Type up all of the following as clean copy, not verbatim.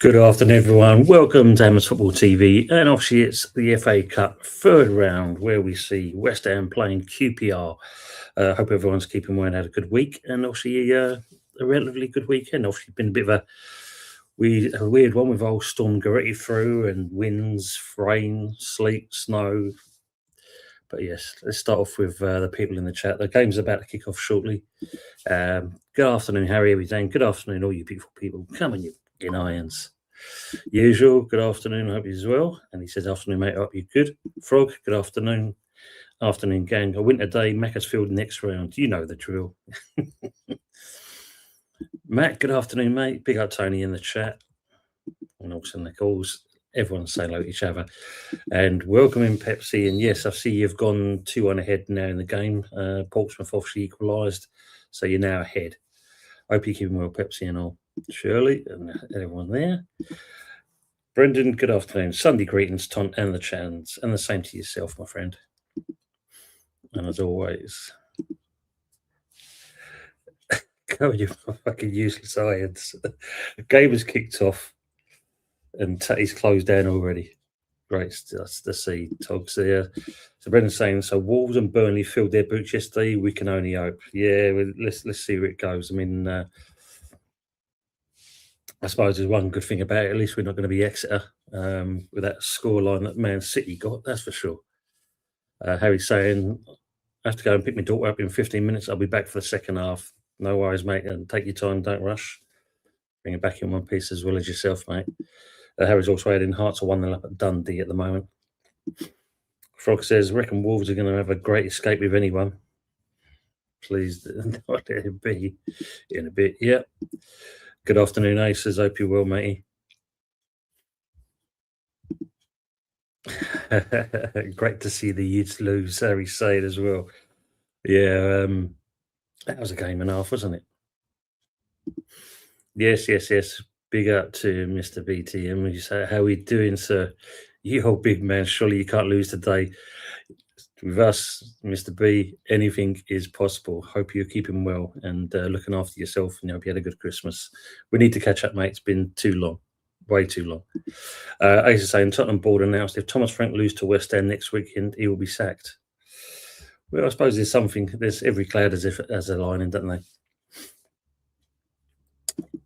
Good afternoon, everyone. Welcome to Hammers Football TV. And obviously, it's the FA Cup third round where we see West Ham playing QPR. Hope everyone's keeping well and had a good week. And obviously, a relatively good weekend. Obviously, been a bit of a weird one with old Storm Goretti through and winds, rain, sleet, snow. But yes, let's start off with the people in the chat. The game's about to kick off shortly. Good afternoon, Harry. Everything. Good afternoon, all you beautiful people. Come on, you in irons. Usual, good afternoon, I hope you as well. And he says, afternoon, mate, I hope you're good. Frog, good afternoon. Afternoon, gang. A winter day, Macclesfield next round. You know the drill. Matt, good afternoon, mate. Big up Tony in the chat. And also in the calls. Everyone's saying hello to each other. And welcome in Pepsi. And yes, I see you've gone 2-1 ahead now in the game. Portsmouth obviously equalised. So you're now ahead. Hope you're keeping well, Pepsi and all. Shirley and everyone there. Brendan, good afternoon. Sunday greetings, Ton and the Chans, and the same to yourself, my friend. And as always, go you fucking useless irons. The game has kicked off, and Tatty's closed down already. Great to see Togs there. So Brendan's saying, so Wolves and Burnley filled their boots yesterday. We can only hope. Yeah, well, let's see where it goes. I mean, I suppose there's one good thing about it. At least we're not going to be Exeter with that scoreline that Man City got. That's for sure. Harry's saying, I have to go and pick my daughter up in 15 minutes. I'll be back for the second half. No worries, mate. And take your time. Don't rush. Bring it back in one piece as well as yourself, mate. Harry's also adding Hearts are 1-0 up at Dundee at the moment. Frog says, reckon Wolves are going to have a great escape with anyone. Please not let it be in a bit. Yeah. Good afternoon, Aces. Hope you're well, matey. Great to see the youths lose, Harry said as well. Yeah, that was a game and a half, wasn't it? Yes. Big up to Mr. BT. And we say, how are we doing, sir? You old big man, surely you can't lose today. With us, Mr. B, anything is possible. Hope you're keeping well and looking after yourself, and hope you had a good Christmas. We need to catch up, mate. It's been too long. Way too long. Ace is saying, Tottenham board announced if Thomas Frank loses to West Ham next weekend, he will be sacked. Well, I suppose there's something. There's every cloud as a lining, don't they?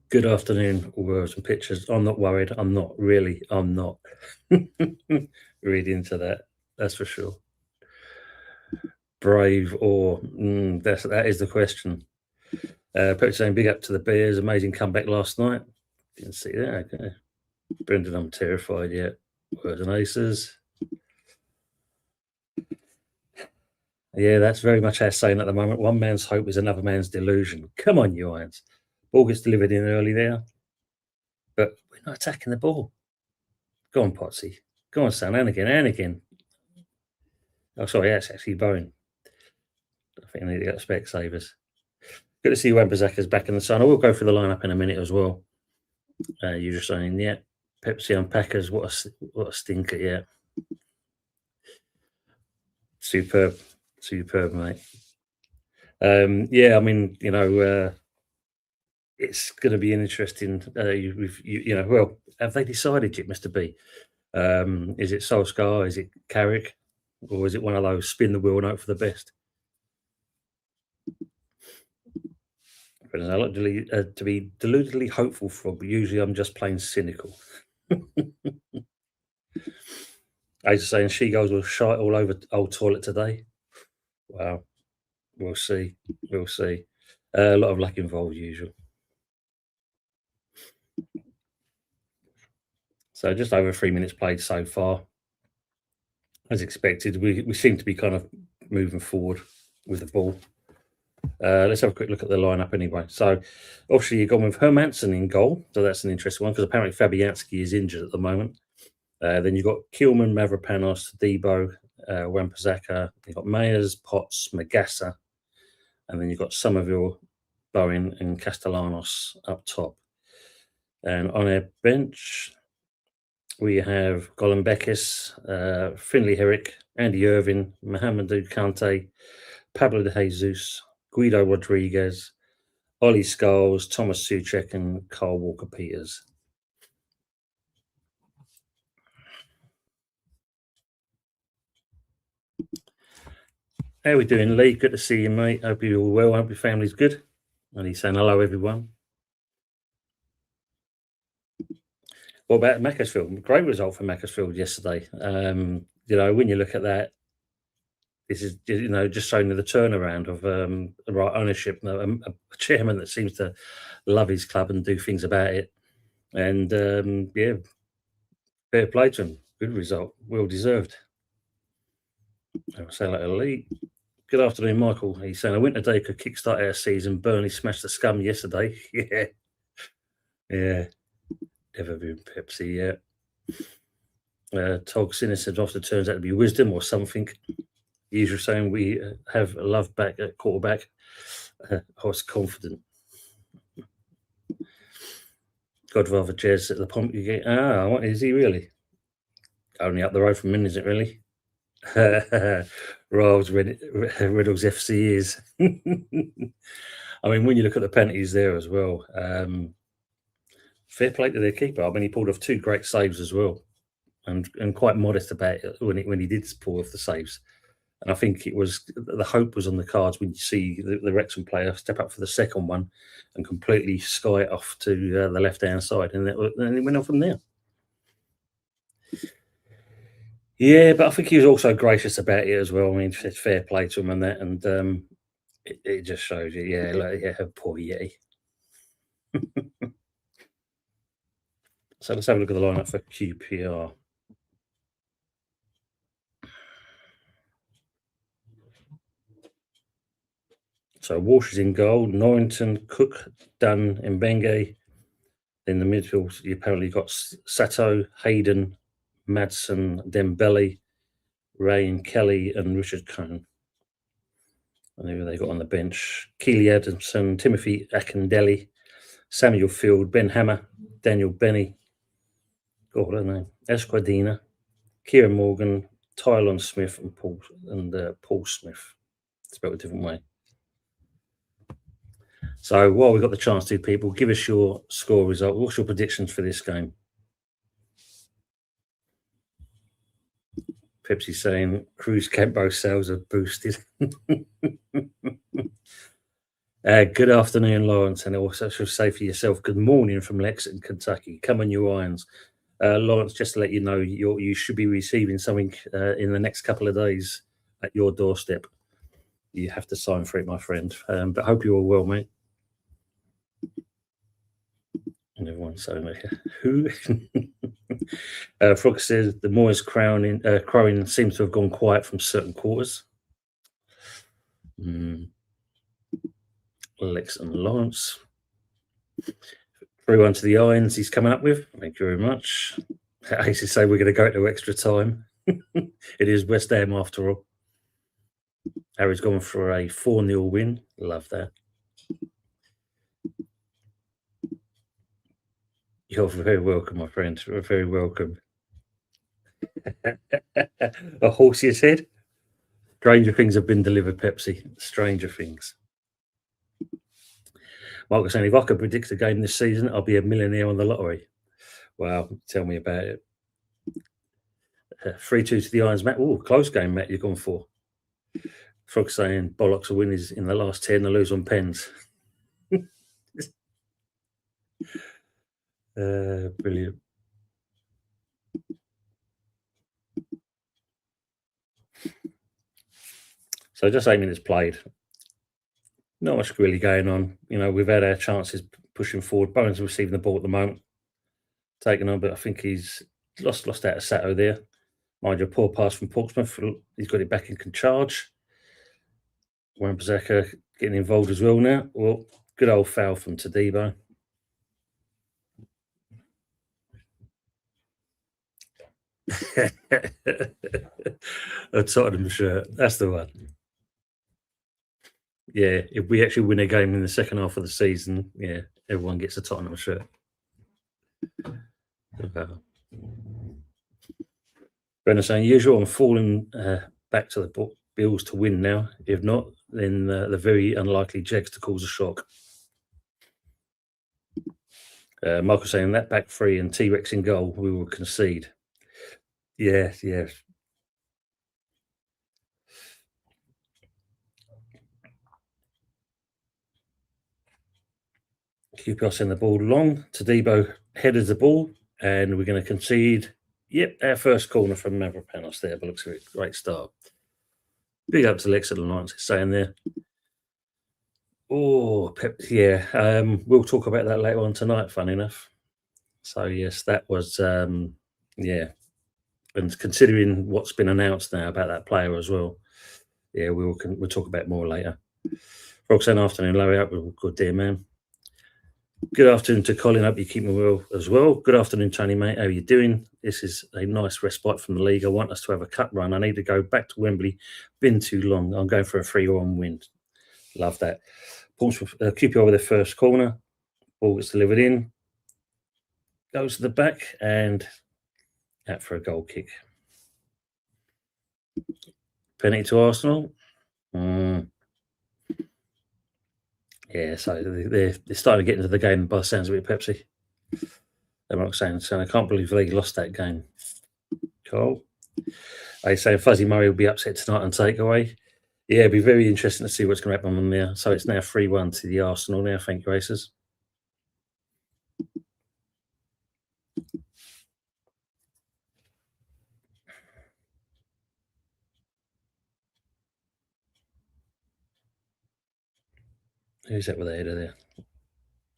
Good afternoon, all words and pictures. I'm not worried. I'm not really. I'm not. Read into that. That's for sure. Brave or that is the question. Pepsi saying big up to the Bears. Amazing comeback last night. Didn't see that. Okay. Brendan, I'm terrified yet. Words and aces. Yeah, that's very much our saying at the moment. One man's hope is another man's delusion. Come on, you irons. Ball gets delivered in early there. But we're not attacking the ball. Go on, Potsy. Go on, son. And again. Oh, sorry, that's actually Bowen. I think I need to get Specsavers. Good to see Wan-Bissaka's back in the sun. I will go through the lineup in a minute as well. You're just saying, yeah, Pepsi on Packers. What a stinker, yeah. Superb, mate. Yeah, I mean, it's going to be an interesting. Well, have they decided yet, Mr. B? Is it Solskjaer? Is it Carrick? Or is it one of those spin the wheel and hope for the best? I like to be deludedly hopeful for, but usually I'm just plain cynical. I was saying she goes with shite all over old toilet today. Wow. We'll see. A lot of luck involved, usual. So just over 3 minutes played so far. As expected, we seem to be kind of moving forward with the ball. Let's have a quick look at the lineup anyway. So obviously you've gone with Hermansen in goal. So that's an interesting one because apparently Fabianski is injured at the moment. Then you've got Kilman, Mavropanos, Debo, Wan-Bissaka. You've got Mayers, Potts, Magassa. And then you've got Somerville, Bowen and Castellanos up top. And on our bench, we have Golan Beckis, Finley Herrick, Andy Irvin, Mohamedou Kante, Pablo de Jesus, Guido Rodriguez, Ollie Scholes, Thomas Souček, and Carl Walker-Peters. How we doing, Lee? Good to see you, mate. Hope you're all well. Hope your family's good. And he's saying hello, everyone. What about Macclesfield? Great result for Macclesfield yesterday. When you look at that, this is just showing the turnaround of the right ownership, a chairman that seems to love his club and do things about it. And fair play to him. Good result, well deserved. I'll say that to Lee. Good afternoon, Michael. He's saying a winter day could kickstart our season. Burnley smashed the scum yesterday. Yeah. Ever been Pepsi, yeah. Tog Sinison often turns out to be wisdom or something. Usually saying we have love back at quarterback. I was confident. Godfather Jez at the pump. You get what is he really? Only up the road from him, is it really? Riles Riddles FC is. I mean, when you look at the penalties there as well, fair play to their keeper. I mean, he pulled off 2 great saves as well, and quite modest about it when he did pull off the saves. And I think it was the hope was on the cards when you see the Wrexham player step up for the second one and completely sky it off to the left-hand side, and it went on from there. Yeah, but I think he was also gracious about it as well. I mean, it's fair play to him and that, and it just shows you, poor Yeti. So let's have a look at the lineup for QPR. So Walsh is in goal, Norrington, Cook, Dunn, Mbenge. In the midfield, you apparently got Sato, Hayden, Madsen, Dembele, Ray and Kelly, and Richard Cohn. And who they got on the bench? Keely Adamson, Timothy Akindele, Samuel Field, Ben Hammer, Daniel Benny, God, I don't know, Esquadina, Kieran Morgan, Tylon Smith, and Paul Smith. Spelled a different way. So while we've got the chance to, people, give us your score result. What's your predictions for this game? Pepsi saying Cruz Campo sales are boosted. Good afternoon, Lawrence, and also should say for yourself, good morning from Lexington, Kentucky. Come on, you irons. Lawrence, just to let you know, you should be receiving something in the next couple of days at your doorstep. You have to sign for it, my friend. But hope you're all well, mate. And everyone's saying, who? Frog says the Moyes crowing seems to have gone quiet from certain quarters. Lex and Lawrence. 3-1 to the irons he's coming up with. Thank you very much. I used to say we're going to go to extra time. It is West Ham after all. Harry's gone for a 4-0 win. Love that. You're very welcome, my friend. You're very welcome. A horse's head? Stranger things have been delivered, Pepsi. Stranger things. Mark was saying, if I could predict a game this season, I'll be a millionaire on the lottery. Wow, tell me about it. 3-2 to the Irons, Matt. Oh, close game, Matt, you've gone for. Frog saying, bollocks, a win is in the last 10, a lose on pens. Brilliant. So just 8 minutes played. Not much really going on. We've had our chances pushing forward. Bowen's receiving the ball at the moment, taking on, but I think he's lost out of Sato there. Mind you, a poor pass from Portsmouth. He's got it back and can charge. Wan-Bissaka getting involved as well now. Well, good old foul from Tadibo. A Tottenham shirt. That's the one. Yeah, if we actually win a game in the second half of the season, yeah, everyone gets a Tottenham shirt. Brennan saying, usual, I'm falling back to the Bills to win now. If not, then the very unlikely Jags to cause a shock. Michael saying that back three and T-Rex in goal, we will concede. Yes. QPR send the ball long. Tadibo headed the ball, and we're going to concede. Yep, our first corner from Mavropanos there, but looks like a great start. Big up to Lex at the Lions, saying there. Oh, yeah. We'll talk about that later on tonight, funny enough. So, yes, that was, yeah. And considering what's been announced now about that player as well, yeah, we'll talk about more later. Roxanne, afternoon, Larry. Up, good dear man. Good afternoon to Colin. Hope you're keeping well as well. Good afternoon, Tony, mate. How are you doing? This is a nice respite from the league. I want us to have a cup run. I need to go back to Wembley. Been too long. I'm going for a 3-1 win. Love that. Portsmouth, QPR with their first corner. Ball gets delivered in. Goes to the back and out for a goal kick. Penalty to Arsenal. Yeah, so they're starting to get into the game by the sounds of it, Pepsi. They're not saying, so I can't believe they lost that game. Cool. They say Fuzzy Murray will be upset tonight on takeaway. Yeah, it'll be very interesting to see what's going to happen on there. So it's now 3-1 to the Arsenal now. Thank you, Racers. Who's that with the header there?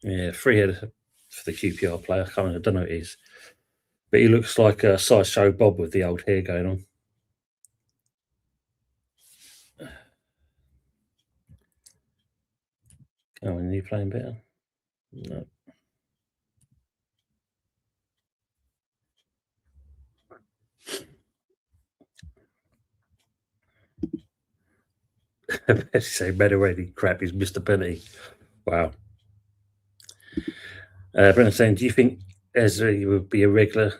Yeah, free header for the QPR player. I don't know who it is. But he looks like a sideshow Bob with the old hair going on. Oh, and you playing better? No. As you say, Mediterranean crap is Mr. Penny. Wow. Brennan saying, do you think Ezri would be a regular?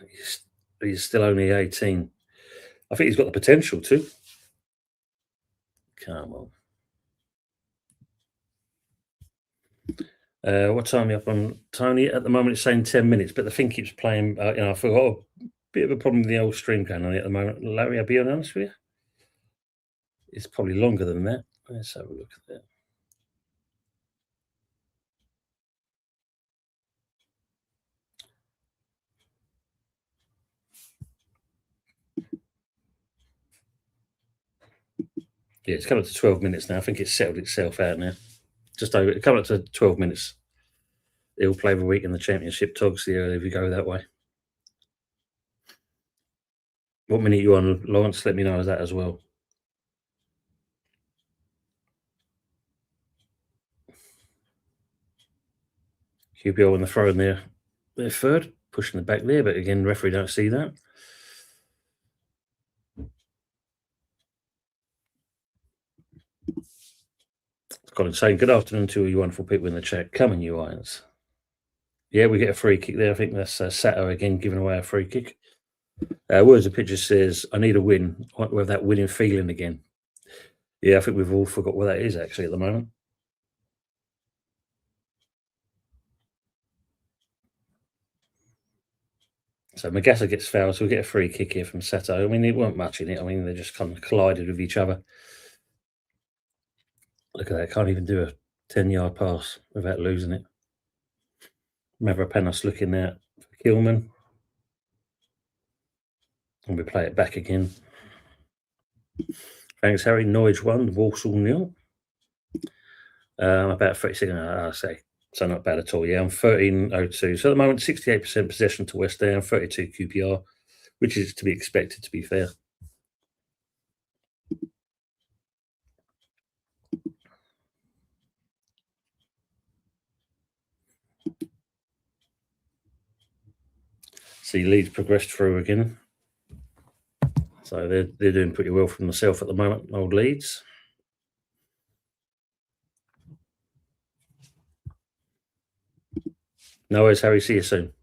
He's still only 18. I think he's got the potential to. Come on. What time are you up on, Tony? At the moment, it's saying 10 minutes, but the thing keeps playing. I forgot a bit of a problem with the old stream going on at the moment. Larry, I'll be honest with you. It's probably longer than that. Let's have a look at that. Yeah, it's coming up to 12 minutes now. I think it's settled itself out now. Just over, coming up to 12 minutes. He'll play every week in the Championship, Togs, if you go that way. What minute you on, Lawrence? Let me know that as well. QPR on the throw in there. They're third, pushing the back there, but again, referee don't see that. Colin saying, good afternoon to all you wonderful people in the chat. Come on, you Irons. Yeah, we get a free kick there. I think that's Sato again giving away a free kick. Words of Picture says, I need a win. We have that winning feeling again. Yeah, I think we've all forgot what that is actually at the moment. So Magassa gets fouled, so we get a free kick here from Sato. I mean, it weren't much in it. I mean, they just kind of collided with each other. Look at that. Can't even do a 10-yard pass without losing it. Mavropanos looking there for Kilman. And we play it back again. Thanks, Harry. Norwich 1, Walsall 0. About 36, I say. So not bad at all. Yeah, I'm 13.02. So at the moment, 68% possession to West Ham, 32 QPR, which is to be expected, to be fair. See, Leeds progressed through again. So they're doing pretty well for themselves at the moment, old Leeds. No worries, Harry. See you soon.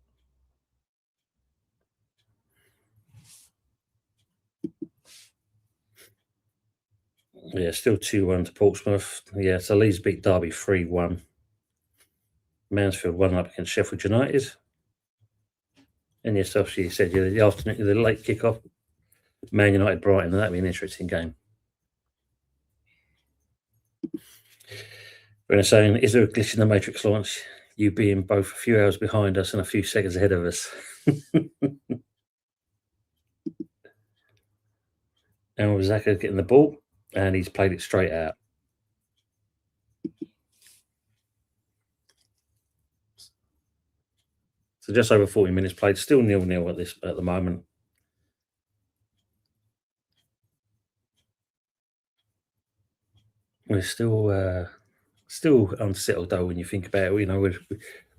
Yeah, still 2-1 to Portsmouth. Yeah, so Leeds beat Derby 3-1. Mansfield 1-up against Sheffield United. And yes, obviously you said the afternoon, the late kickoff, Man United Brighton, that'd be an interesting game. We're saying, is there a glitch in the Matrix launch? You being both a few hours behind us and a few seconds ahead of us. And with Zaka getting the ball, and he's played it straight out. So just over 40 minutes played, still 0-0 at the moment. We're still unsettled though when you think about it. You know,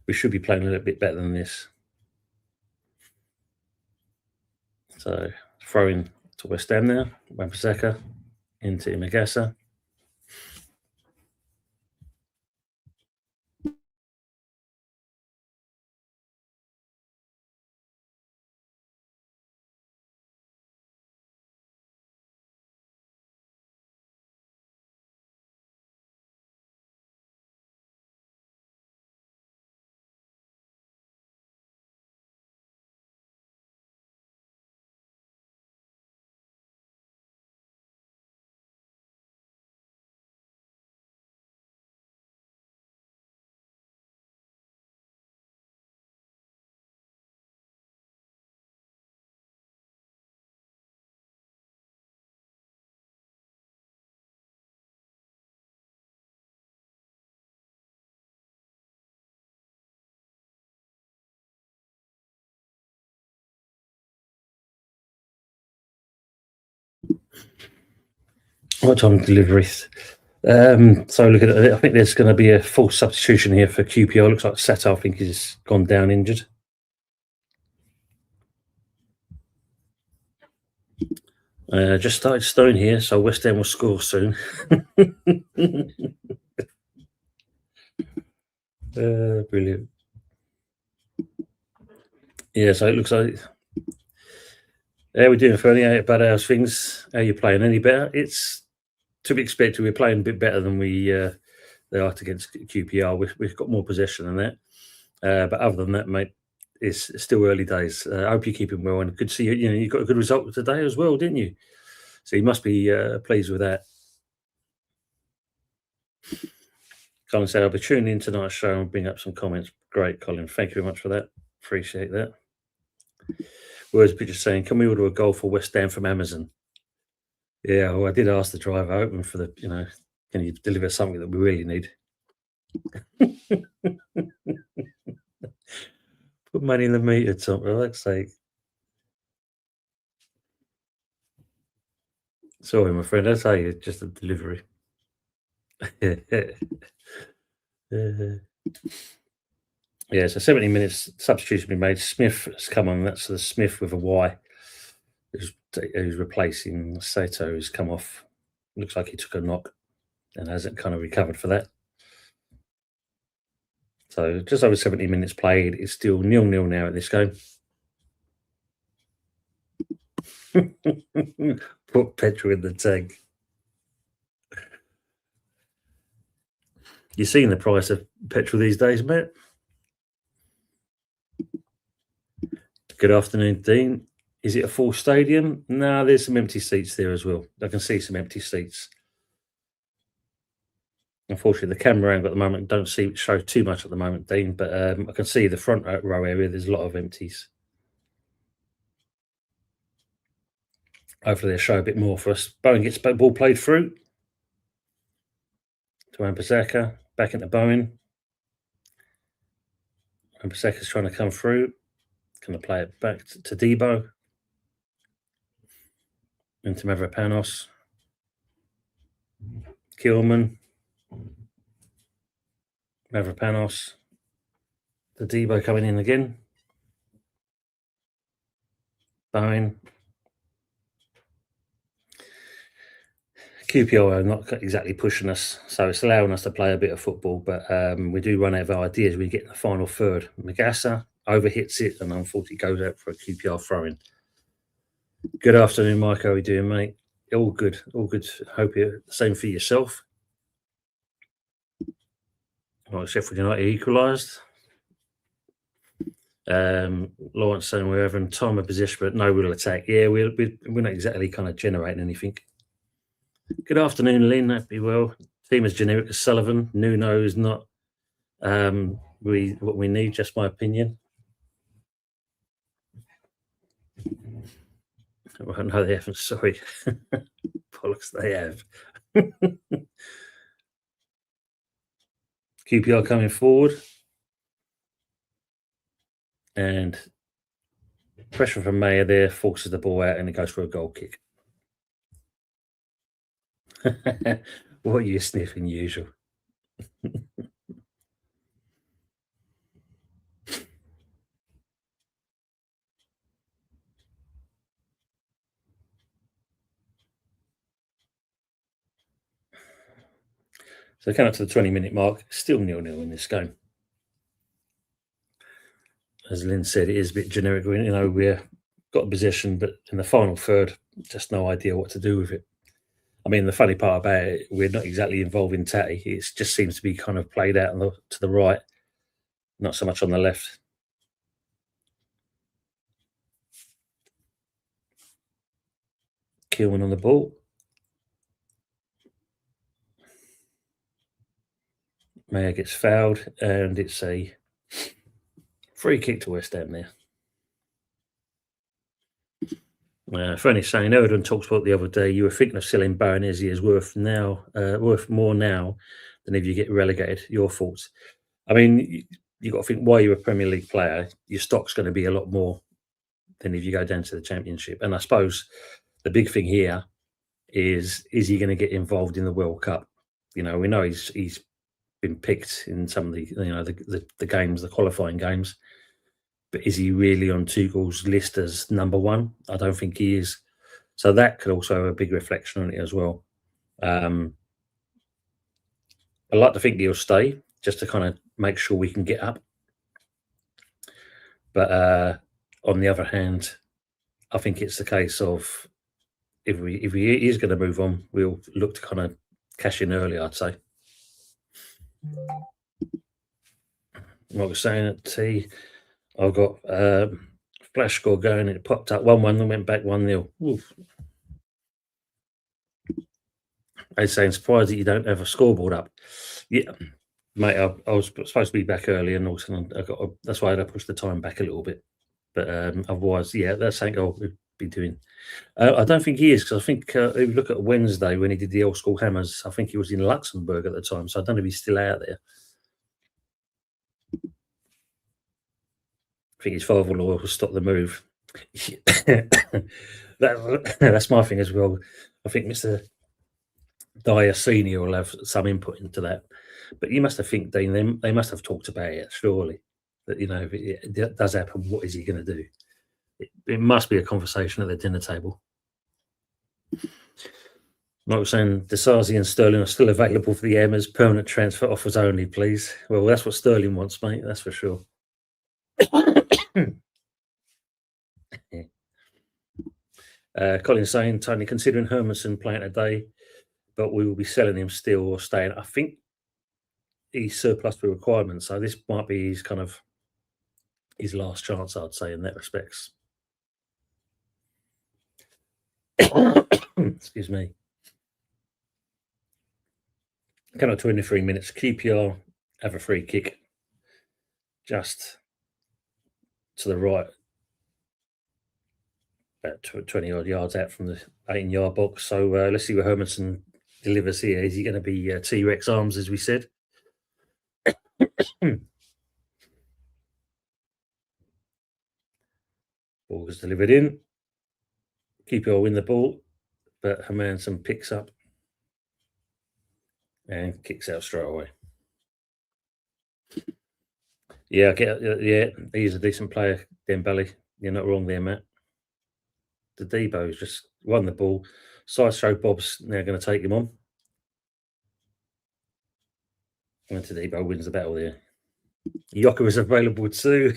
we should be playing a little bit better than this. So throwing to West Ham now, Wan-Bissaka into Magassa. What time deliveries? So look at it. I think there's going to be a full substitution here for QPR. Looks like Sato, I think, has gone down injured. Just started stone here, so West Ham will score soon. Brilliant. Yeah, so it looks like. How we doing, Fernie? About how's things? How you playing? Any better? It's to be expected. We're playing a bit better than they are against QPR. We've got more possession than that. But other than that, mate, it's still early days. I hope you're keeping well, and good to see you. You know, you got a good result today as well, didn't you? So you must be pleased with that. Colin said, I'll be tuning in tonight's show and bring up some comments. Great, Colin. Thank you very much for that. Appreciate that. Words picture saying, can we order a goal for West Ham from Amazon? Yeah, well, I did ask the driver open for the, can you deliver something that we really need? Put money in the meter, Tom, for fuck's sake. Sorry, my friend, that's how you just a delivery. Yeah, so 70 minutes substitution been made. Smith has come on. That's the Smith with a Y who's replacing Sato, who's come off. Looks like he took a knock and hasn't kind of recovered for that. So just over 70 minutes played. It's still 0-0 now at this game. Put petrol in the tank. You're seeing the price of petrol these days, mate? Good afternoon, Dean. Is it a full stadium? No, there's some empty seats there as well. I can see some empty seats. Unfortunately, the camera angle at the moment don't show too much at the moment, Dean, but I can see the front row area. There's a lot of empties. Hopefully they'll show a bit more for us. Bowen gets ball played through to Wan-Bissaka, back into Bowen. Wan-Bissaka's trying to come through. Going to play it back to Debo. Into Mavropanos. Kilman. Mavropanos. The Debo coming in again. Bowen. QPR are not exactly pushing us, so it's allowing us to play a bit of football, but we do run out of ideas. We get in the final third. Magassa overhits it and unfortunately goes out for a QPR throw-in. Good afternoon, Mike. How are you doing, mate? All good, all good. Hope you're the same for yourself. Right, Sheffield United equalised. Lawrence saying we're having time of possession, but no real attack. Yeah, we're not exactly kind of generating anything. Good afternoon, Lynn. Hope you well. Team is generic as Sullivan. Nuno is not what we need. Just my opinion. Well, no, they haven't. Sorry, bollocks, they have. QPR coming forward, and pressure from Mayer there forces the ball out, and it goes for a goal kick. What are you sniffing, usual? So coming up to the 20-minute mark, still 0-0 in this game. As Lynn said, it is a bit generic. We've got possession, but in the final third, just no idea what to do with it. I mean, the funny part about it, we're not exactly involved in Tatty. It just seems to be kind of played out to the right, not so much on the left. Kilman on the ball. Mayer gets fouled, and it's a free kick to West Ham there. Fanny saying, Erdogan talks about the other day, you were thinking of selling Baronese is worth more now than if you get relegated. Your thoughts? I mean, you've got to think, while you're a Premier League player, your stock's going to be a lot more than if you go down to the Championship. And I suppose the big thing here is he going to get involved in the World Cup? We know he's been picked in some of the games, the qualifying games. But is he really on Tuchel's list as number one? I don't think he is. So that could also have a big reflection on it as well. I like to think he'll stay just to kind of make sure we can get up. But on the other hand, I think it's the case of if he is going to move on, we'll look to kind of cash in early, I'd say. What I was saying at T, I've got flash score going. It popped up 1-1 and went back 1-0. I'm saying surprised that you don't have a scoreboard up. Yeah, mate, I was supposed to be back early, and also that's why I had to push the time back a little bit. But otherwise, yeah, that's something I'll be doing. I don't think he is, because I think if you look at Wednesday when he did the Old School Hammers, I think he was in Luxembourg at the time, so I don't know if he's still out there. I think his father-in-law will stop the move. That's my thing as well. I think Mr. Dyer Senior will have some input into that. But you must have think, Dean, they must have talked about it, surely. That, if it does happen, what is he going to do? It must be a conversation at the dinner table. Like we're saying, Desarzi and Sterling are still available for the Hammers. Permanent transfer offers only, please. Well, that's what Sterling wants, mate. That's for sure. Colin's saying, Tony, considering Hermanson playing today, but we will be selling him still or staying. I think he's surplus to requirements, so this might be his last chance, I'd say, in that respects. Excuse me. Kind of 23 minutes. QPR have a free kick just to the right, about 20 odd yards out from the 18-yard box. So let's see where Hermanson delivers here. Is he going to be T-Rex arms, as we said? Ball was delivered in. QPR win the ball, but Hermanson picks up and kicks out straight away. Yeah, he's a decent player, Dembele. You're not wrong there, Matt. The Debo's just won the ball. Sideshow Bob's now going to take him on. And Debo wins the battle there. Yoka is available too.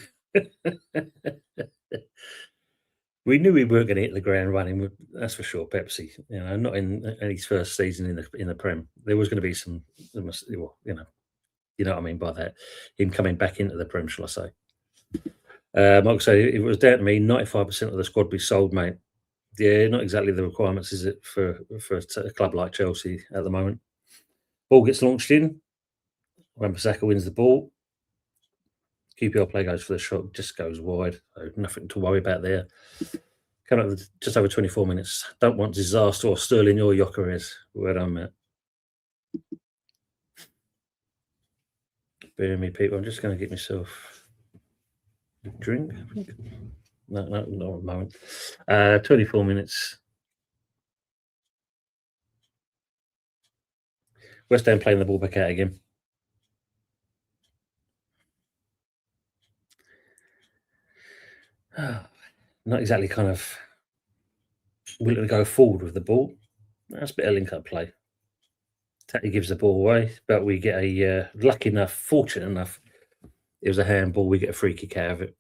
We knew we weren't going to hit the ground running. That's for sure. Pepsi, not in his first season in the Prem. There was going to be some, you know what I mean by that. Him coming back into the Prem, shall I say? Mark said, if it was down to me, 95% of the squad be sold, mate. Yeah, not exactly the requirements, is it, for a club like Chelsea at the moment? Ball gets launched in. Wan-Bissaka wins the ball. QPR play goes for the shot, just goes wide. So nothing to worry about there. Coming up with just over 24 minutes. Don't want disaster or Sterling or Gyökeres. Where I'm at. Bear with me, people. I'm just going to get myself a drink. I think. No, not at the moment. 24 minutes. West Ham playing the ball back out again. Not exactly kind of willing to go forward with the ball. That's a bit of link-up play. Tatty gives the ball away, but we get a lucky enough, fortunate enough. It was a handball. We get a free kick out of it.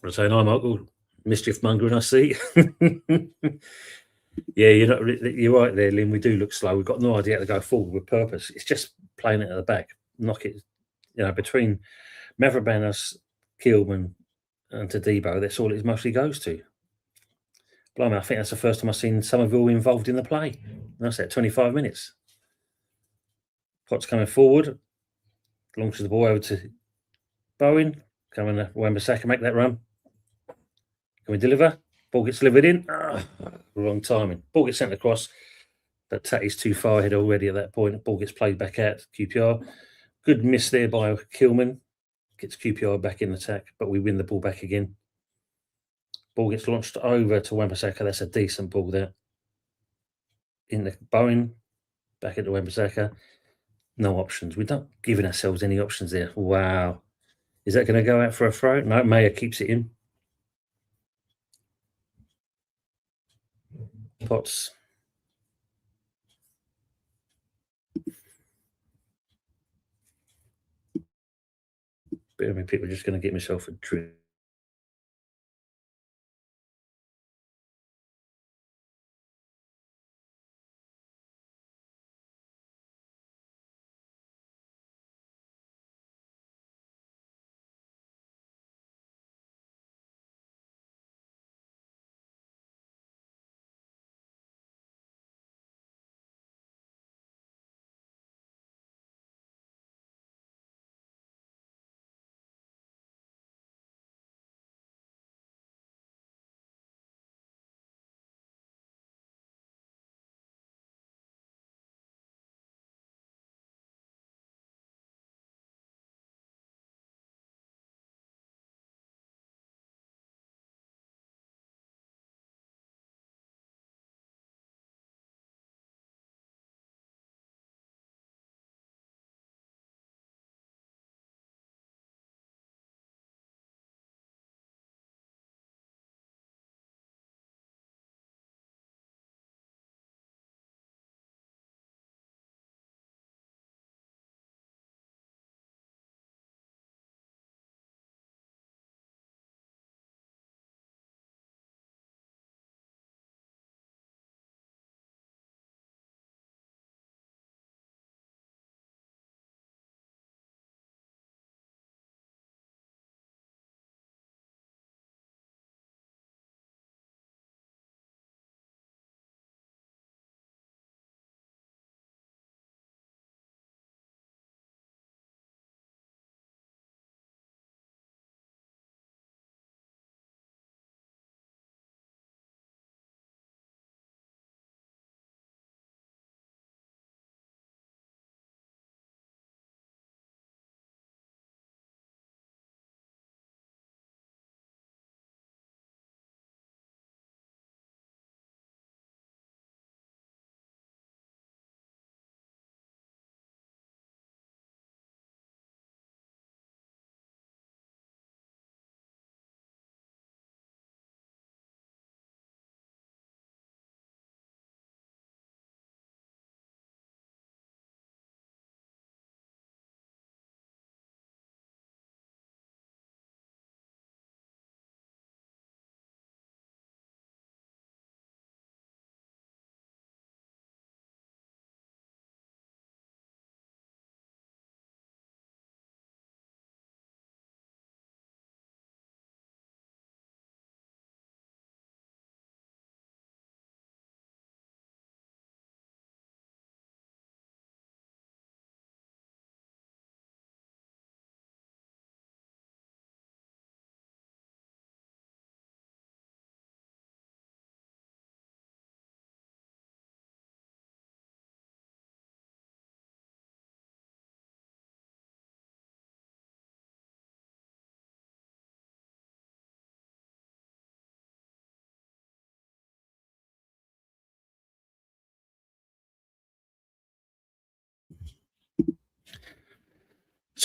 I'm saying, "Hi, Michael, mischief mongering, I see." Yeah, you're right there, Lynn. We do look slow. We've got no idea how to go forward with purpose. It's just playing it at the back, knock it. Between Mavropanos, Keelman, and Tadibo, that's all it mostly goes to. Blimey, I think that's the first time I've seen Somerville involved in the play. That's it, 25 minutes. Potts coming forward, launches the ball over to Bowen. Coming to Wan-Bissaka, make that run. Can we deliver? Ball gets delivered in. Wrong timing. Ball gets sent across, but Tatty's too far ahead already at that point. Ball gets played back out to QPR. Good miss there by Keelman. Gets QPR back in attack, but we win the ball back again. Ball gets launched over to Wan-Bissaka. That's a decent ball there. In the Bowen, back into Wan-Bissaka. No options. We're not giving ourselves any options there. Wow. Is that going to go out for a throw? No, Mayer keeps it in. Potts. People are just going to get myself a drink.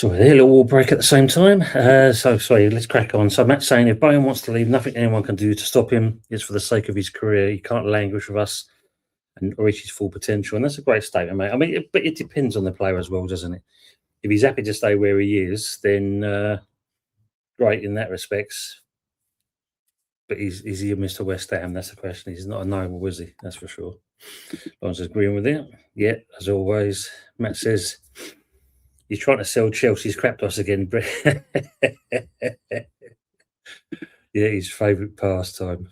So a little war break at the same time. Sorry, let's crack on. So Matt's saying if Bowen wants to leave, nothing anyone can do to stop him. It's for the sake of his career. He can't languish with us and reach his full potential. And that's a great statement, mate. I mean, but it depends on the player as well, doesn't it? If he's happy to stay where he is, then great in that respects. But is he a Mr. West Ham? That's the question. He's not a noble, is he? That's for sure. Lawrence is agreeing with it. Yeah, as always. Matt says he's trying to sell Chelsea's crap to us again. Yeah, his favourite pastime.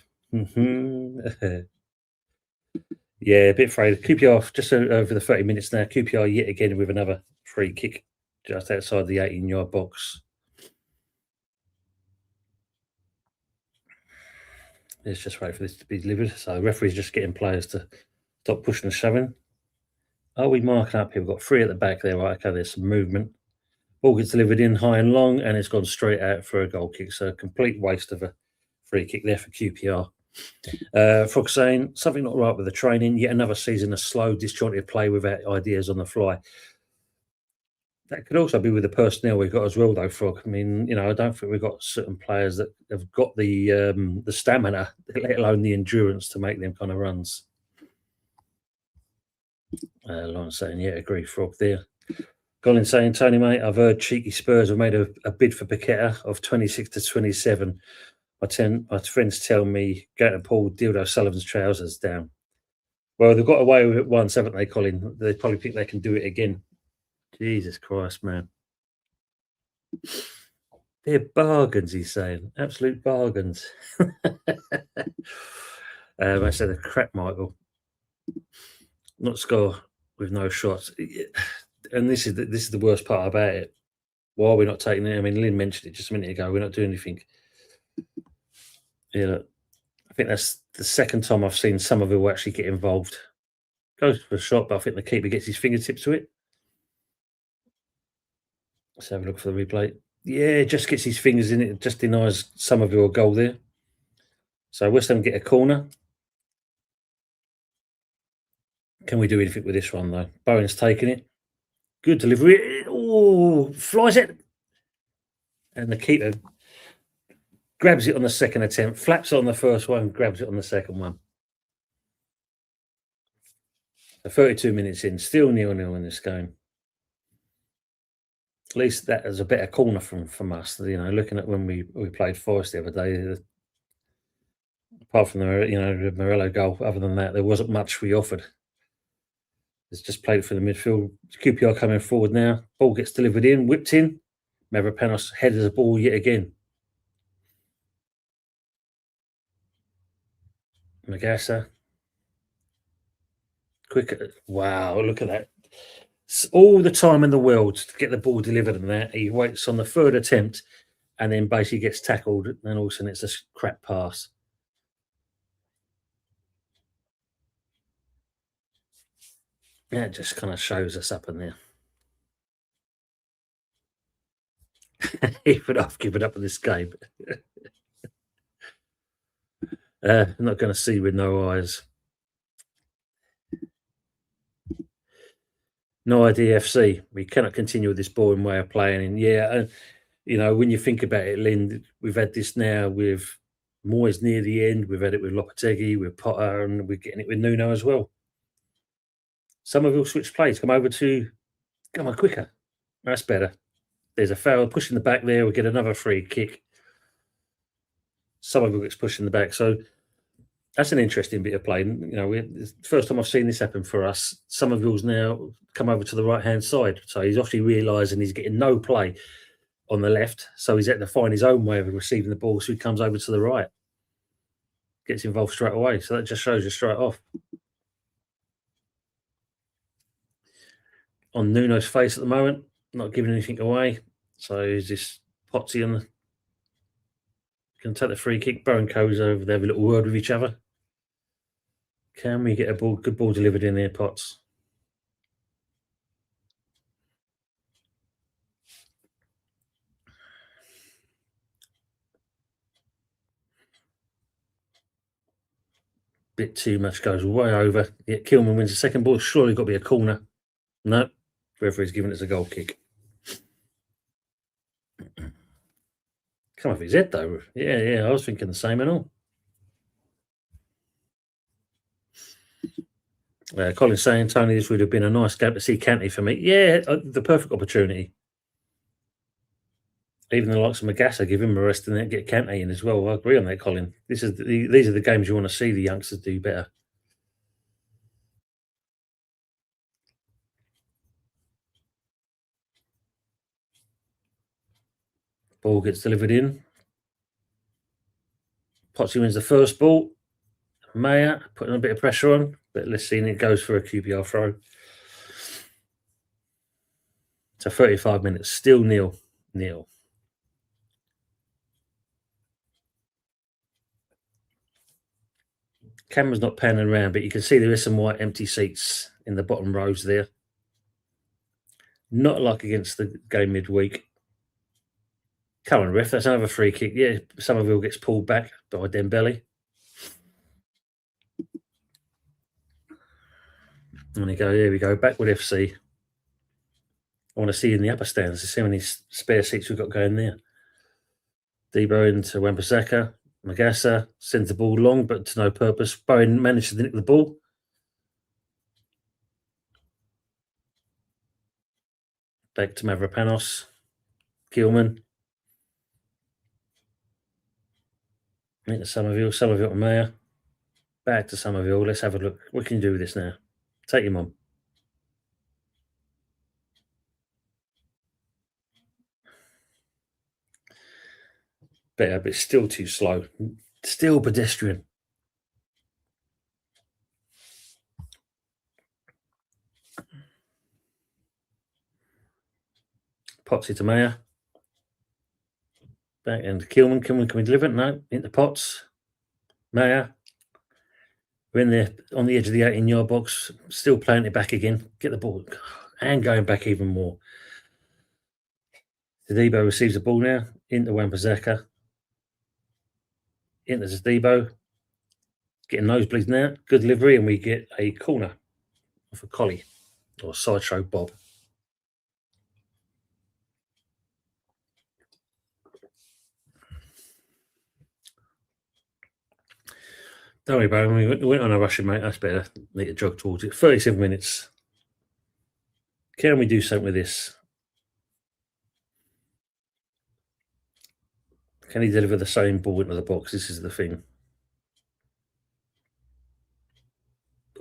Yeah, a bit afraid. QPR just over the 30 minutes now. QPR yet again with another free kick just outside the 18-yard box. Let's just wait for this to be delivered. So the referee's just getting players to stop pushing and shoving. Are we marking up here? We've got 3 at the back there. Right, okay, there's some movement. Ball gets delivered in high and long, and it's gone straight out for a goal kick. So a complete waste of a free kick there for QPR. Frog saying, something not right with the training. Yet another season of slow, disjointed play without ideas on the fly. That could also be with the personnel we've got as well, though, Frog. I mean, I don't think we've got certain players that have got the stamina, let alone the endurance to make them kind of runs. Lawrence saying, yeah, agree, Frog there. Colin saying, Tony, mate, I've heard cheeky Spurs have made a bid for Paqueta of 26 to 27. My friends tell me going to pull Dildo Sullivan's trousers down. Well, they've got away with it once, haven't they, Colin? They probably think they can do it again. Jesus Christ, man. They're bargains, he's saying. Absolute bargains. I said a crap, Michael. Not score with no shots. And this is the worst part about it. Why are we not taking it? I mean, Lynn mentioned it just a minute ago. We're not doing anything. Yeah, I think that's the second time I've seen Somerville actually get involved. Goes for a shot, but I think the keeper gets his fingertips to it. Let's have a look for the replay. Yeah, just gets his fingers in it. Just denies Somerville a goal there. So West Ham get a corner. Can we do anything with this one, though? Bowen's taking it. Good delivery. Oh, flies it. And the keeper grabs it on the second attempt, flaps it on the first one, grabs it on the second one. So 32 minutes in, still 0-0 in this game. At least that is a better corner from us. Looking at when we played Forest the other day, apart from the Morello goal, other than that, there wasn't much we offered. It's just played for the midfield. QPR coming forward now. Ball gets delivered in, whipped in. Mavropanos headers the ball yet again. Magassa. Quick. Wow, look at that. It's all the time in the world to get the ball delivered and that. He waits on the third attempt and then basically gets tackled, and all of a sudden it's a crap pass. Yeah, it just kind of shows us up in there. Even I've given up on this game. I'm not going to see with no eyes. No idea, FC. We cannot continue with this boring way of playing. And yeah, when you think about it, Lynn, we've had this now with Moyes near the end. We've had it with Lopetegui, with Potter, and we're getting it with Nuno as well. Somerville switch plays. Come on, quicker. That's better. There's a foul, pushing the back there. We get another free kick. Somerville gets pushed in the back. So that's an interesting bit of play. It's the first time I've seen this happen for us. Somerville's now come over to the right-hand side. So he's obviously realising he's getting no play on the left. So he's had to find his own way of receiving the ball. So he comes over to the right. Gets involved straight away. So that just shows you straight off. On Nuno's face at the moment, not giving anything away. So he's just Potsy on the... Can take the free kick. Bowen goes over. They have a little word with each other. Can we get a good ball delivered in there, Potts? Bit too much, goes way over. Yeah, Kilman wins the second ball. Surely got to be a corner. No, referee's giving us a goal kick. Come off his head though. Yeah, I was thinking the same and all. Colin's saying, Tony, this would have been a nice game to see Canty for me. Yeah, the perfect opportunity. Even the likes of Magassa give him a rest and then get Canty in as well. I agree on that, Colin. These are the games you want to see the youngsters do better. Ball gets delivered in. Potsy wins the first ball. Maya putting a bit of pressure on, but let's see, and it goes for a QPR throw. So 35 minutes, still nil. Camera's not panning around, but you can see there is some white empty seats in the bottom rows there. Not like against the game midweek. Come on, ref, that's another free kick. Yeah, Somerville gets pulled back by Dembele. And we go, here we go, back with FC. I want to see you in the upper stands to see how many spare seats we've got going there. Debo into Wan-Bissaka. Magassa sends the ball long, but to no purpose. Bowen managed to nick the ball. Back to Mavropanos. Gilman. Into Somerville to Mayer. Back to Somerville. Let's have a look. What can you do with this now? Take him on. Better, but still too slow. Still pedestrian. Potsy to Mayer. Back end to Kilman. Can we deliver it? No. Into Potts. Mayer. We're in there on the edge of the 18-yard box. Still playing it back again. Get the ball. And going back even more. Debo receives the ball now. Into Wan-Bissaka. Into Debo. Getting nosebleeds now. Good delivery. And we get a corner off a collie. Or sideshow Bob. Don't worry about it. We went on a rushing, mate. That's better. Need to jog towards it. 37 minutes. Can we do something with this? Can he deliver the same ball into the box? This is the thing.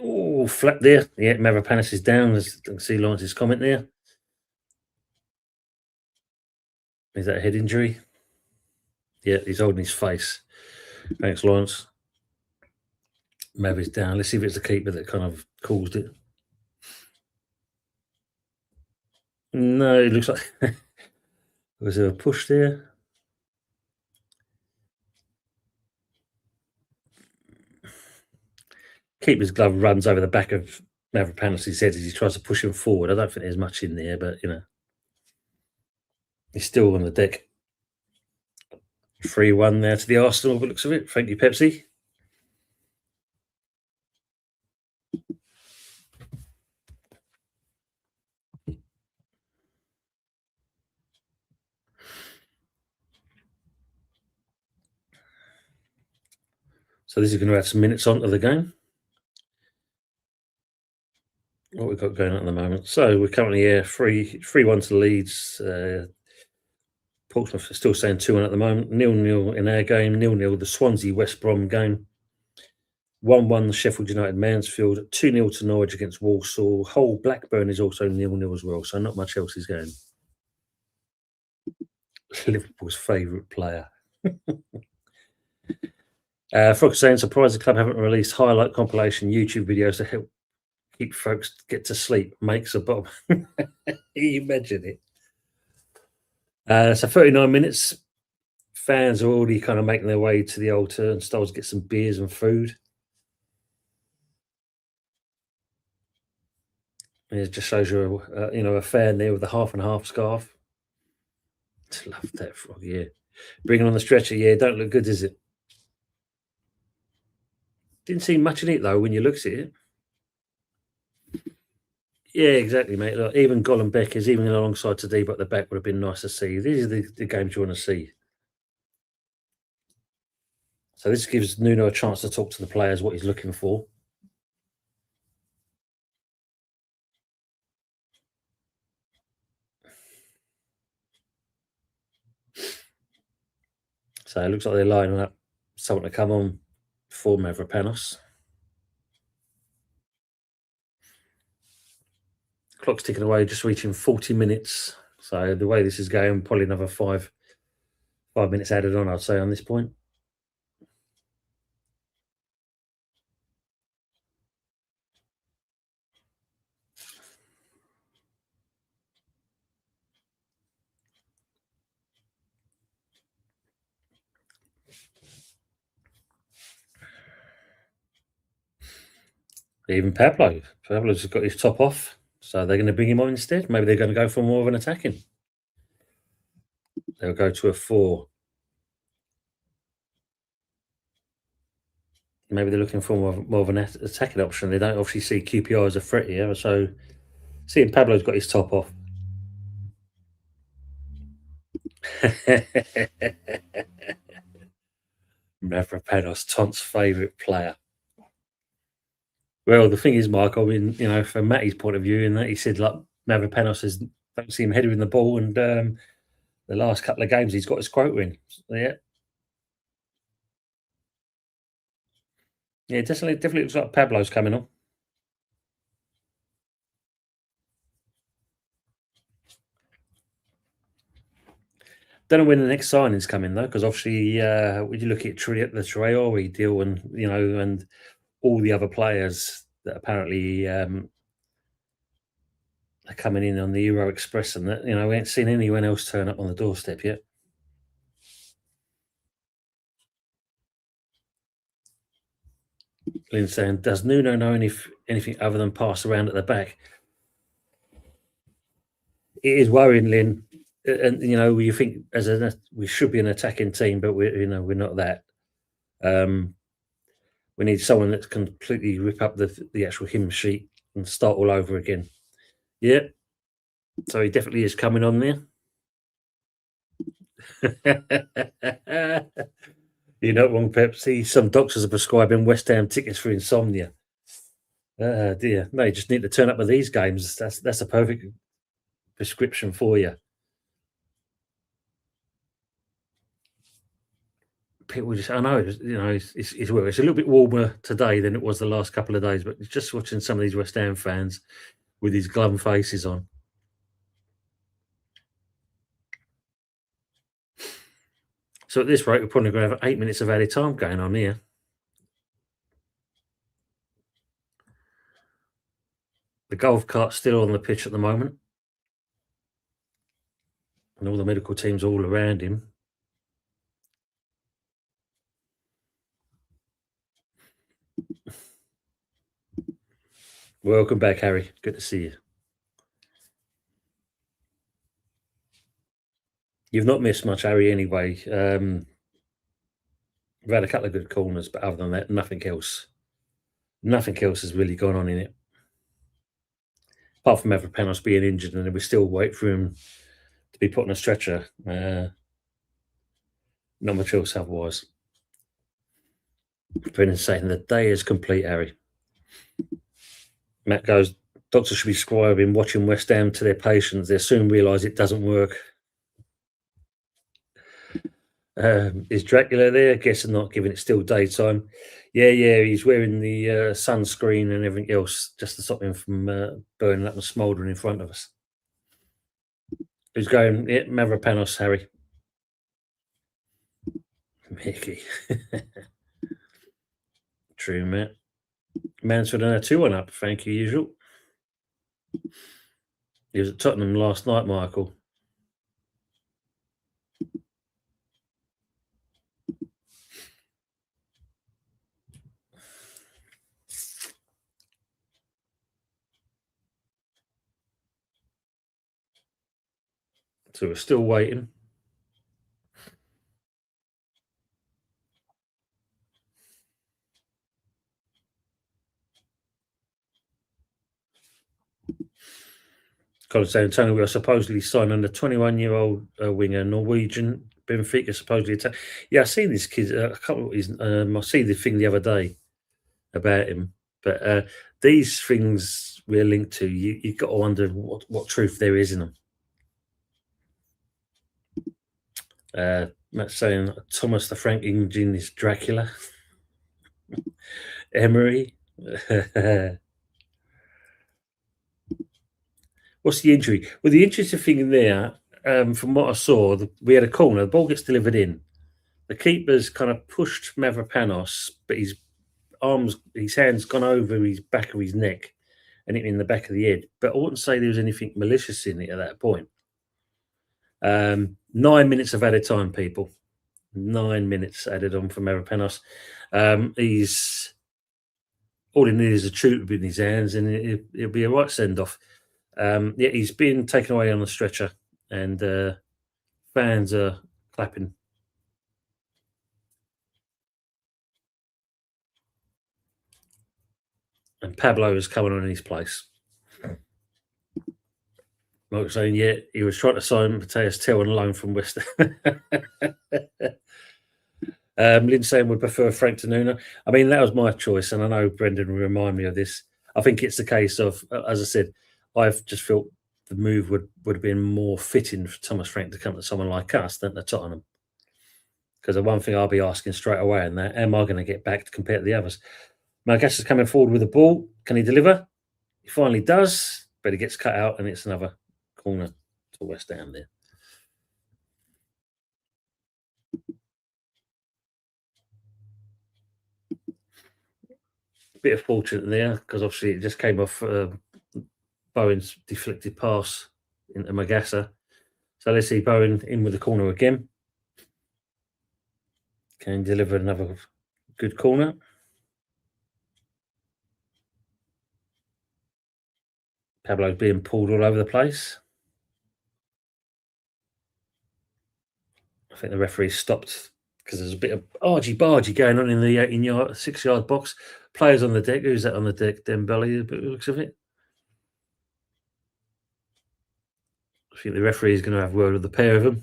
Oh, flat there. Yeah, Mavropanos is down. As you can see Lawrence's comment there. Is that a head injury? Yeah, he's holding his face. Thanks, Lawrence. Mav is down. Let's see if it's the keeper that kind of caused it. No, it looks like was there a push there? Keeper's glove runs over the back of Mavropanos' head as he tries to push him forward. I don't think there's much in there, but he's still on the deck. 3-1 there to the Arsenal, by the looks of it. Thank you, Pepsi. So this is going to add some minutes onto the game. What we've got going on at the moment. So we're currently here 3-1 to Leeds. Portsmouth are still saying 2-1 at the moment. 0-0 in our game. 0-0 the Swansea West Brom game. 1-1 the Sheffield United Mansfield. 2-0 to Norwich against Walsall. Hull Blackburn is also 0-0 as well. So not much else is going. Liverpool's favourite player. Frog saying, surprised the club haven't released highlight compilation YouTube videos to help keep folks get to sleep. Makes a bob. You imagine it. So 39 minutes. Fans are already kind of making their way to the old turnstiles to get some beers and food. And it just shows you, a fan there with a half and half scarf. Love that frog, yeah. Bringing on the stretcher, yeah. Don't look good, is it? Didn't see much in it though when you looked at it. Yeah, exactly, mate. Look, even Gollum Beckers, even alongside today, but the back would have been nice to see. These are the games you want to see. So this gives Nuno a chance to talk to the players what he's looking for. So it looks like they're lining up someone to come on for Mavropanos. Clock's ticking away, just reaching 40 minutes. So the way this is going, probably another five minutes added on, I'd say, on this point. Even Pablo's got his top off, so they're going to bring him on instead. Maybe they're going to go for more of an attacking. They'll go to a 4. Maybe they're looking for more of an attacking option. They don't obviously see QPR as a threat here, so seeing Pablo's got his top off. Mavropanos, Tont's favourite player. Well, the thing is, Mike, I mean, from Matty's point of view, in that he said, like, Mavropanos don't see him heading the ball, and the last couple of games he's got his quota in. So, yeah. Yeah, definitely looks like Pablo's coming on. Don't know when the next signing's coming though, because obviously, when you look at the Traore deal, and all the other players that apparently are coming in on the Euro Express, and that we ain't seen anyone else turn up on the doorstep yet. Lynn's saying, does Nuno know anything other than pass around at the back? It is worrying, Lynn. And you think we should be an attacking team, but we're not that. We need someone that can completely rip up the actual hymn sheet and start all over again. Yeah. So he definitely is coming on there. You're not wrong, Pepsi. Some doctors are prescribing West Ham tickets for insomnia. Dear. No, you just need to turn up with these games. That's a perfect prescription for you. People just, I know, it's a little bit warmer today than it was the last couple of days, but it's just watching some of these West Ham fans with these glum faces on. So at this rate, we're probably going to have 8 minutes of added time going on here. The golf cart's still on the pitch at the moment, and all the medical teams all around him. Welcome back, Harry. Good to see you. You've not missed much, Harry, anyway. We've had a couple of good corners, but other than that, nothing else. Nothing else has really gone on in it. Apart from Mavropanos being injured, and we still wait for him to be put on a stretcher. Not much else otherwise. Brennan's saying the day is complete, Harry. Matt goes, doctors should be scribing watching West Ham to their patients. They'll soon realise it doesn't work. Is Dracula there? Guessing not, given it's still daytime. Yeah, he's wearing the sunscreen and everything else just to stop him from burning up and smouldering in front of us. Who's going? Yeah, Mavropanos, Harry. Mickey. True, Matt. Mansfield and a 2-1 up, thank you, usual. He was at Tottenham last night, Michael. So we're still waiting. Colin saying, Tony, we are supposedly signing the 21-year-old winger, Norwegian, Benfica supposedly attack. Yeah, I see this kid. I can't remember what his, I see the thing the other day about him, but these things we're linked to, you've got to wonder what truth there is in them. Matt's saying Thomas the Frank Engine is Dracula. Emery. What's the injury? Well, the interesting thing in there, from what I saw, we had a corner. The ball gets delivered in. The keeper's kind of pushed Mavropanos, but his hands gone over his back of his neck and hit in the back of the head. But I wouldn't say there was anything malicious in it at that point. 9 minutes of added time, people. 9 minutes added on for Mavropanos. He's all he needs is a tube in his hands, and it'll be a right send off. Yeah, he's been taken away on the stretcher, and fans are clapping. And Pablo is coming on in his place. Like saying, yeah, he was trying to sign Mateus Tell on loan from West Ham. Lynn saying would prefer Frank to Nuno. I mean, that was my choice, and I know Brendan will remind me of this. I think it's the case of, as I said, I've just felt the move would have been more fitting for Thomas Frank to come to someone like us than to Tottenham. Because the one thing I'll be asking straight away in that, am I going to get back to compare to the others? Margas is coming forward with the ball. Can he deliver? He finally does, but he gets cut out, and it's another corner to West Ham there. Bit of fortune there, because obviously it just came off Bowen's deflected pass into Magassa. So let's see Bowen in with the corner again. Can deliver another good corner. Pablo's being pulled all over the place. I think the referee stopped because there's a bit of argy-bargy going on in the 6-yard box. Players on the deck. Who's that on the deck? Dembele, but it looks of it. I think the referee is going to have a word with the pair of them.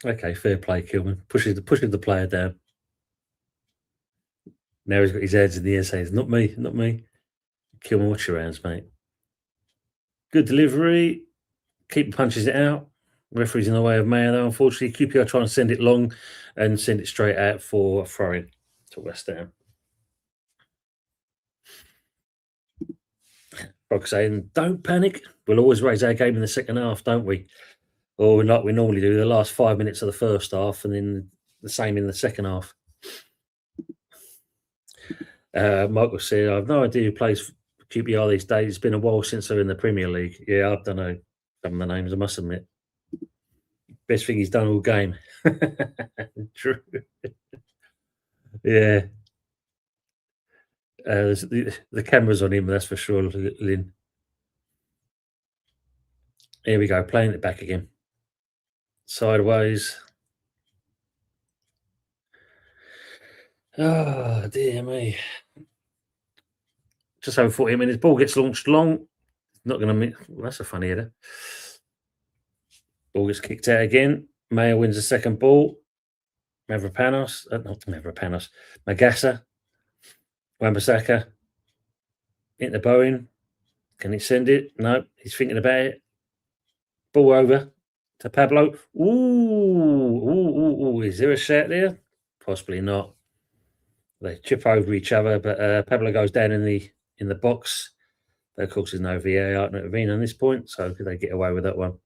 Okay, fair play, Kilman. Pushes the player down. Now he's got his hands in the air saying, not me, not me. Kilman, watch your hands, mate. Good delivery. Keeper punches it out. Referee's in the way of Mayo, though, unfortunately. QPR trying to send it long and send it straight out for a throw-in to West Ham. Frog saying, don't panic. We'll always raise our game in the second half, don't we? Or like we normally do, the last 5 minutes of the first half, and then the same in the second half. Michael said, I have no idea who plays for QPR these days. It's been a while since they're in the Premier League. Yeah, I don't know some of the names, I must admit. Best thing he's done all game. True. Yeah. The camera's on him, that's for sure, Lynn. Here we go, playing it back again. Sideways. Oh, dear me. Just over 40 minutes. Ball gets launched long. Not going to miss. Well, that's a funny header. Ball gets kicked out again. Mayo wins the second ball. Mavropanos. Not Mavropanos. Magassa. Wan-Bissaka. Into Bowen. Can he send it? No. He's thinking about it. Ball over to Pablo. Ooh. Is there a shout there? Possibly not. They chip over each other, but Pablo goes down in the box. But of course, there's no VAR intervene on this point, so could they get away with that one?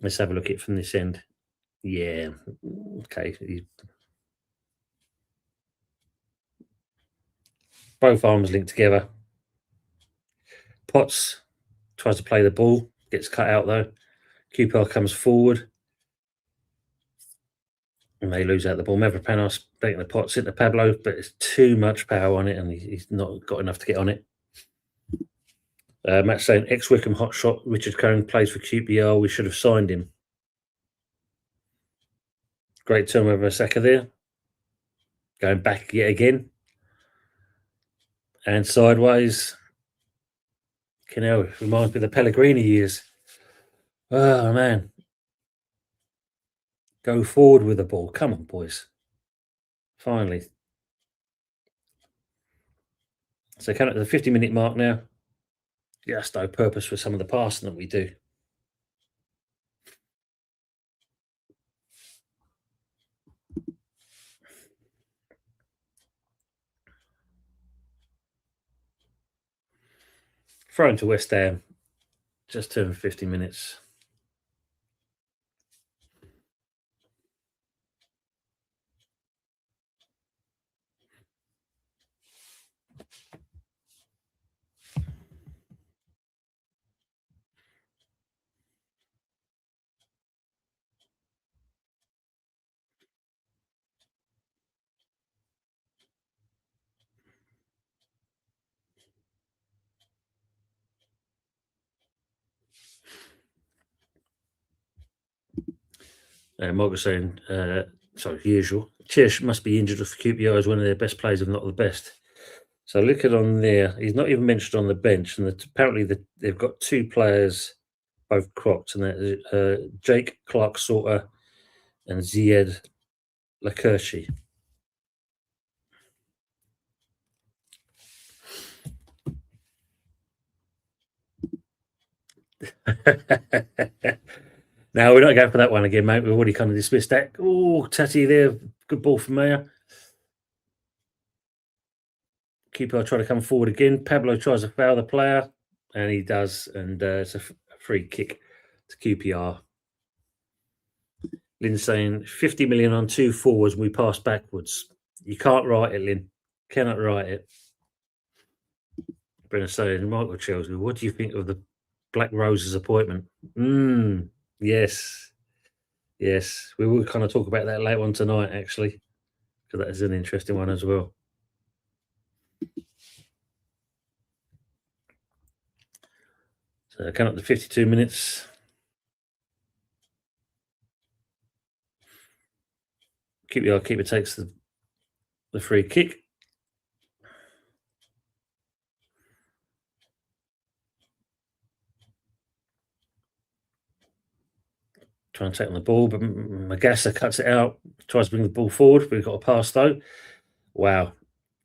Let's have a look at it from this end. Yeah, okay. Both arms linked together. Potts tries to play the ball, gets cut out though. QPR comes forward. And they lose out the ball. Mavropanos breaking the Potts into Pablo, but it's too much power on it, and he's not got enough to get on it. Matt's saying ex-Wickham hotshot Richard Cohen plays for QPR. We should have signed him. Great turnover Saka there. Going back yet again. And sideways. Canal reminds me of the Pellegrini years. Oh, man. Go forward with the ball. Come on, boys. Finally. So coming up to the 50-minute mark now. Just no purpose for some of the passing that we do. Thrown to West Ham. Just turned 50 minutes. Margaret saying, sorry, usual. Chish must be injured for QPR as one of their best players, if not the best. So look at on there. He's not even mentioned on the bench, and apparently they've got two players, both cropped, and that Jake Clark-Sorter and Zied Lakershi. No, we're not going for that one again, mate. We've already kind of dismissed that. Oh, Tati there. Good ball from Mayer. QPR try to come forward again. Pablo tries to foul the player, and he does. And it's a free kick to QPR. Lynn saying 50 million on 2 forwards and we pass backwards. You can't write it, Lynn. Cannot write it. Brennan saying, Michael Chelsea, what do you think of the Black Roses appointment? Yes. Yes. We will kind of talk about that later on tonight, actually, because that is an interesting one as well. So coming up to 52 minutes. Keeper takes the free kick. Trying to take on the ball, but Magassa cuts it out, tries to bring the ball forward, but we've got a pass though. Wow.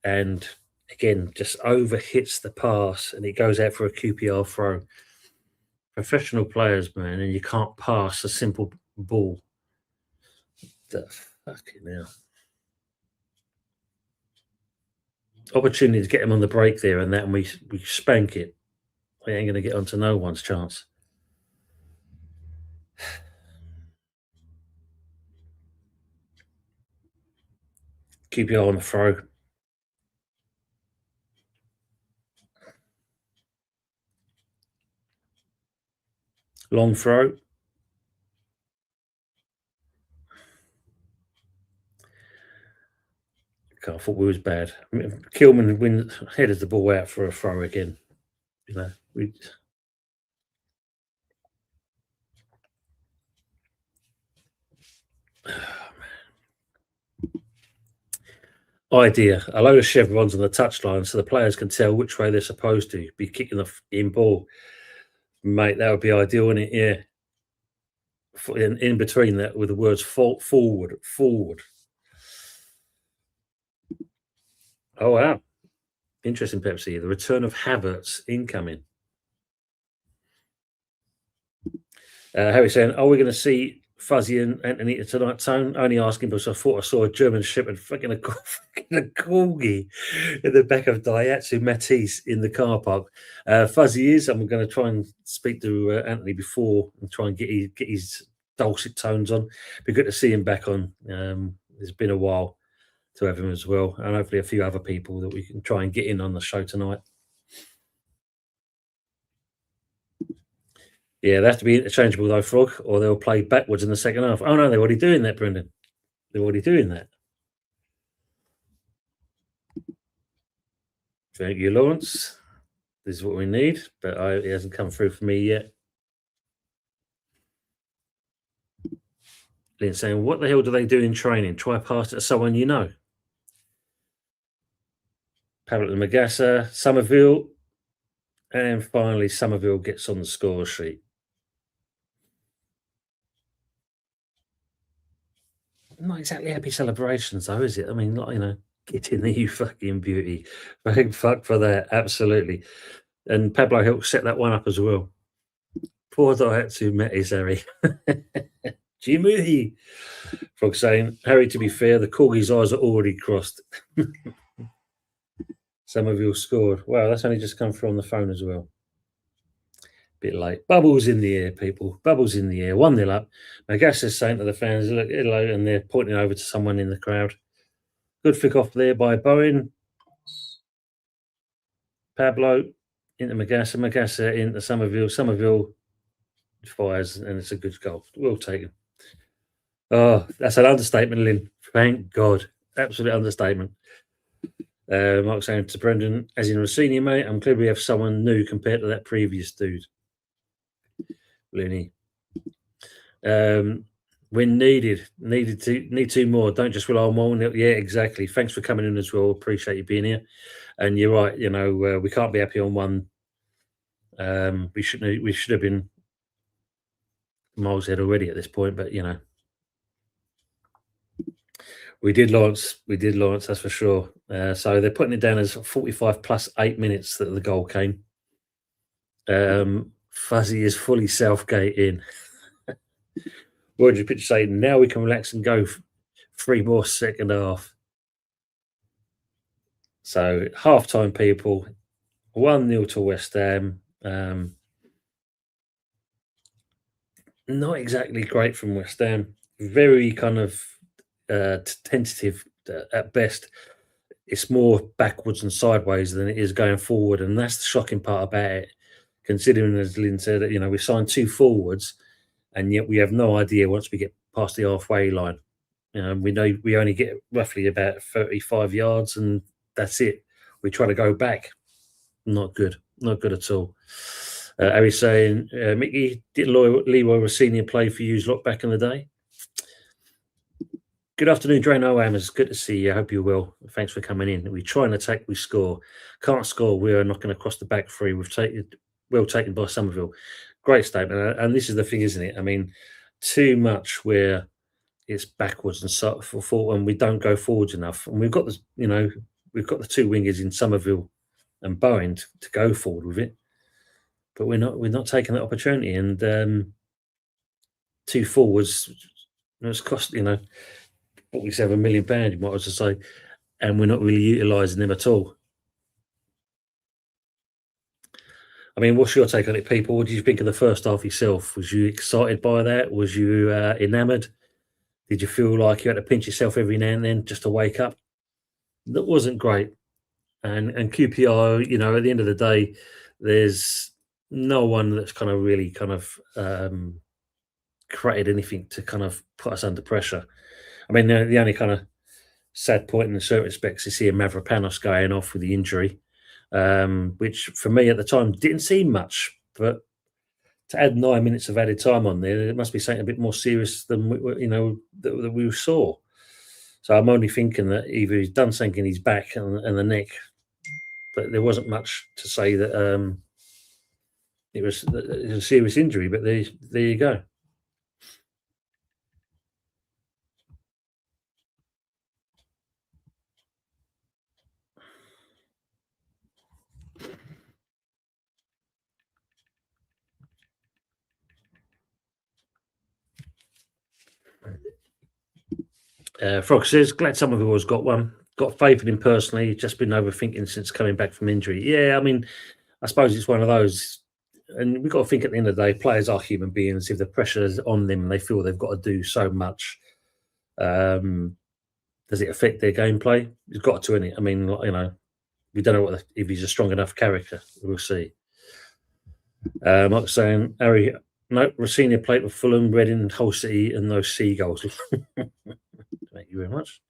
And again, just over hits the pass and it goes out for a QPR throw. Professional players, man, and you can't pass a simple ball. The fucking hell. Opportunity to get him on the break there and that, and we spank it. We ain't going to get onto no one's chance. QPR on the throw. Long throw. I thought we was bad. I mean, Kilman headed the ball out for a throw again. You know, we. Idea. A load of chevrons on the touchline so the players can tell which way they're supposed to be kicking the in ball. Mate, that would be ideal, wouldn't it? Yeah. In between that with the words forward. Oh, wow. Interesting, Pepsi. The return of Havertz incoming. Harry saying, are we going to see Fuzzy and Anthony tonight, Tone? Only asking because I thought I saw a German Shepherd fucking a corgi in the back of Daihatsu Matisse in the car park. Fuzzy is. I'm going to try and speak to Anthony before and try and get his dulcet tones on. Be good to see him back on. It's been a while to have him as well, and hopefully a few other people that we can try and get in on the show tonight. Yeah, they have to be interchangeable though, Frog, or they'll play backwards in the second half. Oh no, they're already doing that, Brendan. They're already doing that. Thank you, Lawrence. This is what we need, but it hasn't come through for me yet. Lynn saying, what the hell do they do in training? Try pass it to someone you know. Pablo Magassa, Somerville, and finally Somerville gets on the score sheet. Not exactly happy celebrations, though, is it? I mean, like, get in there, you fucking beauty. Thank fuck for that, absolutely. And Pablo helped set that one up as well. Poor Daihatsu met his Harry. Jimmy. Frog saying, Harry, to be fair, the corgi's eyes are already crossed. Somerville scored. Wow, that's only just come through on the phone as well. Bit late. Bubbles in the air, people. Bubbles in the air. 1-0 up. Magassa's saying to the fans, look, hello, and they're pointing over to someone in the crowd. Good flick off there by Bowen. Pablo into Magassa. Magassa into Somerville. Somerville fires, and it's a good goal. Well taken. Oh, that's an understatement, Lynn. Thank God. Absolute understatement. Mark saying to Brendan, as in Rossini, mate, I'm glad we have someone new compared to that previous dude. Looney. When need two more. Don't just rely on one. Yeah, exactly. Thanks for coming in as well. Appreciate you being here. And you're right. We can't be happy on one. We should have been miles ahead already at this point, but we did launch. That's for sure. So they're putting it down as 45 plus 8 minutes that the goal came. Fuzzy is fully Southgate in. What did you pitch say? Now we can relax and go 3 more second half. So half-time, people, 1-0 to West Ham. Not exactly great from West Ham. Very kind of tentative at best. It's more backwards and sideways than it is going forward, and that's the shocking part about it. Considering, as Lynn said, that we signed 2 forwards, and yet we have no idea once we get past the halfway line. We know we only get roughly about 35 yards, and that's it. We try to go back. Not good at all. Harry's saying, Mickey, did Leroy Rossini play for you lot back in the day? Good afternoon, Drano Hammers. Good to see you. I hope you're well. Thanks for coming in. We try and attack, we score. Can't score, we are not going to cross the back 3. Well taken by Somerville. Great statement. And this is the thing, isn't it? I mean, too much where it's backwards and so forth, and we don't go forwards enough. And we've got the 2 wingers in Somerville and Bowen to go forward with it, but we're not taking that opportunity. And 2 forwards, it's cost 47 million pounds, you might as well say, and we're not really utilising them at all. I mean, what's your take on it, people? What did you think of the first half yourself? Was you excited by that? Was you enamoured? Did you feel like you had to pinch yourself every now and then just to wake up? That wasn't great. And QPR, at the end of the day, there's no one that's kind of really created anything to kind of put us under pressure. I mean, the only kind of sad point in certain respects is seeing Mavropanos going off with the injury, which for me at the time didn't seem much, but to add 9 minutes of added time on there, it must be something a bit more serious than that we saw. So I'm only thinking that either he's done something in his back and the neck, but there wasn't much to say that it was a serious injury. But there you go. Frog says, glad some of us got one. Got faith in him personally. Just been overthinking since coming back from injury. Yeah, I mean, I suppose it's one of those. And we've got to think at the end of the day, players are human beings. If the pressure is on them and they feel they've got to do so much, does it affect their gameplay? It's got to, innit? I mean, we don't know if he's a strong enough character. We'll see. Mark's saying, Harry, no, Rossini played for Fulham, Reading, Hull City, and those Seagulls. Thank you very much.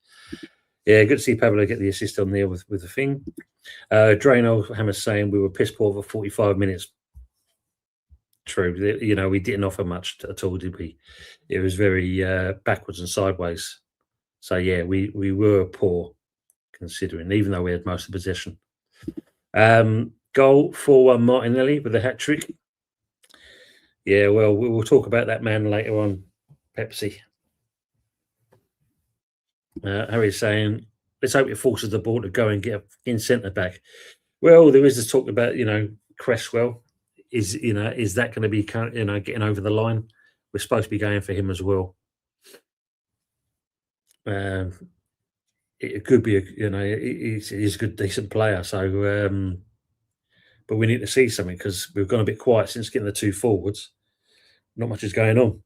Yeah, good to see Pablo get the assist on there with the thing. Drano Hammer's saying we were piss poor for 45 minutes. True. We didn't offer much at all, did we? It was very backwards and sideways. So, yeah, we were poor considering, even though we had most of the possession. Goal 4-1 Martinelli with a hat trick. Yeah, well, we'll talk about that man later on. Pepsi. Harry's saying, let's hope it forces the ball to go and get in centre back. Well, there is this talk about, Cresswell. Is that going to be getting over the line? We're supposed to be going for him as well. It could be, he's a good, decent player. So, but we need to see something because we've gone a bit quiet since getting the two forwards. Not much is going on.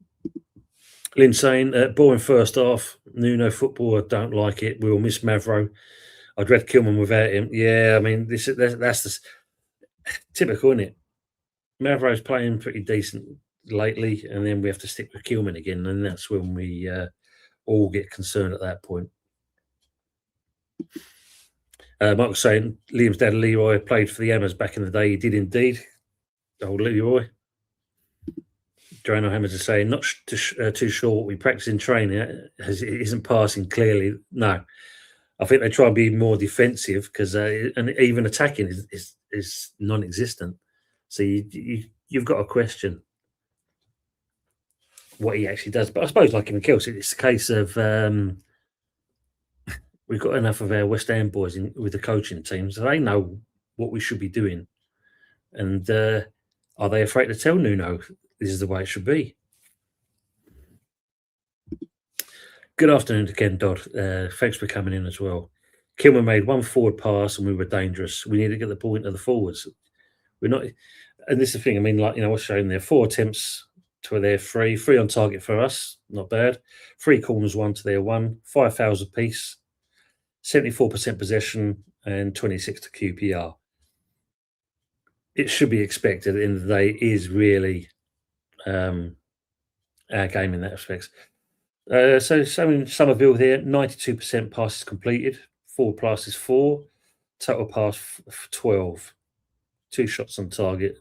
Lynn saying, boring first half. Nuno football, I don't like it. We'll miss Mavro. I'd read Kilman without him. Yeah, I mean, that's the typical, isn't it? Mavro's playing pretty decent lately, and then we have to stick with Kilman again, and that's when we all get concerned at that point. Mark was saying Liam's dad Leroy played for the Hammers back in the day. He did indeed. Old Leroy. Joanna Hammers is saying not too sure what we practice in training. It isn't passing clearly. No, I think they try and be more defensive because and even attacking is non-existent. So you've got to question what he actually does. But I suppose, like in Kelsey, it's a case of we've got enough of our West Ham boys with the coaching team, so they know what we should be doing. And are they afraid to tell Nuno this is the way it should be? Good afternoon to Ken Dodd. Thanks for coming in as well. Kilman made one forward pass and we were dangerous. We need to get the ball into the forwards. We're not, and this is the thing. I mean, what's shown there: 4 attempts to their 3, 3 on target for us, not bad. 3 corners, 1 to their 1, 5 fouls apiece, 74% possession, and 26 to QPR. It should be expected at the end of the day. Is really our game in that respect. So Somerville here, 92% passes completed, 4 passes 4, total pass 12, 2 shots on target,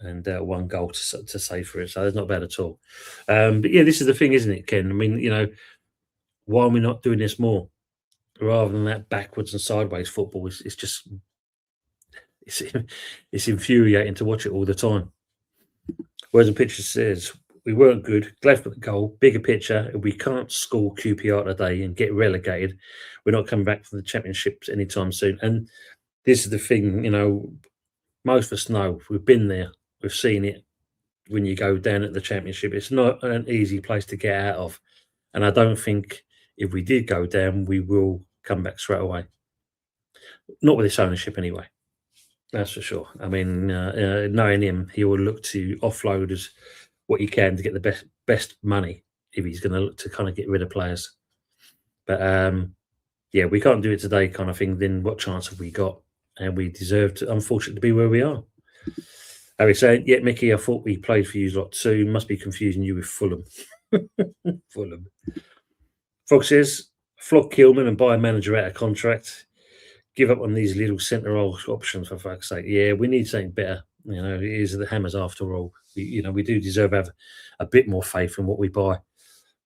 and 1 goal to save for it. So it's not bad at all. But yeah, this is the thing, isn't it, Ken? I mean, why are we not doing this more rather than that backwards and sideways football? It's just it's infuriating to watch it all the time. Words and Pictures says, we weren't good. Glad for the goal. Bigger picture. If we can't score QPR today and get relegated, we're not coming back from the championships anytime soon. And this is the thing, most of us know. We've been there. We've seen it. When you go down at the championship, it's not an easy place to get out of. And I don't think if we did go down, we will come back straight away. Not with this ownership anyway. That's for sure. I mean, knowing him, he will look to offload as what he can to get the best money if he's going to look to kind of get rid of players. But yeah, we can't do it today, kind of thing. Then what chance have we got? And we deserve to, unfortunately, to be where we are. Harry saying, yeah, Mickey, I thought we played for you lot too. Must be confusing you with Fulham. Fulham. Frog says, flog Kilman and buy a manager out of contract. Give up on these little centre options, for fuck's sake. Yeah, we need something better. It is the Hammers after all. We do deserve to have a bit more faith in what we buy,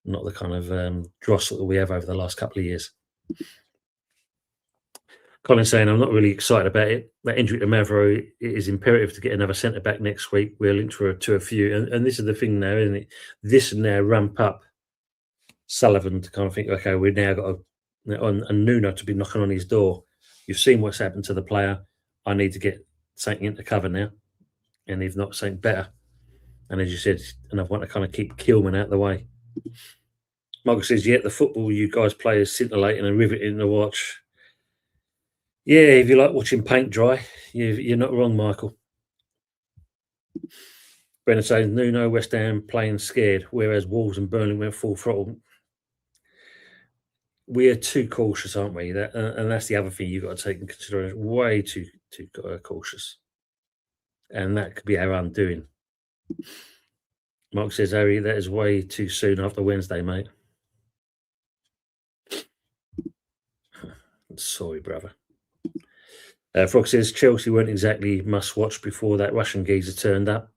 not the kind of dross that we have over the last couple of years. Colin saying, I'm not really excited about it. That injury to Mavro, it is imperative to get another centre back next week. We're linked to a few. And this is the thing now, isn't it? This now ramp up Sullivan to kind of think, okay, we've now got and Nuno to be knocking on his door. You've seen what's happened to the player. I need to get something into cover now. And if not, something better. And as you said, and I want to kind of keep Kilman out of the way. Michael says, yeah, the football you guys play is scintillating and riveting to watch. Yeah, if you like watching paint dry, you're not wrong, Michael. Brennan says, Nuno, West Ham playing scared, whereas Wolves and Burnley went full throttle. We are too cautious, aren't we? And that's the other thing you've got to take into consideration. Way too cautious. And that could be our undoing. Mark says, Harry, that is way too soon after Wednesday, mate. Sorry, brother. Frog says, Chelsea weren't exactly must-watch before that Russian geezer turned up.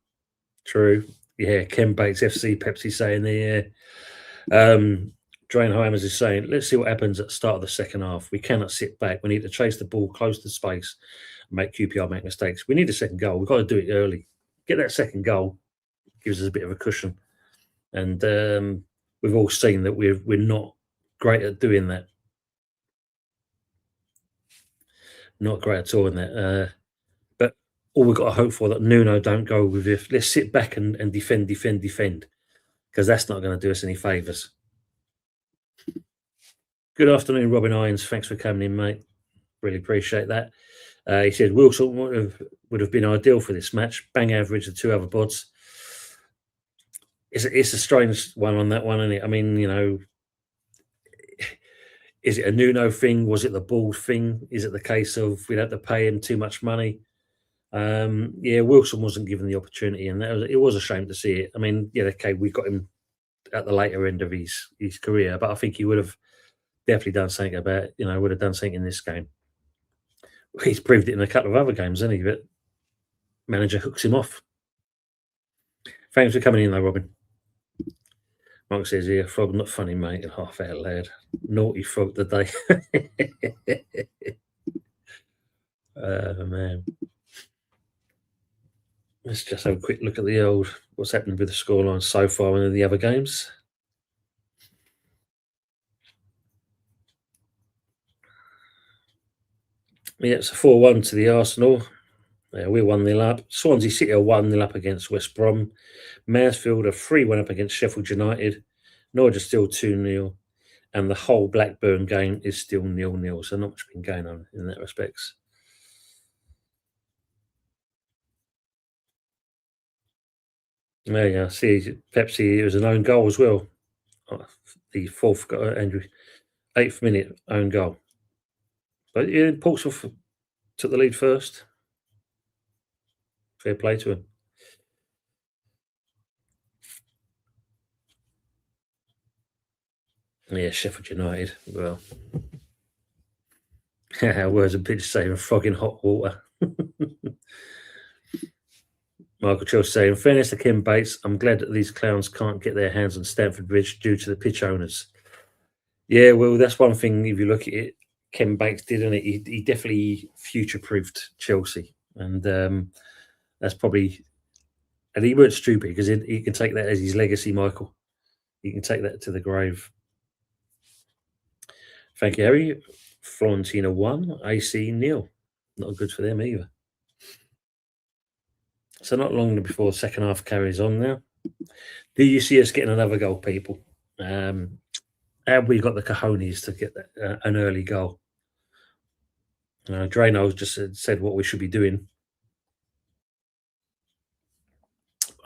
True. Yeah, Ken Bates, FC, Pepsi saying there. Drain Hymers is saying, let's see what happens at the start of the second half. We cannot sit back. We need to chase the ball close to space and make QPR make mistakes. We need a second goal. We've got to do it early. Get that second goal, gives us a bit of a cushion. And we've all seen that we're not great at doing that. Not great at all in that. But all we've got to hope for that Nuno don't go with it. Let's sit back and defend, because that's not going to do us any favours. Good afternoon, Robin Irons. Thanks for coming in, mate. Really appreciate that. He said Wilson would have been ideal for this match. Bang average, the two other pods. It's a strange one on that one, isn't it? I mean, is it a Nuno thing? Was it the ball thing? Is it the case of we'd have to pay him too much money? Yeah, Wilson wasn't given the opportunity, and it was a shame to see it. I mean, yeah, okay, we got him at the later end of his career, but I think he would have definitely done something about it, would have done something in this game. He's proved it in a couple of other games, hasn't he? But manager hooks him off. Thanks for coming in, though, Robin. Mark says here, frog not funny, mate, and half out loud. Naughty frog today. Oh, man. Let's just have a quick look at what's happened with the scoreline so far in the other games. Yeah, it's a 4-1 to the Arsenal. Yeah, we're 1-0 up. Swansea City are 1-0 up against West Brom. Mansfield are 3-1 up against Sheffield United. Norwich are still 2-0. And the whole Blackburn game is still 0-0. So not much been going on in that respects. Yeah, see, Pepsi, it was an own goal as well. The fourth, Andrew, 8th minute own goal. But yeah, Portsmouth took the lead first. Fair play to him. Yeah, Sheffield United. Well, words of pitch saying frog in hot water. Michael Chelsea saying, in fairness to Ken Bates, I'm glad that these clowns can't get their hands on Stamford Bridge due to the pitch owners. Yeah, well, that's one thing. If you look at it, Ken Bates did, and he definitely future-proofed Chelsea, and that's probably. And he weren't stupid because he can take that as his legacy, Michael. He can take that to the grave. Thank you, Harry. Florentina 1, AC 0. Not good for them either. So not long before the second half carries on now. Do you see us getting another goal, people? Have we got the cojones to get an early goal? Drano just said what we should be doing.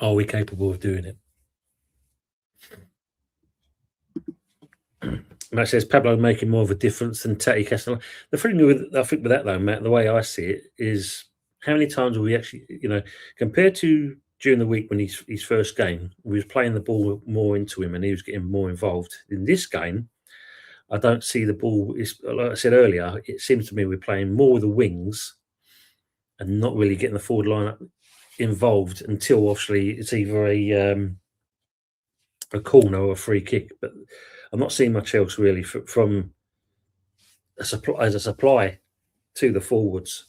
Are we capable of doing it? Matt says Pablo making more of a difference than Tati Castellano. The thing with that though, Matt, the way I see it is how many times will we actually, compared to during the week when his first game, we was playing the ball more into him and he was getting more involved. In this game, I don't see the ball. Like I said earlier, it seems to me we're playing more with the wings and not really getting the forward line involved until obviously it's either a corner or a free kick. But I'm not seeing much else really from a supply to the forwards.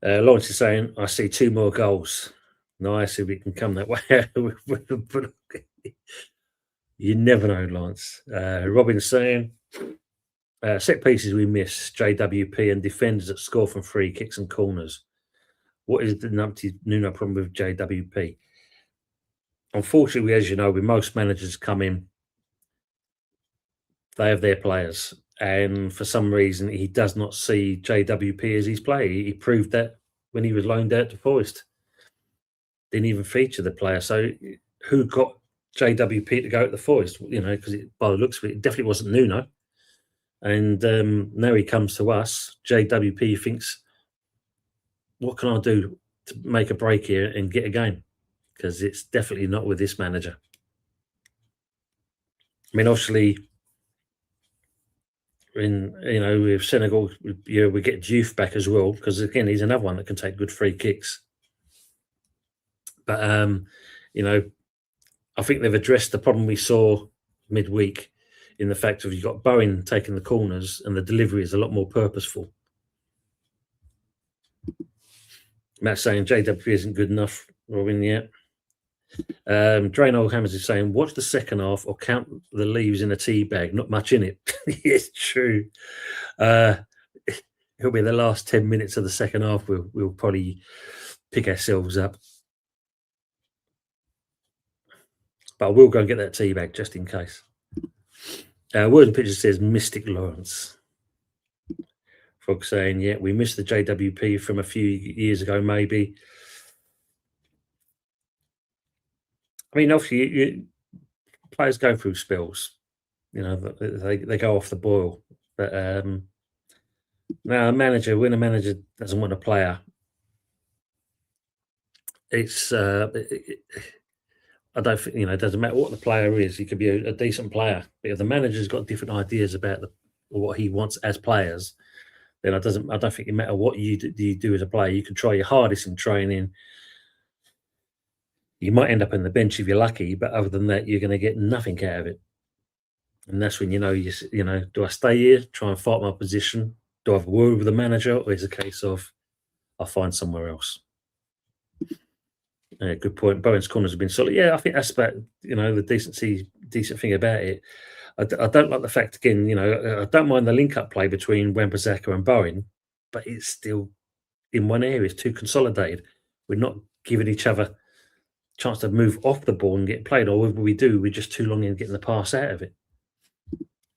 Lawrence is saying, I see 2 more goals. Nice if we can come that way. You never know, Lawrence. Robin's saying, set pieces we miss, JWP and defenders that score from free kicks and corners. What is the Nuno problem with JWP? Unfortunately, as you know, with most managers come in, they have their players. And for some reason, he does not see JWP as his player. He proved that when he was loaned out to Forest. Didn't even feature the player. So who got JWP to go at the Forest? Because by the looks of it definitely wasn't Nuno. And now he comes to us. JWP thinks, what can I do to make a break here and get a game? Because it's definitely not with this manager. I mean, obviously, with Senegal, we get Diouf back as well, because again, he's another one that can take good free kicks. But I think they've addressed the problem we saw midweek in the fact of you've got Bowen taking the corners and the delivery is a lot more purposeful. Matt saying JW isn't good enough, Robin, yet. Drain Old Hammers is saying, watch the second half or count the leaves in a tea bag. Not much in it. It's true. It'll be the last 10 minutes of the second half. We'll probably pick ourselves up. But I will go and get that tea bag just in case. Word and Picture says Mystic Lawrence. Frog saying, yeah, we missed the JWP from a few years ago, maybe. I mean, obviously, players go through spells. You know, they go off the boil. But now, when a manager doesn't want a player, it's I don't think, it doesn't matter what the player is. He could be a decent player, but if the manager's got different ideas about what he wants as players, then I don't think it matter what you do as a player. You can try your hardest in training. You might end up on the bench if you're lucky, but other than that, you're going to get nothing out of it. And that's when you know, do I stay here, try and fight my position? Do I have a word with the manager, or is it a case of I'll find somewhere else? Good point. Bowen's corners have been solid. Yeah, I think that's about the decent thing about it. I don't like the fact again. I don't mind the link-up play between Wan-Bissaka and Bowen, but it's still in one area. It's too consolidated. We're not giving each other a chance to move off the ball and get played, or whatever we do, we're just too long in getting the pass out of it.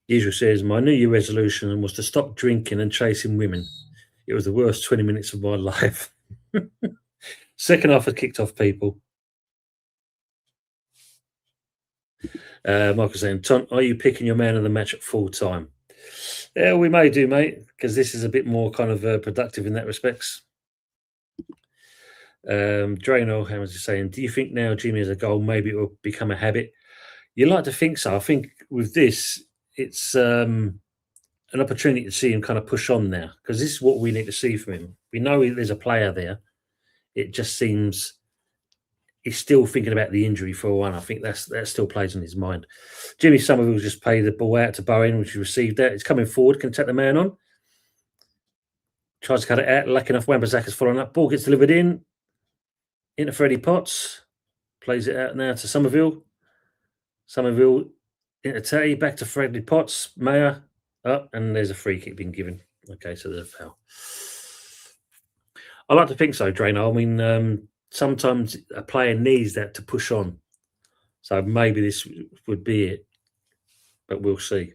Israel says, my New Year resolution was to stop drinking and chasing women. It was the worst 20 minutes of my life. Second half has kicked off, people. Michael saying, Ton, are you picking your man of the match at full time? Yeah, we may do, mate, because this is a bit more kind of productive in that respects. Drano Hammers is saying, do you think now Jimmy has a goal, maybe it will become a habit? You like to think so. I think with this, it's an opportunity to see him kind of push on now, because this is what we need to see from him. We know there's a player there. It just seems he's still thinking about the injury for one. I think that still plays on his mind. Jimmy Somerville just played the ball out to Bowen, which he received that. It's coming forward, can take the man on. Tries to cut it out. Lucky enough, Wan-Bissaka's following up. Ball gets delivered into Freddie Potts. Plays it out now to Somerville. Somerville into Tay, back to Freddie Potts. Mayer up, and there's a free kick being given. Okay, so there's a foul. I like to think so, Drano. I mean, sometimes a player needs that to push on. So maybe this would be it, but we'll see.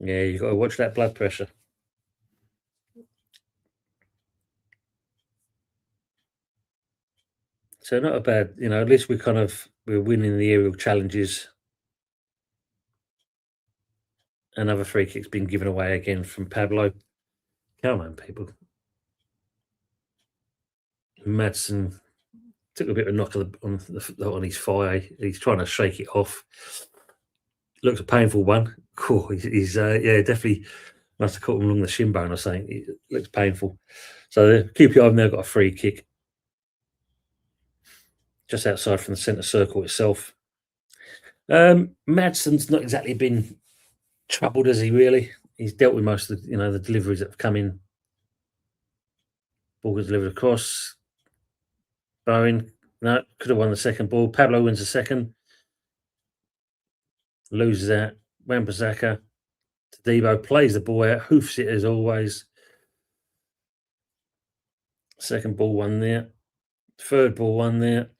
Yeah, you've got to watch that blood pressure. So not a bad, at least we're winning the aerial challenges. Another free kick's been given away again from Pablo. Come on, people. Madsen took a bit of a knock on his thigh. He's trying to shake it off. Looks a painful one. Cool. He's definitely must have caught him along the shin bone or something. It looks painful. So the QPR have now got a free kick just outside from the centre circle itself. Madsen's not exactly been troubled, has he, really? He's dealt with most of the deliveries that have come in. Ball gets delivered across. Bowen, no, could have won the second ball. Pablo wins the second. Loses that. Wan-Bissaka to Debo, plays the ball out, hoofs it as always. Second ball one there. Third ball one there.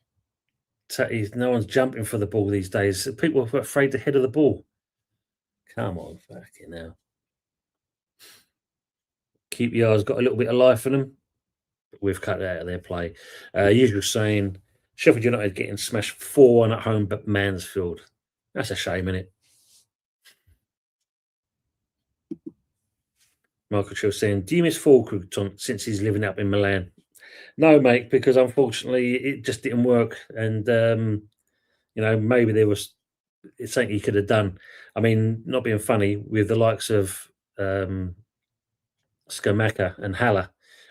No one's jumping for the ball these days. People are afraid to head of the ball. Come on, fucking hell. QPR's got a little bit of life in them. But we've cut it out of their play. Usual saying, Sheffield United getting smashed 4-1 at home, but Mansfield. That's a shame, isn't it? Michael Chill saying, do you miss Fulcrum since he's living up in Milan? No, mate, because unfortunately it just didn't work. And, maybe it's something he could have done. I mean, not being funny, with the likes of Skamaka and Haller,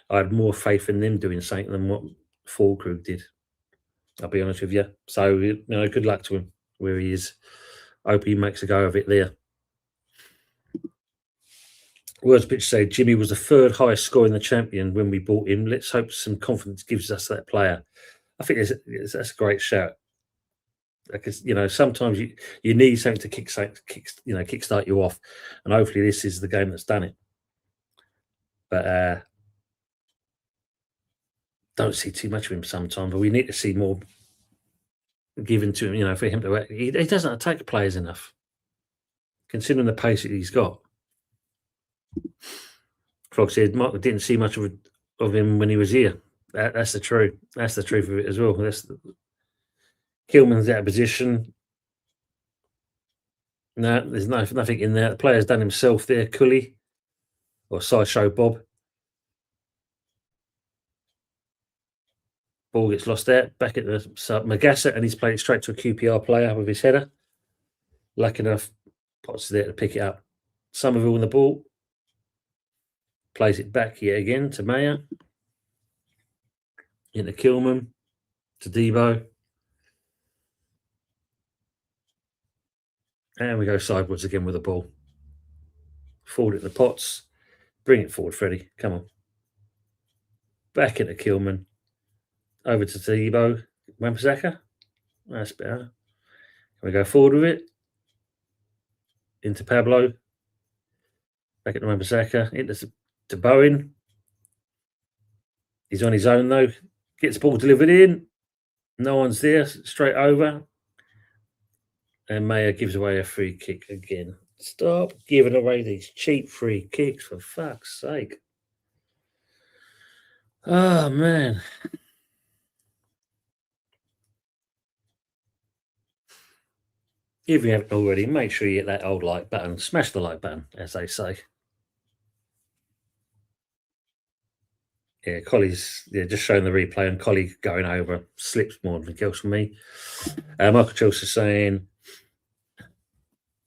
I had more faith in them doing something than what Fulkrug did. I'll be honest with you. So, good luck to him where he is. Hope he makes a go of it there. Words pitch said Jimmy was the third highest score in the champion when we bought him. Let's hope some confidence gives us that player. I think that's a great shout. Because sometimes you need something to kickstart you off, and hopefully this is the game that's done it. But don't see too much of him sometimes. But we need to see more given to him. For him to he doesn't attack players enough, considering the pace that he's got. Frog said Mark didn't see much of him when he was here. That's the truth. That's the truth of it as well. Kilman's out of position. No, there's nothing in there. The player's done himself there, Cully, or Sideshow Bob. Ball gets lost there. Back at the Magassa, and he's played it straight to a QPR player with his header. Lucky enough, Potts there to pick it up. Somerville on the ball. Plays it back yet again to Mayer. Into Kilman. To Debo. And we go sideways again with the ball. Forward at the Potts. Bring it forward, Freddie. Come on. Back into Kilman. Over to Debo. Wampazaka. That's better. Can we go forward with it? Into Pablo. Back at Wampazaka. Into Bowen. He's on his own though. Gets the ball delivered in. No one's there. Straight over. And Mayer gives away a free kick again. Stop giving away these cheap free kicks, for fuck's sake. Oh, man. If you haven't already, make sure you hit that old like button. Smash the like button, as they say. Yeah, Collie's just showing the replay and Collie going over. Slips more than anything else for me. Michael Chelsea saying,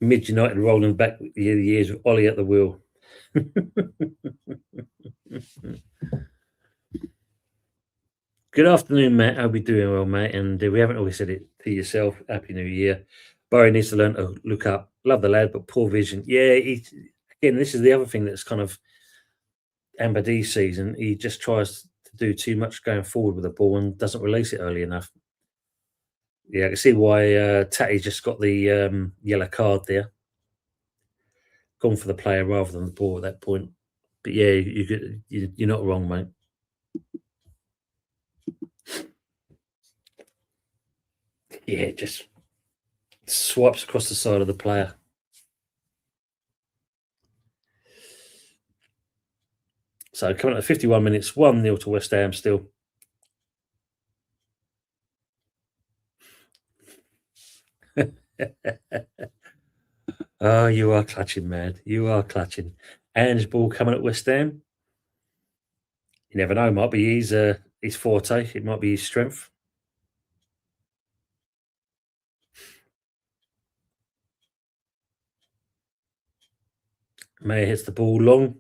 Mid-United rolling back the years with Ollie at the wheel. Good afternoon, Matt. Hope you're doing well, mate. And we haven't always said it to yourself. Happy New Year. Barry needs to learn to look up. Love the lad, but poor vision. Yeah, again, this is the other thing that's kind of Amber D's season. He just tries to do too much going forward with the ball and doesn't release it early enough. Yeah, I can see why Tatty just got the yellow card there. Gone for the player rather than the ball at that point. But yeah, you're not wrong, mate. Yeah, just swipes across the side of the player. So coming up to 51 minutes, 1-0 to West Ham still. Oh, you are clutching, man. You are clutching. Ange ball coming at West Ham. You never know. Might be his forte. It might be his strength. Mayer hits the ball long.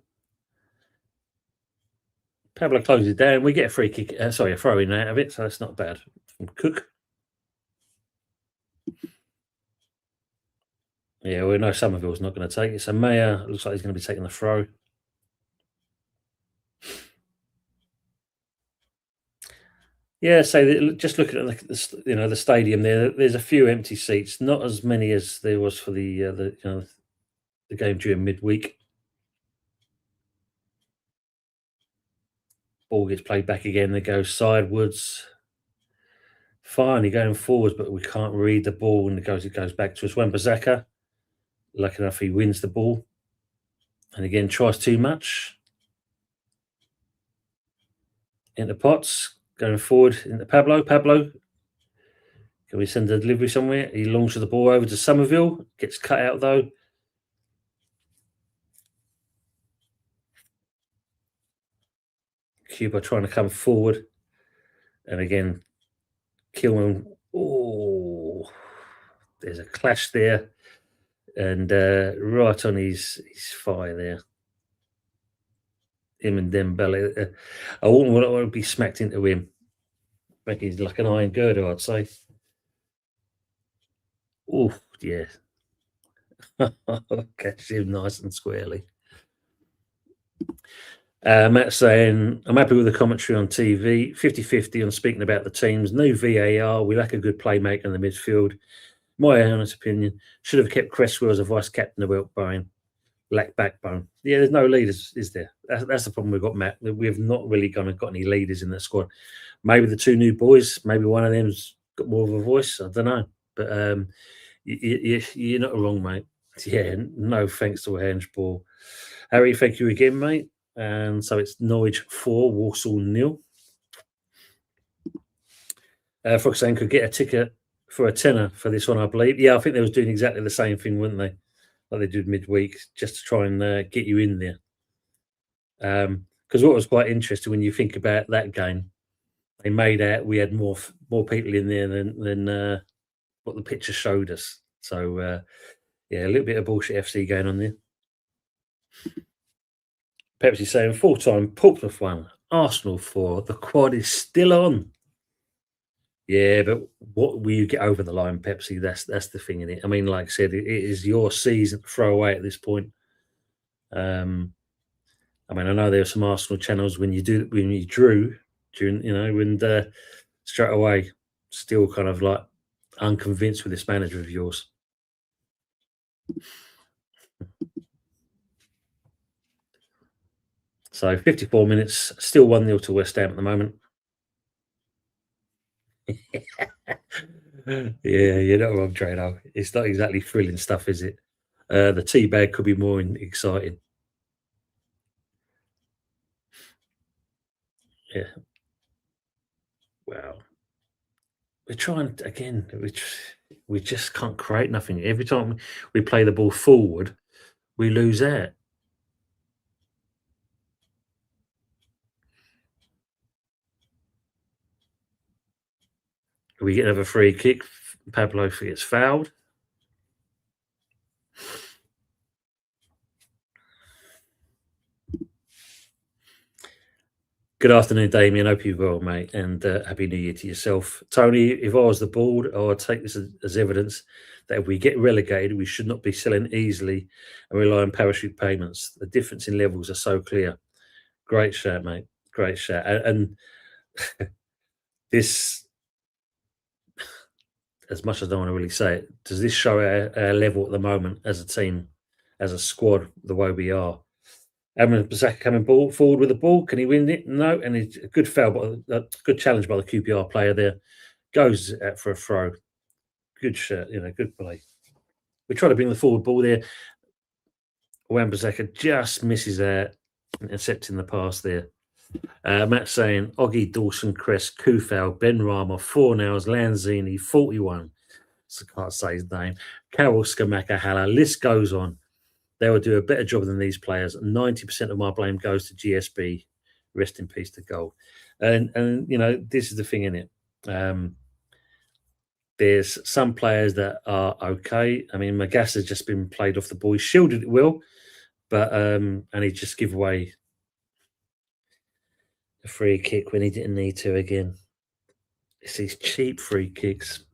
Pablo closes it down. We get a free kick. A throw in out of it. So that's not bad from Cook. Yeah, we know Somerville's not going to take it. So Mayer looks like he's going to be taking the throw. Yeah, so just looking at the stadium there's a few empty seats, not as many as there was for the game during midweek. Ball gets played back again. It goes sidewards. Finally going forwards, but we can't read the ball, and it goes back to us. Wan-Bissaka, lucky enough, he wins the ball, and again tries too much. Into Potts, going forward into Pablo. Pablo, can we send a delivery somewhere? He launches the ball over to Somerville, gets cut out though. Cuba trying to come forward, and again, Kilman. Oh, there's a clash there, and right on his thigh there. him and Dembele. I wouldn't want to be smacked into him. I think he's like an iron girder, I'd say. Oh, yeah. Catch him nice and squarely. Matt saying, I'm happy with the commentary on TV. 50-50 on speaking about the teams. No VAR. We lack a good playmaker in the midfield. My honest opinion, should have kept Cresswell as a vice captain of Wiltburn. Lack backbone. Yeah, there's no leaders, is there? That's the problem we've got, Matt. We've not really got any leaders in that squad. Maybe the two new boys, maybe one of them's got more of a voice. I don't know. But you're not wrong, mate. Yeah, no thanks to a hinge ball. Harry, thank you again, mate. And so it's Norwich 4, Walsall 0. Foxane could get a ticket for a tenner for this one, I believe. Yeah, I think they was doing exactly the same thing, weren't they? Like they did midweek, just to try and get you in there. Because what was quite interesting when you think about that game, they made out we had more people in there than what the picture showed us. So yeah, a little bit of bullshit FC going on there. Pepsi saying full-time Portsmouth 1, Arsenal 4. The quad is still on. Yeah, but what will you get over the line, Pepsi? That's the thing in it. I mean, like I said, it is your season to throw away at this point. I mean, I know there are some Arsenal channels when you drew during, and straight away, still kind of like unconvinced with this manager of yours. So 54 minutes, still 1-0 to West Ham at the moment. Yeah, you're not wrong, Drano. It's not exactly thrilling stuff, is it? The tea bag could be more exciting. Yeah. Wow. We're trying again. We just can't create nothing. Every time we play the ball forward, we lose out. We get another free kick. Pablo gets fouled. Good afternoon, Damien. Hope you're well, mate, and happy New Year to yourself, Tony. If I was the board, I would take this as evidence that if we get relegated, we should not be selling easily and rely on parachute payments. The difference in levels are so clear. Great shout, mate. Great shout. And this, as much as I don't want to really say it, does this show our level at the moment as a team, as a squad, the way we are? Amran Bissaka coming forward with the ball. Can he win it? No. And it's a good foul, but a good challenge by the QPR player there. Goes out for a throw. Good shot, good play. We try to bring the forward ball there. Wan-Bissaka just misses out, intercepting the pass there. Matt saying, Oggy, Dawson, Crest, Kufal, Ben Rama, 4 nows, Lanzini, 41. So I can't say his name. Carroll, Skamaka, Hala. List goes on. They will do a better job than these players. 90% of my blame goes to GSB. Rest in peace to goal. And this is the thing in it. There's some players that are okay. I mean, Magas has just been played off the ball. He shielded it well, but and he just give away a free kick when he didn't need to again. It's these cheap free kicks.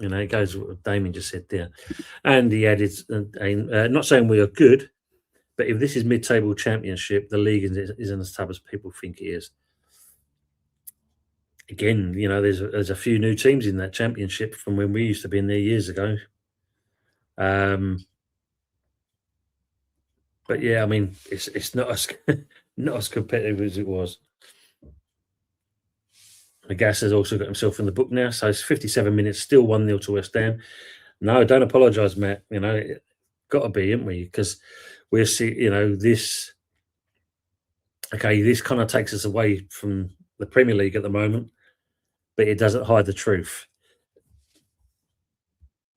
It goes what Damien just said there. And he added, not saying we are good, but if this is mid-table championship, the league isn't as tough as people think it is. Again, there's a few new teams in that championship from when we used to be in there years ago. But yeah, I mean, it's not as not as competitive as it was. Magas has also got himself in the book now, so it's 57 minutes, still 1-0 to West Ham. No, don't apologise, Matt. Got to be, haven't we? Because we're this. Okay, this kind of takes us away from the Premier League at the moment, but it doesn't hide the truth.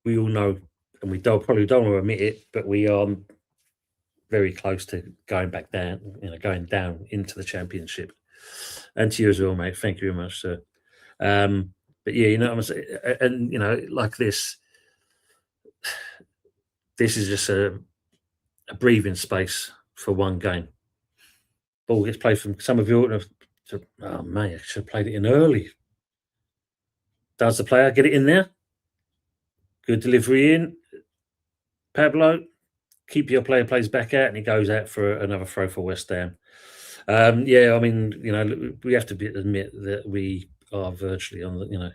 We all know, and we probably don't want to admit it, but we are very close to going back down, going down into the Championship. And to you as well, mate. Thank you very much, sir. But yeah, I'm saying, and like this is just a breathing space for one game. Ball gets played from Somerville. Oh, mate, I should have played it in early. Does the player get it in there? Good delivery in. Pablo, QPR player plays back out and he goes out for another throw for West Ham. Yeah, I mean, we have to admit that we are virtually on the,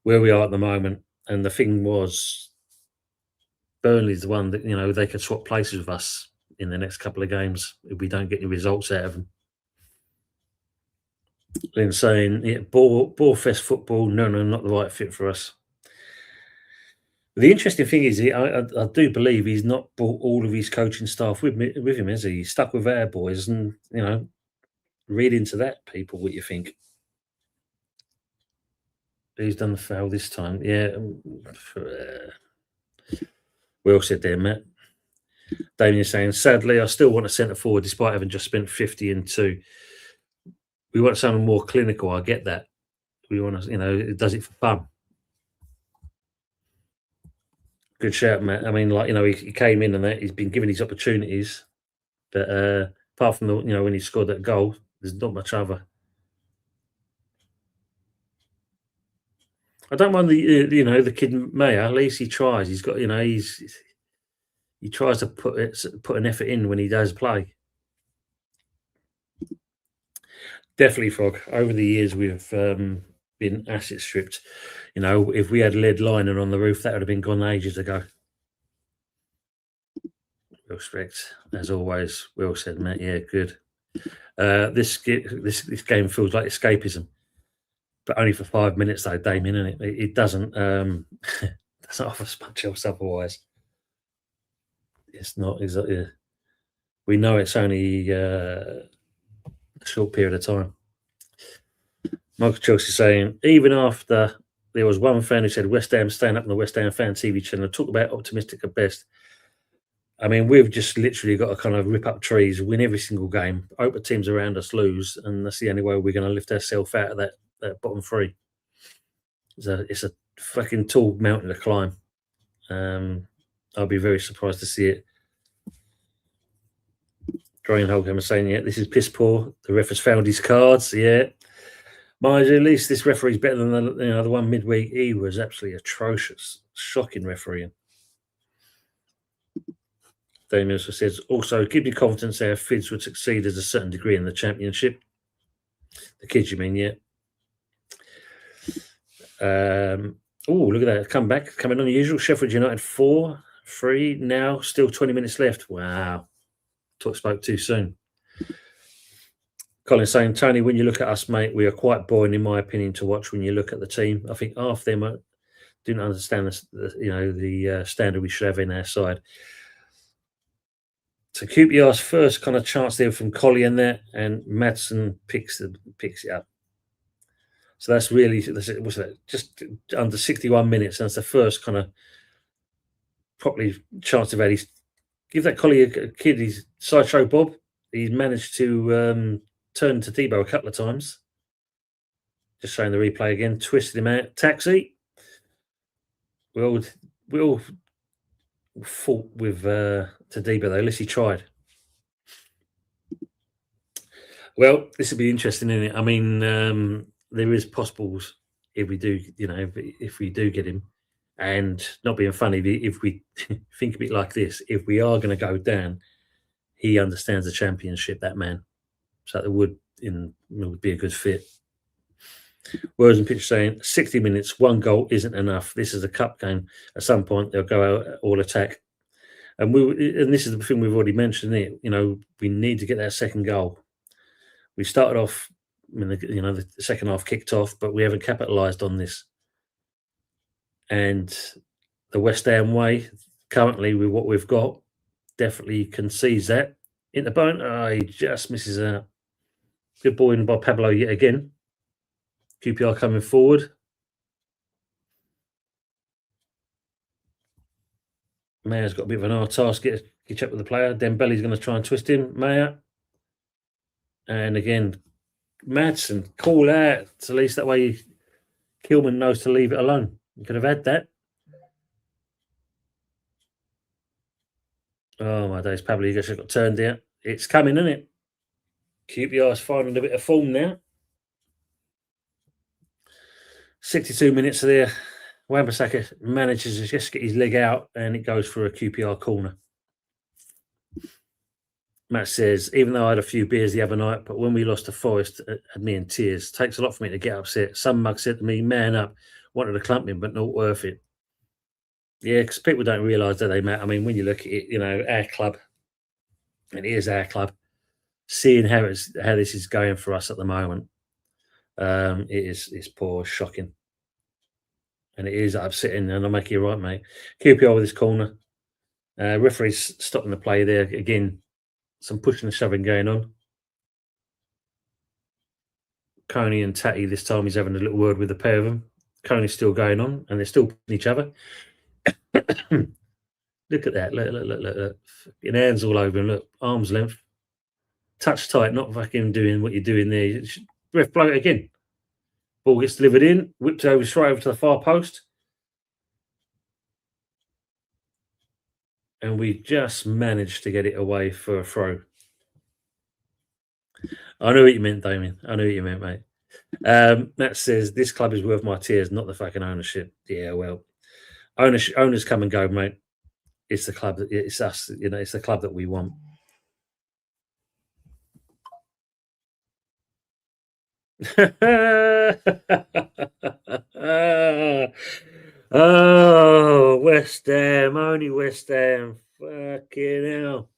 where we are at the moment. And the thing was, Burnley's the one that, they could swap places with us in the next couple of games if we don't get any results out of them. Lynn saying, yeah, ball fest football, no, not the right fit for us. The interesting thing is, I do believe he's not brought all of his coaching staff with him, is he? He's stuck with our boys, and read into that, people. What you think? Who's done the foul this time? Yeah, well said there, Matt. Damien saying, sadly, I still want a centre forward despite having just spent 50 and 2. We want someone more clinical. I get that. We want to, it does it for fun. Good shout, Matt. I mean, he came in and that he's been given his opportunities, but apart from when he scored that goal, there's not much other. I don't mind the kid Mayer. At least he tries. He's got he tries to put an effort in when he does play. Definitely, Frog. Over the years, we've been asset stripped. If we had lead lining on the roof, that would have been gone ages ago. Respect, as always. Well said, Matt. Yeah, good. This game feels like escapism, but only for 5 minutes, though, Damien. And it doesn't doesn't offer us much else otherwise. It's not. We know it's only a short period of time. Michael Chelsea saying, even after there was one fan who said West Ham stand up on the West Ham fan TV channel, talk about optimistic at best. I mean, we've just literally got to kind of rip up trees, win every single game, hope the teams around us lose, and that's the only way we're going to lift ourselves out of that bottom three. It's a fucking tall mountain to climb. I'll be very surprised to see it. Graham Holcomb was saying, yeah, this is piss poor. The ref has found his cards. Yeah. Mind, at least this referee's better than the one midweek. He was absolutely atrocious, shocking refereeing. Damien says, also, give me confidence our Fids would succeed at a certain degree in the Championship. The kids, you mean, yeah. Look at that comeback coming unusual. Sheffield United 4-3 now, still 20 minutes left. Wow. Spoke too soon. Colin saying, Tony, when you look at us, mate, we are quite boring, in my opinion, to watch when you look at the team. I think half them didn't understand the standard we should have in our side. So QPR's first kind of chance there from Collier there, and Madsen picks it up. So that's really, what's that? Just under 61 minutes. And that's the first kind of properly chance they've had. Give that Collier kid his sideshow Bob. He's managed to turn to Tebow a couple of times. Just showing the replay again. Twisted him out. Taxi. We all fought with Tadibo though. At least he tried. Well, this will be interesting, isn't it? I mean, there is possibles if we do, if we do get him, and not being funny, if we think of it like this, if we are going to go down, he understands the Championship, that man. So it would be a good fit. Words and pitch saying 60 minutes, one goal isn't enough. This is a cup game. At some point, they'll go out all attack. And this is the thing we've already mentioned. We need to get that second goal. We started off, the second half kicked off, but we haven't capitalised on this. And the West Ham way, currently with what we've got, definitely concedes that. In the bone, he just misses out. Good ball in by Pablo yet again. QPR coming forward. Mayer's got a bit of an hard task. Get up with the player. Dembele's going to try and twist him. Mayer. And again, Madsen, call out. At least that way Kilman knows to leave it alone. You could have had that. Oh, my days. Pablo just got turned out. It's coming, isn't it? QPR's finding a bit of form now. 62 minutes there. Wan-Bissaka manages to just get his leg out and it goes for a QPR corner. Matt says, even though I had a few beers the other night, but when we lost to Forest, it had me in tears. Takes a lot for me to get upset. Some mug said to me, man up, wanted to clump him, but not worth it. Yeah, because people don't realise that they, Matt. I mean, when you look at it, our club, and it is our club, seeing how this is going for us at the moment, it's poor, shocking. And it is upsetting, and I'll make you right, mate. QPR with this corner. Referee's stopping the play there. Again, some pushing and shoving going on. Coney and Tatty, this time he's having a little word with the pair of them. Coney's still going on, and they're still pushing each other. Look at that. Look. Fucking hands all over him. Look, arm's length. Touch tight, not fucking doing what you're doing there. Ref blow it again. Ball gets delivered in, whipped over straight over to the far post. And we just managed to get it away for a throw. I know what you meant, Damien. I know what you meant, mate. Matt says, this club is worth my tears, not the fucking ownership. Yeah, well, owners come and go, mate. It's the club. It's us. It's the club that we want. Oh, West Ham, only West Ham. Fucking hell.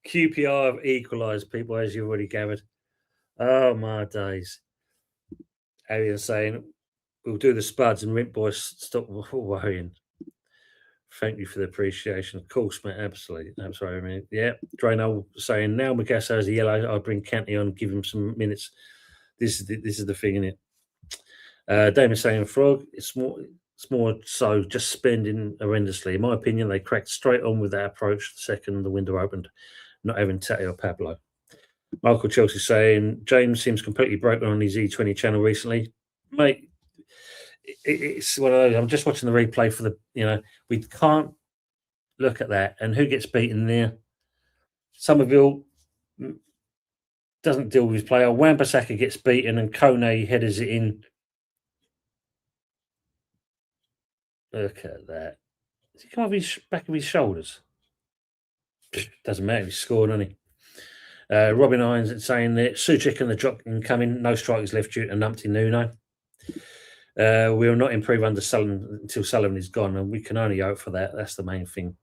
QPR have equalised, people, as you've already gathered. Oh, my days. Arian saying, we'll do the spuds and Rint Boys stop worrying. Thank you for the appreciation. Of course, mate. Absolutely. I'm sorry, I mean, yeah. Drano saying, now Magasso has a yellow, I'll bring Canty on, give him some minutes. This is the thing, isn't it? Damon saying, Frog, it's more so just spending horrendously. In my opinion, they cracked straight on with that approach the second the window opened, not having Tatty or Pablo. Michael Chelsea saying, James seems completely broken on his E20 channel recently. Mate, it's one of those. I'm just watching the replay for we can't look at that. And who gets beaten there? Somerville doesn't deal with his player. Wan-Bissaka gets beaten and Kone headers it in. Look at that. Does he come off his back of his shoulders? Doesn't matter. He's scored, hasn't he? Robin Irons saying that Suchik and the drop incoming, no strikers left due to numpty Nuno. We will not improve under Sullivan until Sullivan is gone, and we can only hope for that. That's the main thing.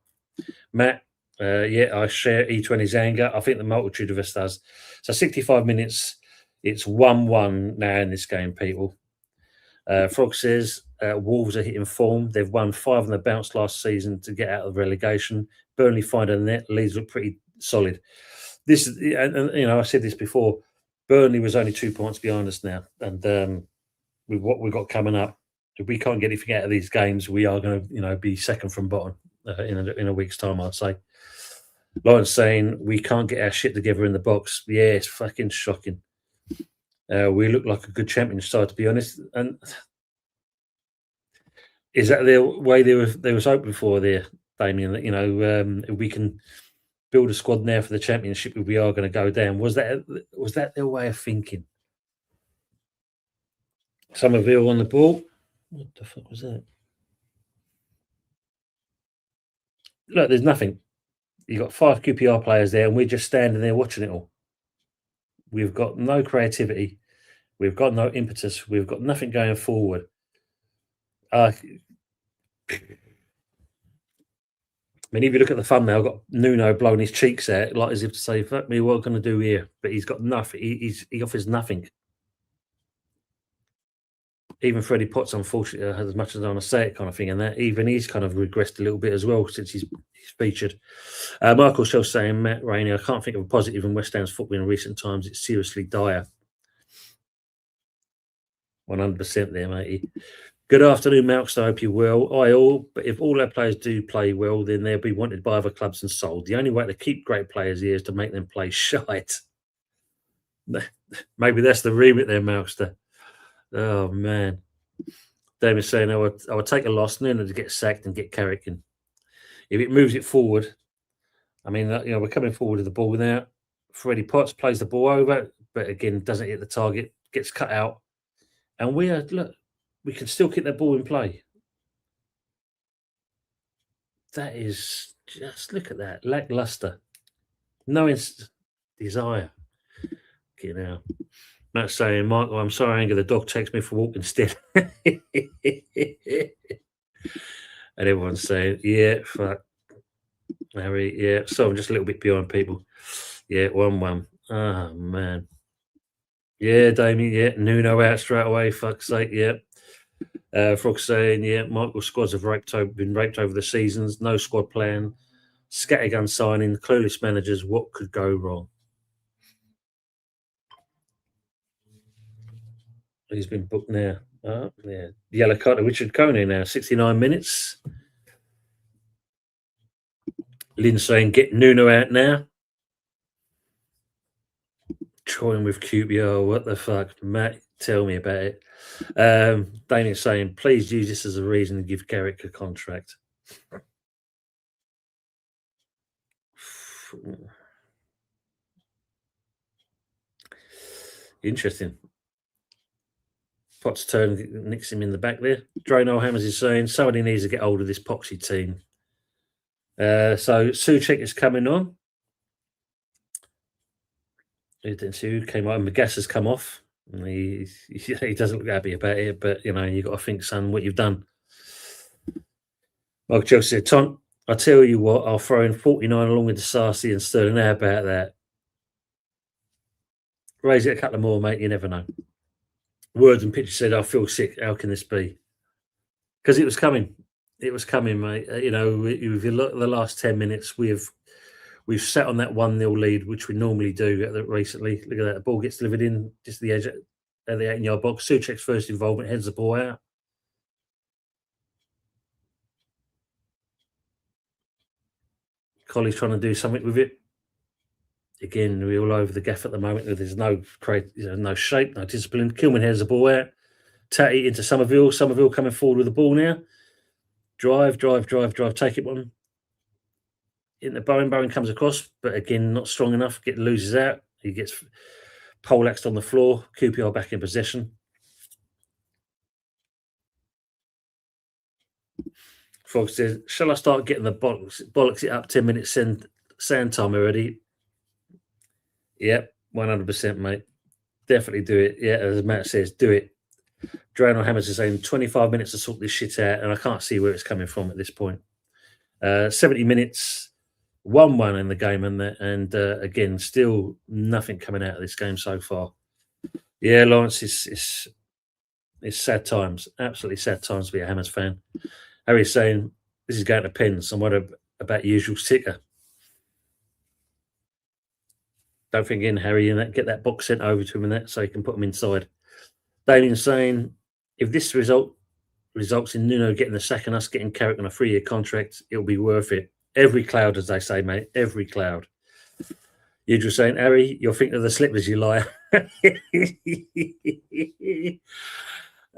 Matt, yeah, I share E20's anger. I think the multitude of us does. So 65 minutes, it's 1-1 now in this game, people. Frog says Wolves are hitting form. They've won 5 on the bounce last season to get out of relegation. Burnley find a net. Leeds look pretty solid. This is, and I said this before. Burnley was only 2 points behind us now, and with what we've got coming up, if we can't get anything out of these games, we are going to, be second from bottom in a week's time, I'd say. Lawrence saying we can't get our shit together in the box. Yeah, it's fucking shocking. We look like a good champion side, to be honest. And is that the way they was hoping for there, Damien? That if we can build a squad now for the championship, we are going to go down. Was that their way of thinking? Somerville on the ball. What the fuck was that? Look, there's nothing. You've got 5 QPR players there, and we're just standing there watching it all. We've got no creativity. We've got no impetus. We've got nothing going forward. I mean, if you look at the thumbnail, I've got Nuno blowing his cheeks out, like as if to say, fuck me, what am I going to do here? But he's got nothing. He offers nothing. Even Freddie Potts, unfortunately, as much as I want to say it, kind of thing, and that even he's kind of regressed a little bit as well since he's featured. Michael Shell saying, Matt Rainey, I can't think of a positive in West Ham's football in recent times. It's seriously dire. 100% there, matey. Good afternoon, Malks. I hope you're well. But if all our players do play well, then they'll be wanted by other clubs and sold. The only way to keep great players here is to make them play shite. Maybe that's the remit there, Malkster. Oh, man. Damon's saying I would take a loss, Nuno to get sacked and get Carrick in. If it moves it forward, I mean, we're coming forward with the ball now. Freddie Potts plays the ball over, but again doesn't hit the target, gets cut out, and we can still keep that ball in play. That is just look at that lackluster, no desire. You know, Matt saying, Michael, I'm sorry, Anger. The dog takes me for a walk instead. And everyone's saying, yeah, fuck, Harry, yeah. So I'm just a little bit behind people. Yeah, 1-1. Oh, man. Yeah, Damien, yeah. Nuno out straight away, fuck's sake, yeah. Frog saying, yeah, Michael's squads have been raped over the seasons, no squad plan, scattergun signing, clueless managers. What could go wrong? He's been booked now. Oh, yeah. Yellow card to Richard Coney now, 69 minutes. Lynn saying, get Nuno out now. Trying with QPR, what the fuck? Matt, tell me about it. Damien saying, please use this as a reason to give Garrick a contract. Interesting. Potts turn, nicks him in the back there. Drano Hammers is saying, somebody needs to get hold of this Poxy team. So Suchek is coming on. You didn't see who came on. Magas has come off. He doesn't look happy about it, but you know, you've got to think, son, what you've done. Michael Chelsea said, Tom, I tell you what, I'll throw in 49 along with the Sarsi and Sterling. How about that? Raise it a couple more, mate. You never know. Words and Picture said, I feel sick. How can this be? Because it was coming. It was coming, mate. You know, if you look at the last 10 minutes, we've sat on that 1-0 lead, which we normally do recently. Look at that. The ball gets delivered in just the edge at the 18-yard box. Suchek's first involvement, heads the ball out. Colley's trying to do something with it. Again, we're all over the gaff at the moment. There's no shape, no discipline. Kilman heads the ball out. Tatty into Somerville. Somerville coming forward with the ball now. Drive. Take it one. Into Bowen. Bowen comes across, but again, not strong enough. Loses out. He gets poleaxed on the floor. QPR back in possession. Frog says, shall I start getting the bollocks it up 10 minutes sand time already? Yep, 100%, mate. Definitely do it. Yeah, as Matt says, do it. Drano Hammers is saying 25 minutes to sort this shit out, and I can't see where it's coming from at this point. 70 minutes, 1-1 in the game, and again, still nothing coming out of this game so far. Yeah, Lawrence, it's sad times, absolutely sad times to be a Hammers fan. Harry's saying this is going to pens, and what about usual sticker? Don't think in Harry and that, get that box sent over to him and that so he can put them inside. Damien's saying if this results in Nuno getting the sack and us getting Carrick on a 3-year contract, it'll be worth it. Every cloud, as they say, mate. Every cloud. You're just saying, Harry, you're thinking of the slippers, you liar.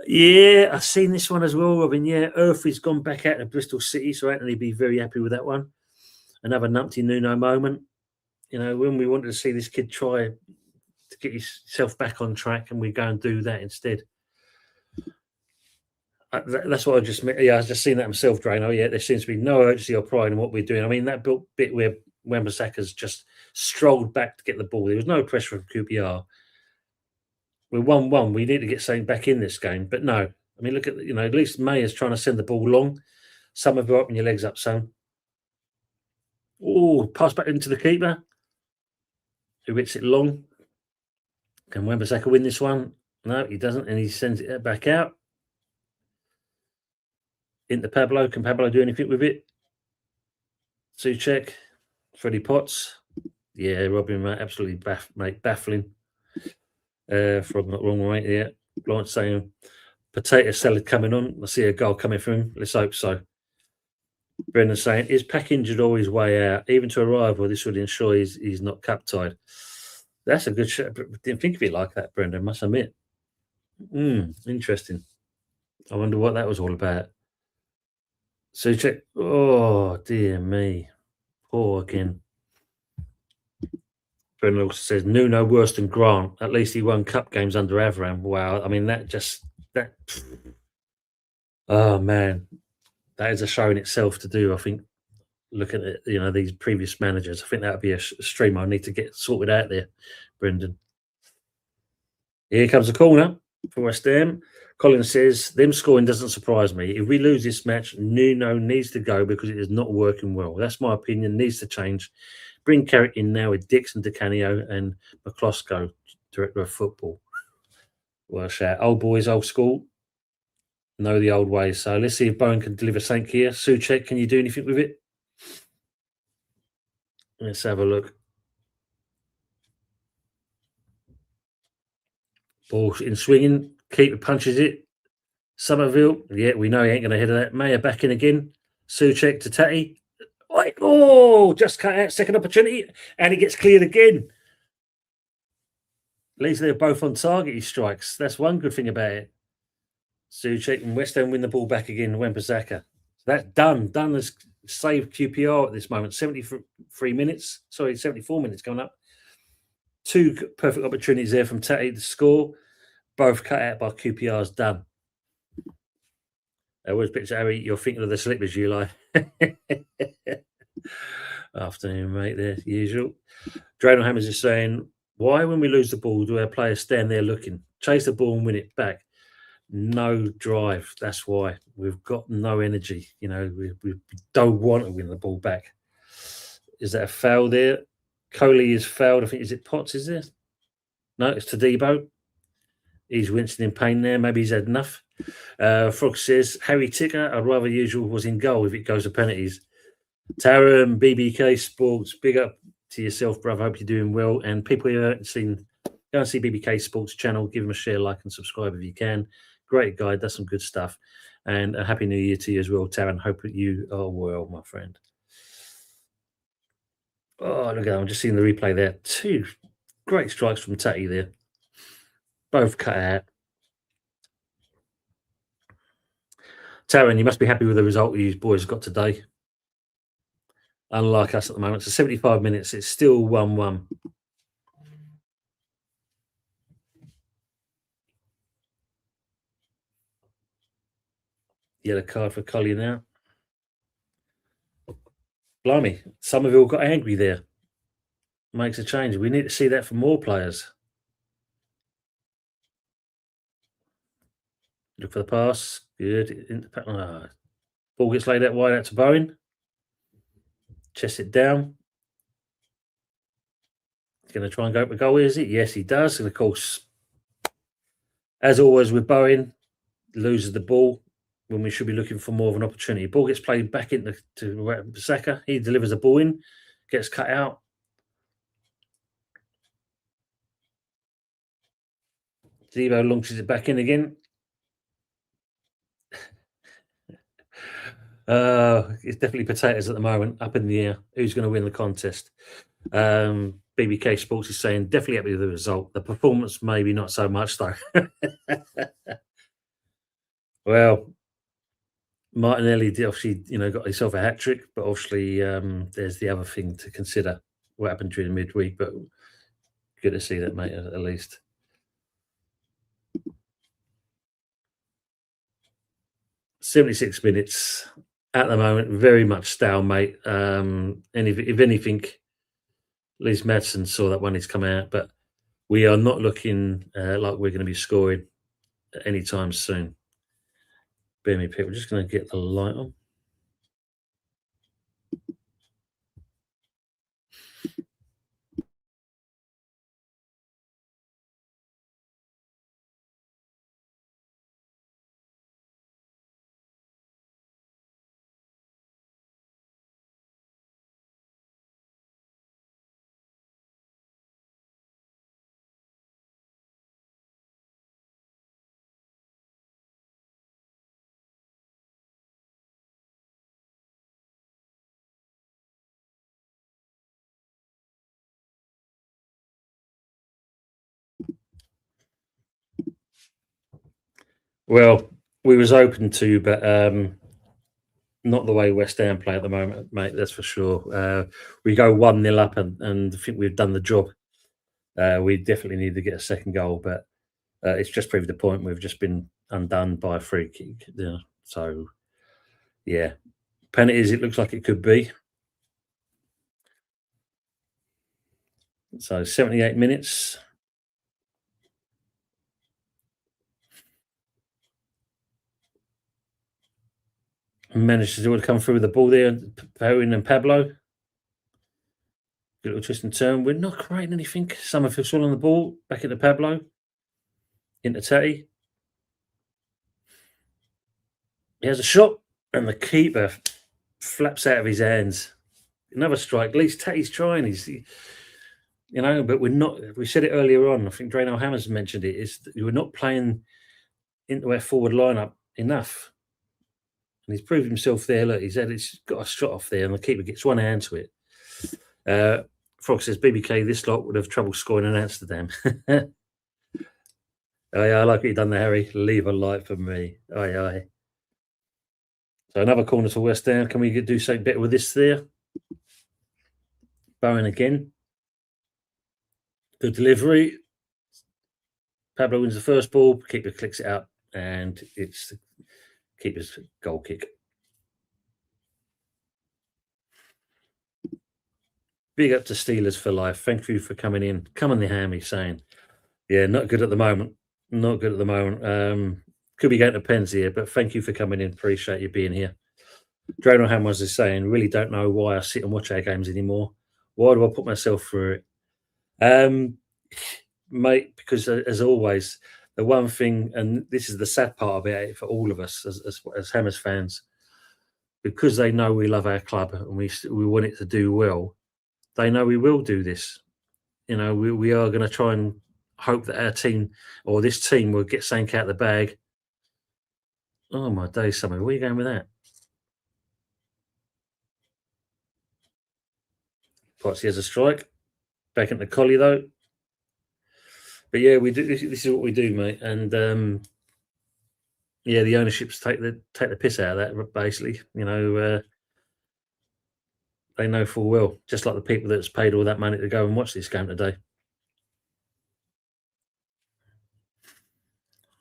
Yeah, I've seen this one as well, Robin. Yeah, Earthy's gone back out to Bristol City, so Anthony be very happy with that one. Another numpty Nuno moment. You know, when we wanted to see this kid try to get himself back on track, and we go and do that instead. That's what I just meant. Yeah, I was just seen that myself, Drano. Yeah, there seems to be no urgency or pride in what we're doing. I mean, that bit where Wan-Bissaka's just strolled back to get the ball. There was no pressure from QPR. We're 1-1. We need to get something back in this game. But no. I mean, look at, at least Mayer's trying to send the ball long. Some of you open your legs up, son. Oh, pass back into the keeper, who hits it long. Can Wan-Bissaka win this one? No, he doesn't, and he sends it back out. Into Pablo. Can Pablo do anything with it? Suchek. Freddie Potts. Yeah, Robin, mate, absolutely baffling. Frog not wrong, mate. Yeah. Lawrence saying potato salad coming on. I see a goal coming from him. Let's hope so. Brendan saying, is Pack injured or his way out? Even to arrive, well, this would ensure he's not cup tied. That's a good shot. Didn't think of it like that, Brendan, must admit. Interesting. I wonder what that was all about. So check. Oh, dear me. Poor again. Brendan also says Nuno worse than Grant. At least he won cup games under Avram. Wow. I mean, that. Oh man, that is a show in itself to do. I think looking at these previous managers, I think that would be a stream I need to get sorted out there, Brendan. Here comes a corner for West Ham. Colin says, them scoring doesn't surprise me. If we lose this match, Nuno needs to go because it is not working well. That's my opinion. Needs to change. Bring Carrick in now with Dixon, DeCanio and McCloskey, director of football. Well, shout. Old boys, old school. Know the old ways. So let's see if Bowen can deliver something here. Souček, can you do anything with it? Let's have a look. Ball in swinging. Keeper punches it. Somerville. Yeah, we know he ain't going to head of that. Mayer back in again. Souček to Tatty. Oh, just cut out. Second opportunity. And he gets cleared again. At least they're both on target, he strikes. That's one good thing about it. Souček and West Ham win the ball back again. Wembanyama. That's done. Done has saved QPR at this moment. 73 minutes. Sorry, 74 minutes coming up. Two perfect opportunities there from Tatty to score. Both cut out by QPR's done. Where's picture, Harry? You're thinking of the slippers, you lie. Afternoon, mate. There, usual. Dradle Hammers is saying, why, when we lose the ball, do our players stand there looking? Chase the ball and win it back. No drive. That's why. We've got no energy. We don't want to win the ball back. Is that a foul there? Coley is fouled. I think, is it Potts, is there? No, it's Tadibo. He's wincing in pain there. Maybe he's had enough. Frog says, Harry Ticker, I'd rather usual was in goal if it goes to penalties. Taram, BBK Sports, big up to yourself, brother. Hope you're doing well. And people who haven't seen, go and see BBK Sports channel. Give him a share, like, and subscribe if you can. Great guy, does some good stuff. And a happy new year to you as well, Taran. Hope that you are well, my friend. Oh, look at that. I'm just seeing the replay there. Two great strikes from Tatty there. Both cut out. Taran, you must be happy with the result you boys got today. Unlike us at the moment. So 75 minutes, it's still 1-1. Yellow card for Collier now. Blimey, Somerville got angry there. Makes a change. We need to see that from more players. Look for the pass. Good. Ball gets laid out wide out to Bowen. Chest it down. He's going to try and go for goal, is it? Yes, he does. And of course, as always with Bowen, loses the ball when we should be looking for more of an opportunity. Ball gets played back into Saka. He delivers the ball in, gets cut out. Zebo launches it back in again. It's definitely potatoes at the moment, up in the air. Who's going to win the contest? BBK Sports is saying definitely happy with the result. The performance, maybe not so much, though. Well, Martinelli obviously, got himself a hat trick, but obviously there's the other thing to consider. What happened during midweek, but good to see that, mate, at least. "76 minutes at the moment, very much stalemate. And if anything, at least Madsen saw that when he's come out, but we are not looking like we're going to be scoring anytime soon. Bear me, people. We're just going to get the light on. Well, we was open to, but not the way West Ham play at the moment, mate. That's for sure. We go 1-0 up, and I think we've done the job. We definitely need to get a second goal, but it's just proved the point. We've just been undone by a free kick. Yeah. So, yeah, penalties, it looks like it could be. So 78 minutes. Managed to come through with the ball there. Owen and Pablo. Good little twist and turn. We're not creating anything. Summerfield's all on the ball. Back into Pablo. Into Tatty. He has a shot, and the keeper flaps out of his hands. Another strike. At least Tatty's trying. But we're not. We said it earlier on. I think Drano Hammers mentioned it. Is we're not playing into our forward lineup enough, and he's proved himself there. Look, he's got a shot off there, and the keeper gets one hand to it. Frog says BBK. This lot would have trouble scoring in Amsterdam. Oh, yeah, I like what you've done there, Harry. Leave a light for me. Aye, aye. So another corner to West Ham. Can we do something better with this there? Bowen again. Good delivery. Pablo wins the first ball. Keeper clicks it up, and it's the keeper's goal kick. Big up to Steelers for life. Thank you for coming in. Come on the hammy saying, yeah, not good at the moment. Not good at the moment. Could be getting a pens here, but thank you for coming in. Appreciate you being here. Drano Hammers is saying, really don't know why I sit and watch our games anymore. Why do I put myself through it? Mate, because as always, the one thing, and this is the sad part about it for all of us as Hammers fans, because they know we love our club and we want it to do well, they know we will do this. We are going to try and hope that our team or this team will get something out of the bag. Oh my days, somebody, where are you going with that? Potsy has a strike. Back into Collie though. But yeah, we do. This is what we do, mate. And yeah, the ownerships take the piss out of that. Basically, they know full well, just like the people that's paid all that money to go and watch this game today.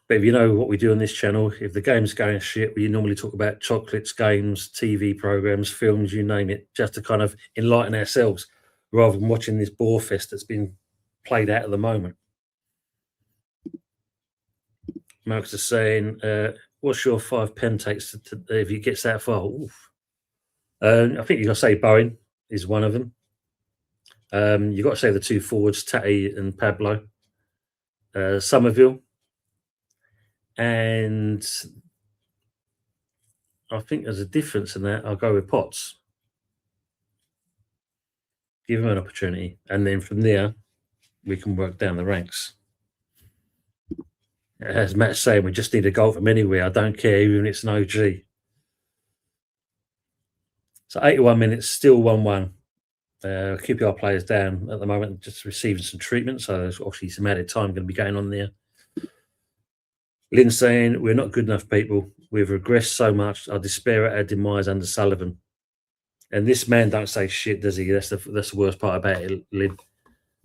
But if you know what we do on this channel, if the game's going shit, we normally talk about chocolates, games, TV programs, films, you name it, just to kind of enlighten ourselves rather than watching this bore fest that's been played out at the moment. Marcus is saying, what's your 5 pen takes if he gets that far? I think you've got to say Bowen is one of them. You've got to say the 2 forwards, Tatty and Pablo. Somerville. And I think there's a difference in that. I'll go with Potts. Give him an opportunity. And then from there, we can work down the ranks. As Matt's saying, we just need a goal from anywhere. I don't care, even if it's an OG. So 81 minutes, still 1-1. QPR players down at the moment, just receiving some treatment. So there's obviously some added time going to be going on there. Lynn saying, we're not good enough, people. We've regressed so much. I despair at our demise under Sullivan. And this man don't say shit, does he? That's the worst part about it, Lynn.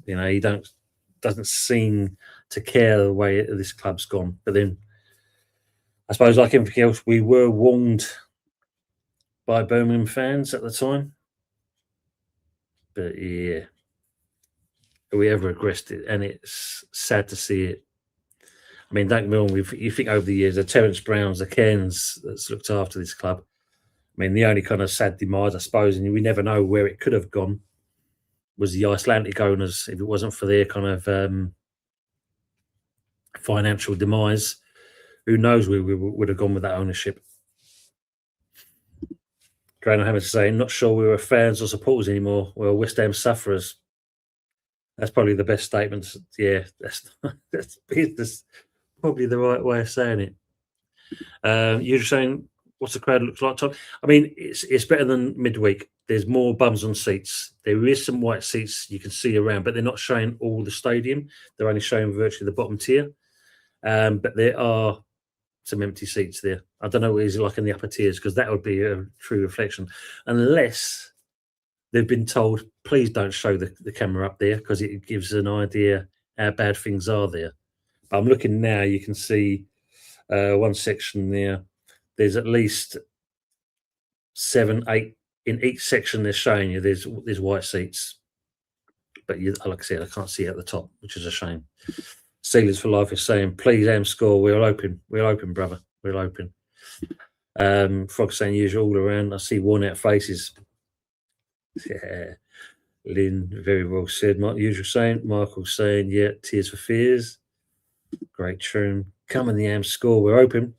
He doesn't seem to care the way this club's gone. But then, I suppose, like everything else, we were warned by Birmingham fans at the time. But yeah, we have regressed it, and it's sad to see it. I mean, don't get me wrong, you think over the years, the Terence Browns, the Cairns that's looked after this club. I mean, the only kind of sad demise, I suppose, and we never know where it could have gone, was the Icelandic owners. If it wasn't for their kind of financial demise, who knows where we would have gone with that ownership. Graham Hammond saying, not sure we were fans or supporters anymore. Well, West Ham sufferers. That's probably the best statement. Yeah, that's probably the right way of saying it. You're saying, what's the crowd looks like, Tom? I mean, it's better than midweek. There's more bums on seats. There is some white seats you can see around, but they're not showing all the stadium. They're only showing virtually the bottom tier. But there are some empty seats there. I don't know what it's like in the upper tiers, because that would be a true reflection. Unless they've been told, please don't show the camera up there because it gives an idea how bad things are there. But I'm looking now, you can see one section there. There's at least 7, 8 in each section they're showing you. There's white seats. But like I said, I can't see at the top, which is a shame. Steelers for Life is saying, please score. We're open. We're open, brother. We're open. Frog saying usual all around. I see worn out faces. Yeah. Lynn, very well said. Usual saying. Michael saying, yeah, tears for fears. Great tune. Come in the score. We're open.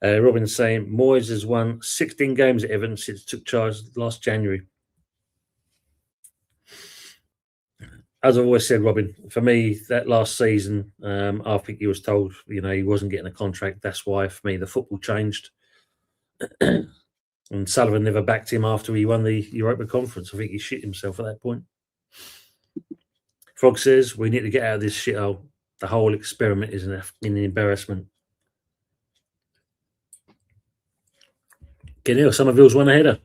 Robin saying, Moyes has won 16 games at Everton since took charge last January. As I've always said, Robin, for me, that last season, I think he was told, he wasn't getting a contract. That's why, for me, the football changed. And Sullivan never backed him after he won the Europa Conference. I think he shit himself at that point. Frog says, we need to get out of this shithole. The whole experiment is an embarrassment. Get here, Somerville's won a header.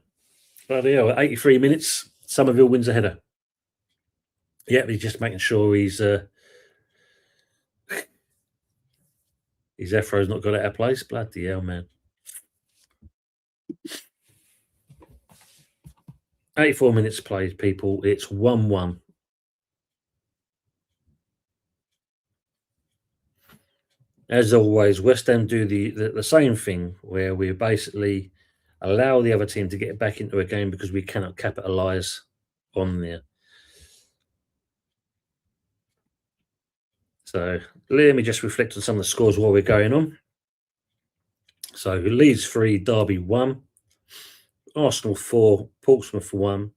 Bloody hell, 83 minutes, Somerville wins a header. Yeah, he's just making sure his Afro's not got out of place. Bloody hell, man. 84 minutes played, people. It's 1-1. As always, West Ham do the same thing where we basically allow the other team to get back into a game because we cannot capitalise on there. So let me just reflect on some of the scores while we're going on. So Leeds 3, Derby 1, Arsenal 4, Portsmouth 1,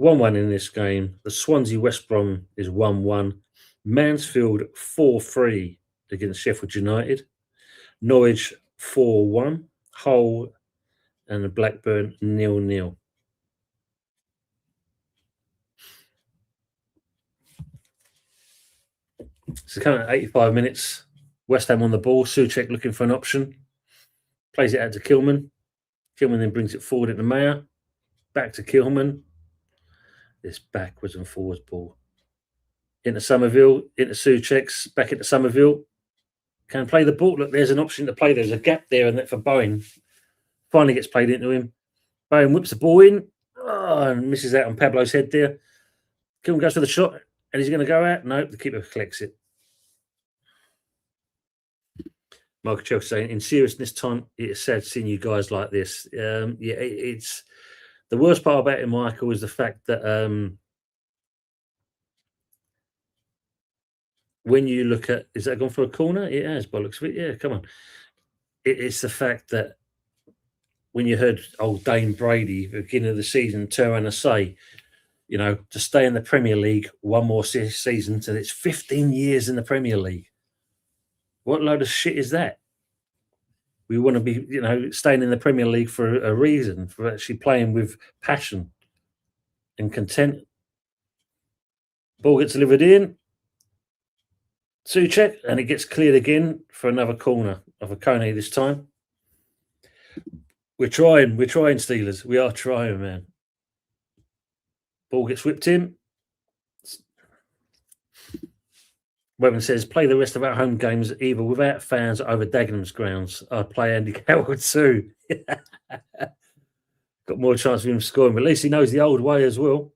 1-1 in this game. The Swansea West Brom is 1-1. Mansfield 4-3 against Sheffield United. Norwich 4-1. Hull and Blackburn 0-0. So kind of 85 minutes. West Ham on the ball. Souček looking for an option. Plays it out to Kilman. Kilman then brings it forward into Mayer. Back to Kilman. This backwards and forwards ball. Into Somerville. Into Souček. Back into Somerville. Can play the ball. Look, there's an option to play. There's a gap there and that for Bowen. Finally gets played into him. Bowen whips the ball in. Oh, and misses out on Pablo's head there. Kilman goes for the shot. And he's going to go out? No, the keeper collects it. Michael Chelsea saying, in seriousness, Tom, it's sad seeing you guys like this. Yeah, it's the worst part about it, Michael, is the fact that when you look at, is that gone for a corner? It has, by the looks of it. Yeah, come on. It's the fact that when you heard old Dane Brady at the beginning of the season turn around and say, to stay in the Premier League one more season till it's 15 years in the Premier League. What load of shit is that? We want to be, staying in the Premier League for a reason, for actually playing with passion and content. Ball gets delivered in. Souček, and it gets cleared again for another corner of a Kone this time. We're trying, Steelers. We are trying, man. Ball gets whipped in. Webber says, play the rest of our home games either without fans or over Dagenham's grounds. I'd play Andy Carroll too. Got more chance of him scoring, but at least he knows the old way as well.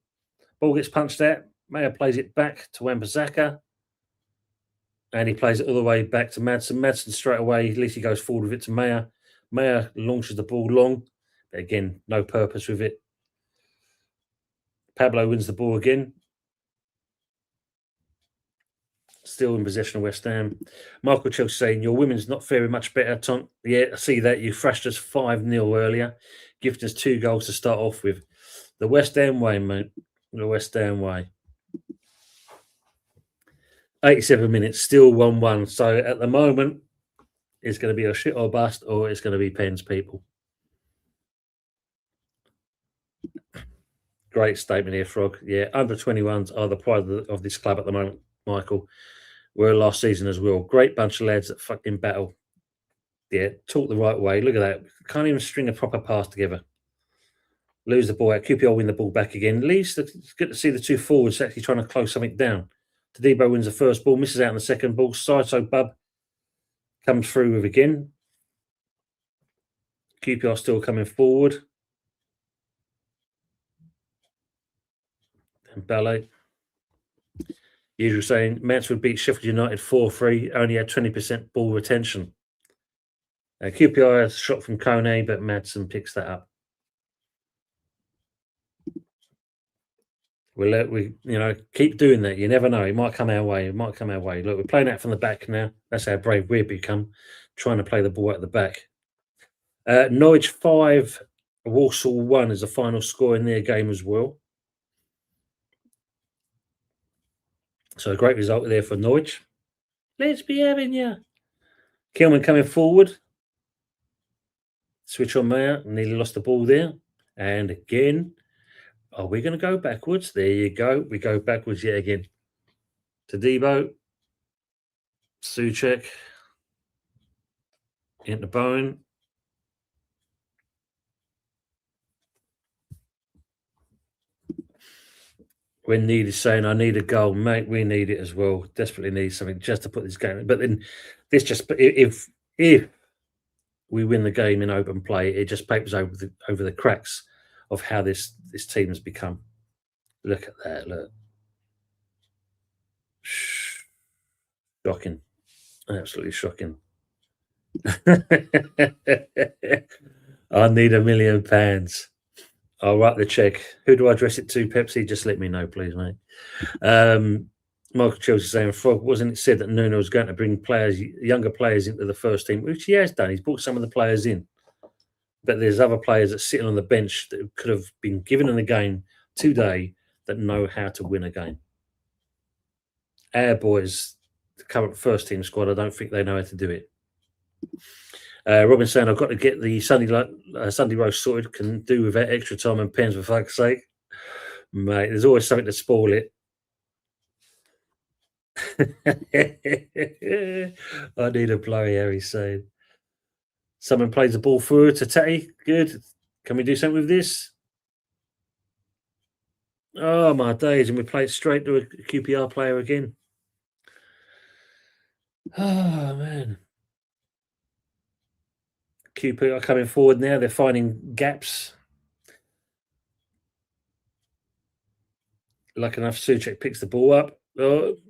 Ball gets punched out. Mayer plays it back to Wan-Bissaka. And he plays it all the way back to Madsen. Madsen straight away, at least he goes forward with it to Mayer. Mayer launches the ball long. But again, no purpose with it. Pablo wins the ball again. Still in possession of West Ham. Michael Chelsea saying, your women's not faring much better, Tom. Yeah, I see that. You thrashed us 5-0 earlier. Gifted us 2 goals to start off with. The West Ham way, mate. The West Ham way. 87 minutes, still 1-1. So at the moment, it's going to be a shit or bust, or it's going to be pens, people. Great statement here, Frog. Yeah, under 21s are the pride of this club at the moment, Michael. Were last season as well. Great bunch of lads that fucking battle. Yeah, talk the right way. Look at that. Can't even string a proper pass together. Lose the ball out. QPR win the ball back again. At least it's good to see the two forwards actually trying to close something down. Tadibo wins the first ball, misses out on the second ball. So Bub comes through with again. QPR still coming forward. And Ballet. Usual saying, Mansfield beat Sheffield United 4-3, only had 20% ball retention. QPR has a shot from Kone, but Madsen picks that up. We keep doing that. You never know. It might come our way. Look, we're playing out from the back now. That's how brave we've become, trying to play the ball at the back. Norwich 5, Walsall 1 is the final score in their game as well. So a great result there for Norwich. Let's be having you. Kilman coming forward. Switch on there. Nearly lost the ball there. And again, are we going to go backwards? There you go. We go backwards yet again. Tadibo. Souček. Into Bowen. When needed, saying, I need a goal, mate. We need it as well. Desperately need something just to put this game in. But then this just, if we win the game in open play, it just papers over the cracks of how this team has become. Look at that, look. Shocking. Absolutely shocking. I need £1 million. I'll write the check. Who do I address it to, Pepsi? Just let me know, please, mate. Michael Chelsea saying, Frog, wasn't it said that Nuno was going to bring younger players into the first team, which he has done. He's brought some of the players in. But there's other players that sitting on the bench that could have been given in the game today that know how to win a game. Our boys, the current first team squad, I don't think they know how to do it. Robin saying, I've got to get the Sunday roast sorted. Can do without extra time and pens, for fuck's sake. Mate, there's always something to spoil it. I need a blowy, Harry's saying. Someone plays the ball through to Tatty. Good. Can we do something with this? Oh, my days. And we play it straight to a QPR player again. Oh, man. QPR coming forward now. They're finding gaps. Lucky enough, Souček picks the ball up.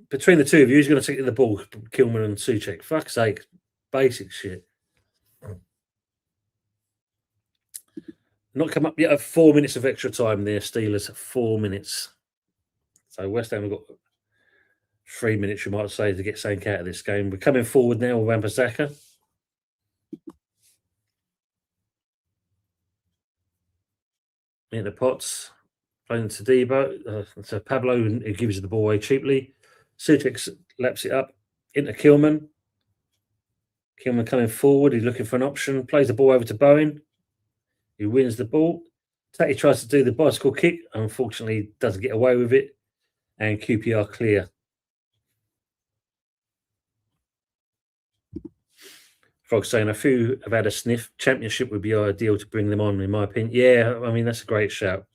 Between the two of you, who's going to take the ball? Kilman and Souček. Fuck's sake. Basic shit. Not come up yet. 4 minutes of extra time there, Steelers. 4 minutes. So West Ham have got 3 minutes, you might say, to get something out of this game. We're coming forward now with Wan-Bissaka. Into Potts. Playing to Debo. So Pablo, who gives the ball away cheaply. Souček laps it up. Into Kilman. Kilman coming forward. He's looking for an option. Plays the ball over to Bowen. He wins the ball. Tatty tries to do the bicycle kick. Unfortunately, doesn't get away with it. And QPR clear. Frog saying, a few have had a sniff. Championship would be ideal to bring them on, in my opinion. Yeah, I mean, that's a great shout.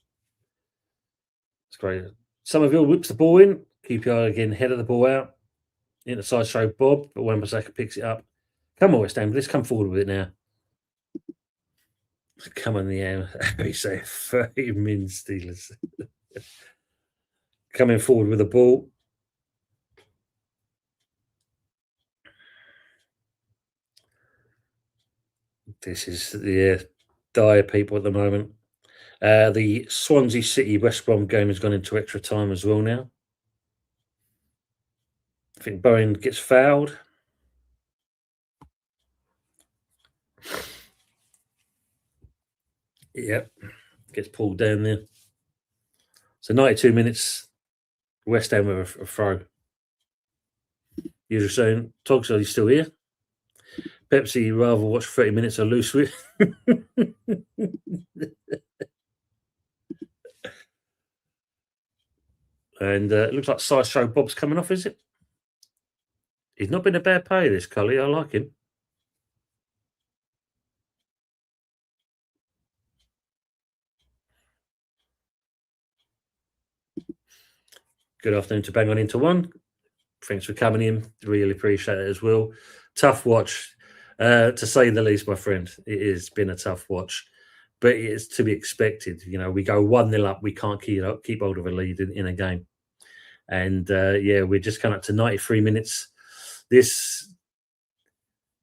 It's great. Somerville whips the ball in. QPR again, head of the ball out. Into side throw Bob, but Wan-Bissaka picks it up. Come on, West Ham. Let's come forward with it now. Come on, the air. He say 30 min Steelers. Coming forward with the ball. This is the dire people at the moment. The Swansea City West Brom game has gone into extra time as well now. I think Bowen gets fouled. Yep, gets pulled down there. So 92 minutes, West Ham with a throw. Usually saying, Togs, are you still here? Pepsi, you rather watch 30 minutes of loose with. And it looks like Sideshow Bob's coming off, is it? He's not been a bad pay, this Cully. I like him. Good afternoon to Bang On Into One. Thanks for coming in. Really appreciate it as well. Tough watch, to say the least, my friend. It has been a tough watch, but it's to be expected. You know, we go 1-0 up, we can't keep hold of a lead in a game. And yeah, we're just coming up to 93 minutes. This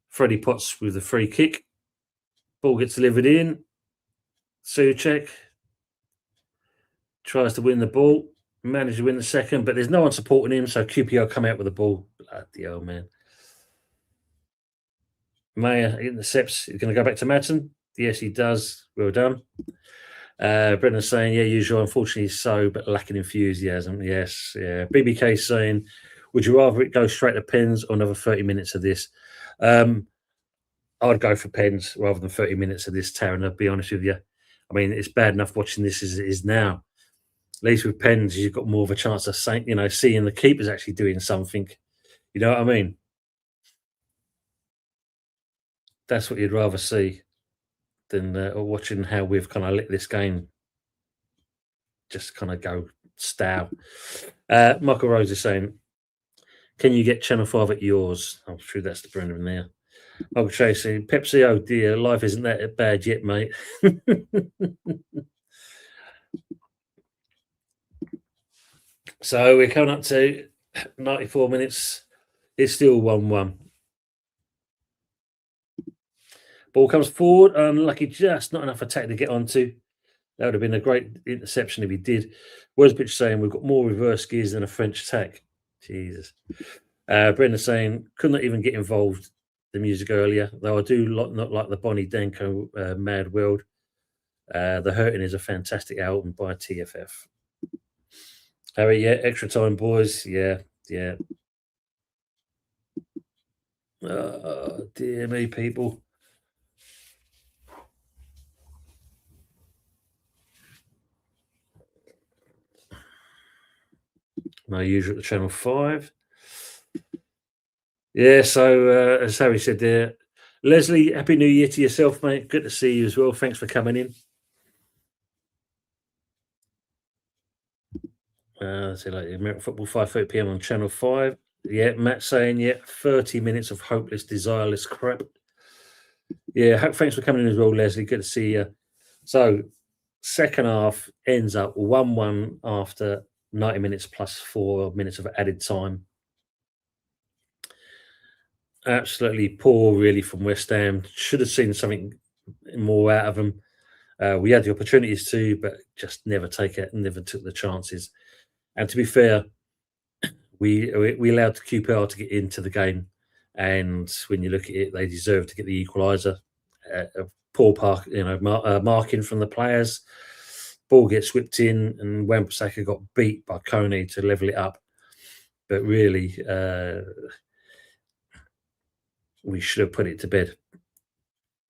Freddie Potts with a free kick. Ball gets delivered in. Suchek tries to win the ball, managed to win the second, but there's no one supporting him, so QPR come out with the ball. Bloody hell, man. Mayer intercepts. He's going to go back to Madsen. Yes, he does. Well done. Brendan's saying, yeah, usual. Unfortunately, so, but lacking enthusiasm. Yes, yeah. BBK saying, would you rather it go straight to pens or another 30 minutes of this? I'd go for pens rather than 30 minutes of this, Taryn, I'll be honest with you. I mean, it's bad enough watching this as it is now. At least with pens, you've got more of a chance of seeing the keepers actually doing something. You know what I mean? That's what you'd rather see than watching how we've kind of let this game just kind of go stale. Michael Rose is saying, can you get Channel 5 at yours? I'm sure that's the Brendan there. Michael Tracy, Pepsi, oh dear, life isn't that bad yet, mate. So we're coming up to 94 minutes. It's still 1-1. Ball comes forward. Unlucky, just not enough attack to get onto. That would have been a great interception if he did. Worsbridge saying we've got more reverse gears than a French attack. Jesus. Brendan saying could not even get involved the music earlier, though I do not like the Bonnie Danko Mad World. The Hurting is a fantastic album by TFF. Harry, yeah, extra time, boys. Yeah. Oh, dear me, people. My usual at Channel 5. Yeah, so as Harry said there, Leslie, Happy New Year to yourself, mate. Good to see you as well. Thanks for coming in. So like American football, 5:30 p.m. on Channel 5. Yeah, Matt saying, yeah, 30 minutes of hopeless, desireless crap. Yeah, thanks for coming in as well, Leslie. Good to see you. So, second half ends up 1-1 after 90 minutes plus 4 minutes of added time. Absolutely poor, really, from West Ham. Should have seen something more out of them. We had the opportunities to, but just never took the chances. And to be fair, we allowed QPR to get into the game, and when you look at it, they deserve to get the equaliser. Poor marking from the players. Ball gets whipped in, and Wan-Bissaka got beat by Coney to level it up. But really, we should have put it to bed.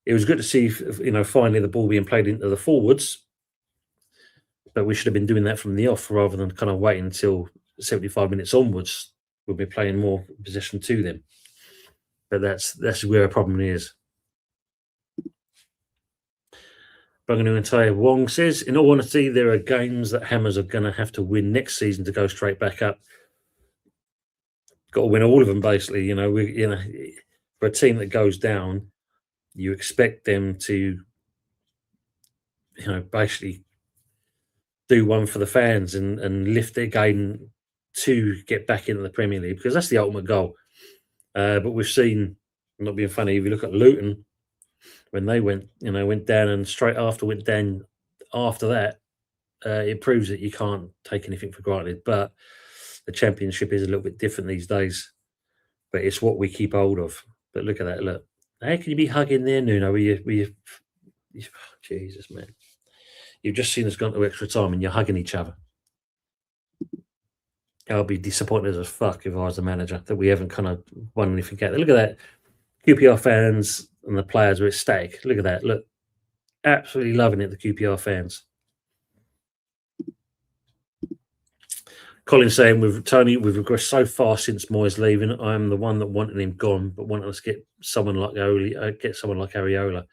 It was good to see, finally the ball being played into the forwards, but we should have been doing that from the off rather than kind of waiting until 75 minutes onwards. We'll be playing more possession to them. But that's where our problem is. Bunganu and Tai Wong says, in all honesty, there are games that Hammers are going to have to win next season to go straight back up. Got to win all of them, basically. For a team that goes down, you expect them to, basically do one for the fans and lift their game to get back into the Premier League, because that's the ultimate goal. But we've seen, not being funny, if you look at Luton, when they went down and straight after went down after that, it proves that you can't take anything for granted. But the Championship is a little bit different these days. But it's what we keep hold of. But look at that, look. How can you be hugging there, Nuno? Jesus, man. You've just seen us gone to extra time and you're hugging each other. I'll be disappointed as fuck if I was the manager that we haven't kind of won anything out there. Look at that. QPR fans and the players are ecstatic. Look at that. Look. Absolutely loving it, the QPR fans. Colin saying, with Tony, we've regressed so far since Moyes leaving. I'm the one that wanted him gone, but wanted us to get someone like Areola.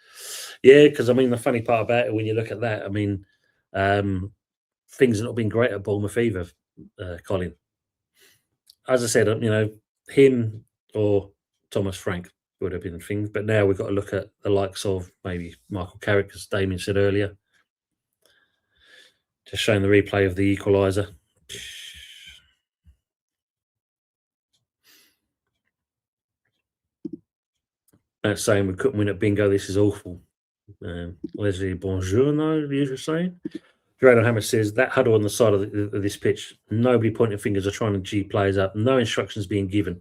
Yeah, because I mean, the funny part about it, when you look at that, I mean, things have not been great at Bournemouth either, Colin. as I said, him or Thomas Frank would have been things. But now we've got to look at the likes of maybe Michael Carrick, as Damien said earlier, just showing the replay of the equaliser. That's saying we couldn't win at bingo. This is awful. Leslie Bonjour, no, the usual saying. Gerardo Hammer says that huddle on the side of this pitch, nobody pointing fingers or trying to G players up, no instructions being given.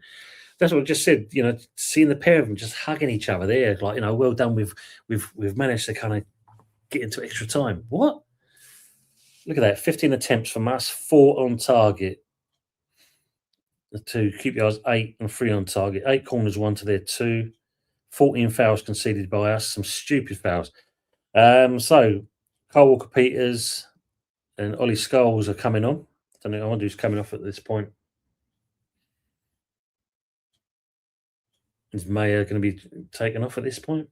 That's what I just said. Seeing the pair of them just hugging each other there, like well done. We've managed to kind of get into extra time. What? Look at that. 15 attempts from us, 4 on target. The 2 QPR's 8 and 3 on target. 8 corners, 1 to their 2. 14 fouls conceded by us. Some stupid fouls. So Carl Walker-Peters and Ollie Scholes are coming on. I wonder who's coming off at this point. Is Mayer going to be taken off at this point?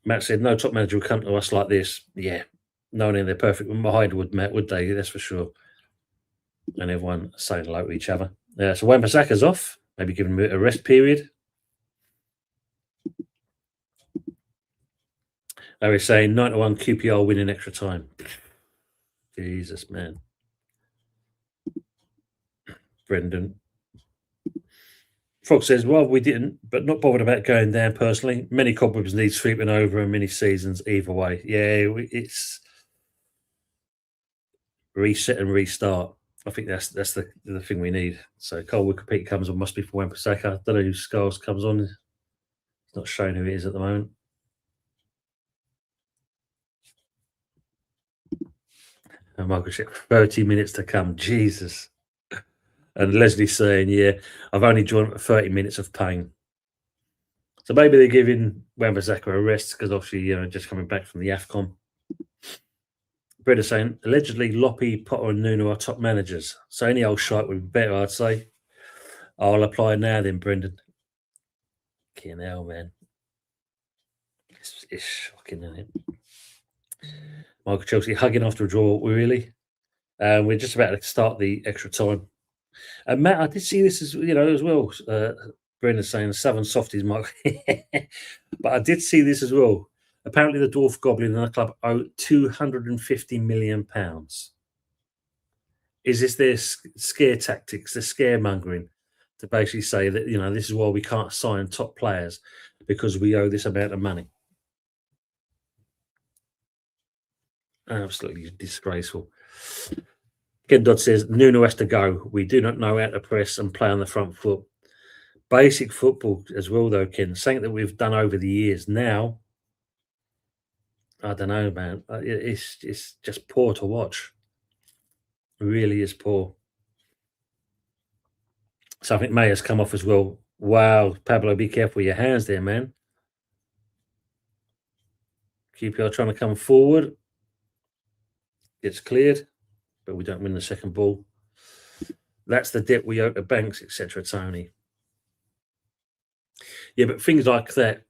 Matt said, no top manager will come to us like this. Yeah, knowing they're perfect behind would, Matt, would they? That's for sure. And everyone saying hello to each other. So Wan-Bissaka's off, maybe giving him a rest period. They were saying 9-1 QPR winning extra time. Jesus, man. Brendan. Frog says, well, we didn't, but not bothered about going down personally. Many cobwebs need sweeping over and many seasons either way. Yeah, it's reset and restart. I think that's the thing we need. So Carl Walker-Peters comes on, must be for Wan-Bissaka. I don't know who Scars comes on. It's not showing who it is at the moment. And Michael, 30 minutes to come. Jesus. And Leslie saying, yeah, I've only drawn 30 minutes of pain. So maybe they're giving Wan-Bissaka a rest because obviously, just coming back from the AFCON. Breda saying, allegedly, Loppy, Potter and Nuno are top managers. So any old shite would be better, I'd say. I'll apply now then, Brendan. Fucking hell, man. It's shocking, isn't it? Michael Chelsea hugging after a draw, really. We're just about to start the extra time. And Matt, I did see this as well. Brendan saying Southern softies might, but I did see this as well. Apparently, the Dwarf Goblin and the club owe £250 million. Is this their scare tactics, the scaremongering, to basically say that this is why we can't sign top players because we owe this amount of money? Absolutely disgraceful. Ken Dodd says Nuno has to go. We do not know how to press and play on the front foot. Basic football as well, though, Ken. Something that we've done over the years. Now, I don't know, man. It's just poor to watch. It really is poor. So I think Mayer's come off as well. Wow, Pablo, be careful with your hands there, man. QPR trying to come forward. Gets cleared, but we don't win the second ball. That's the debt we owe to banks, etc., Tony. Yeah, but things like that,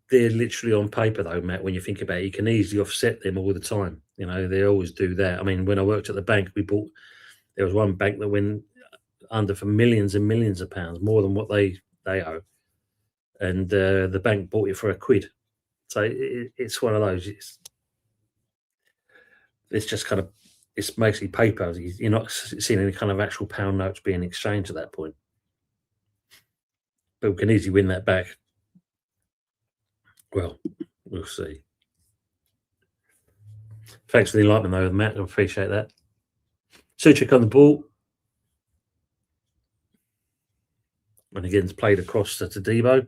they're literally on paper, though, Matt. When you think about it, you can easily offset them all the time. They always do that. I mean, when I worked at the bank, there was one bank that went under for millions and millions of pounds, more than what they owe. And the bank bought it for £1. So it's one of those. It's just kind of, it's mostly paper. You're not seeing any kind of actual pound notes being exchanged at that point. But we can easily win that back. Well, we'll see. Thanks for the enlightenment, though, Matt. I appreciate that. Suchik on the ball. And again, it's played across to Debo.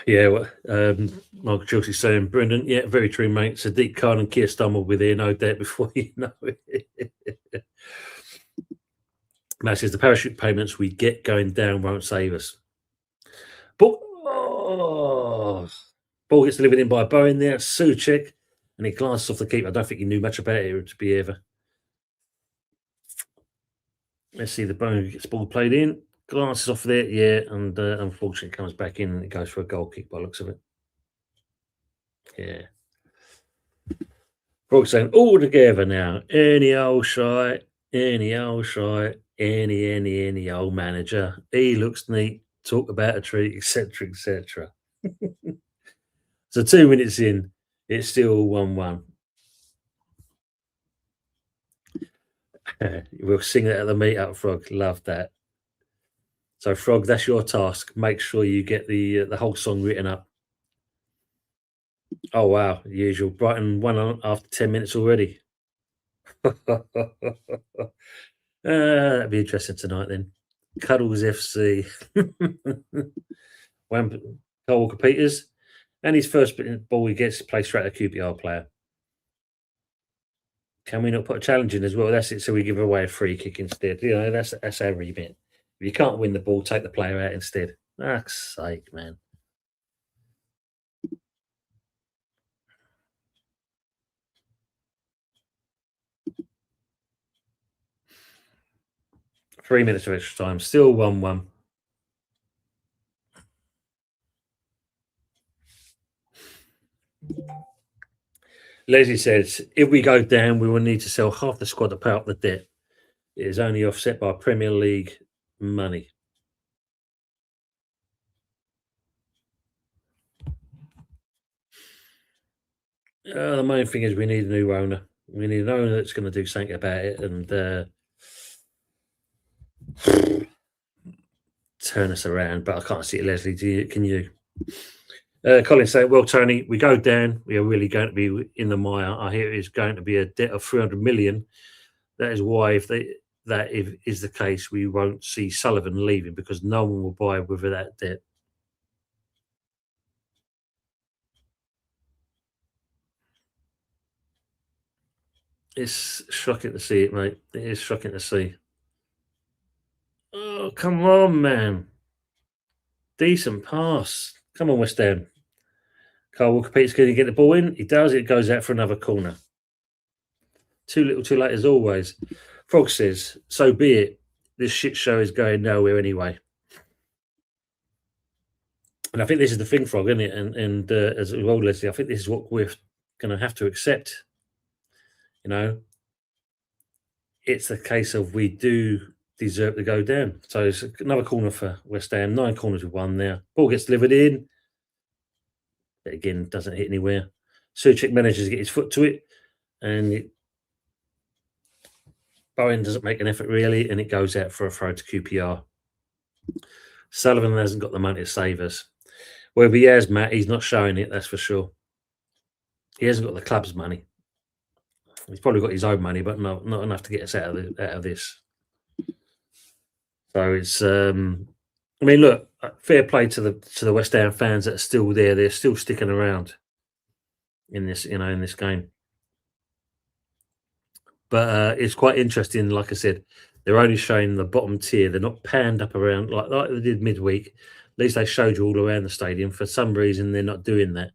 Yeah, Michael Chelsea saying, Brendan, yeah, very true, mate. Sadiq Khan and Keir Starmer were there, no doubt, before you know it. Matt says the parachute payments we get going down won't save us. Ball gets delivered in by Bowen there. Suchek, and he glances off the keeper. I don't think he knew much about it to be ever. Let's see, the Bowen gets ball played in. Glances off there, yeah, and unfortunately comes back in and it goes for a goal kick by the looks of it. Yeah. Frog saying all together now. Any old shite, any old shite, any old manager. He looks neat. Talk about a treat, etc., etc. So 2 minutes in, it's still 1-1. We'll sing that at the meet-up, Frog. Love that. So, Frog, that's your task. Make sure you get the whole song written up. Oh wow, the usual. Brighton won after 10 minutes already. That'd be interesting tonight then. Cuddles FC. Cole Walker Peters. And his first ball he gets placed straight at a QPR player. Can we not put a challenge in as well? That's it. So we give away a free kick instead. You know, that's our remit. If you can't win the ball, take the player out instead. Fuck's sake, man. Three minutes of extra time. Still 1-1. Leslie says, if we go down, we will need to sell half the squad to pay up the debt. It is only offset by Premier League money. The main thing is we need a new owner. We need an owner that's going to do something about it and turn us around. But I can't see it, Leslie. Can you? Colin saying, well, Tony, we go down. We are really going to be in the mire. I hear it is going to be a debt of 300 million. That is why, if is the case, we won't see Sullivan leaving because no one will buy with that debt. It's shocking to see it, mate. It is shocking to see. Oh, come on, man. Decent pass. Come on, West Ham. Carl Walker Peters going to get the ball in. He does. It goes out for another corner. Too little, too late, as always. Frog says, so be it. This shit show is going nowhere anyway. And I think this is the thing, Frog, isn't it? And as well, Leslie, I think this is what we're going to have to accept. You know, it's a case of we do deserve to go down. So it's another corner for West Ham. 9 corners with 1 there. Ball gets delivered in. But again, doesn't hit anywhere. Suchek manages to get his foot to it. And Bowen doesn't make an effort really. And it goes out for a throw to QPR. Sullivan hasn't got the money to save us. Wherever he has, Matt, he's not showing it, that's for sure. He hasn't got the club's money. He's probably got his own money, but not enough to get us out of this. So it's, I mean, look, fair play to the West Ham fans that are still there. They're still sticking around in this, in this game. But it's quite interesting. Like I said, they're only showing the bottom tier. They're not panned up around like they did midweek. At least they showed you all around the stadium. For some reason, they're not doing that.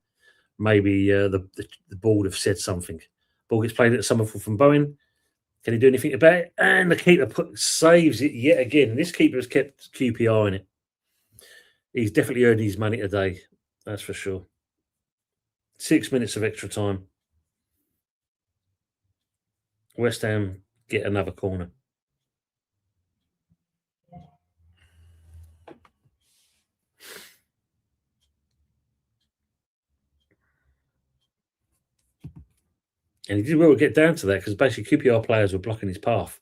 Maybe the board have said something. Ball gets played at Summerfield from Bowen. Can he do anything about it? And the keeper saves it yet again. This keeper has kept QPR in it. He's definitely earned his money today. That's for sure. 6 minutes of extra time. West Ham get another corner. And he did well to get down to that because basically QPR players were blocking his path.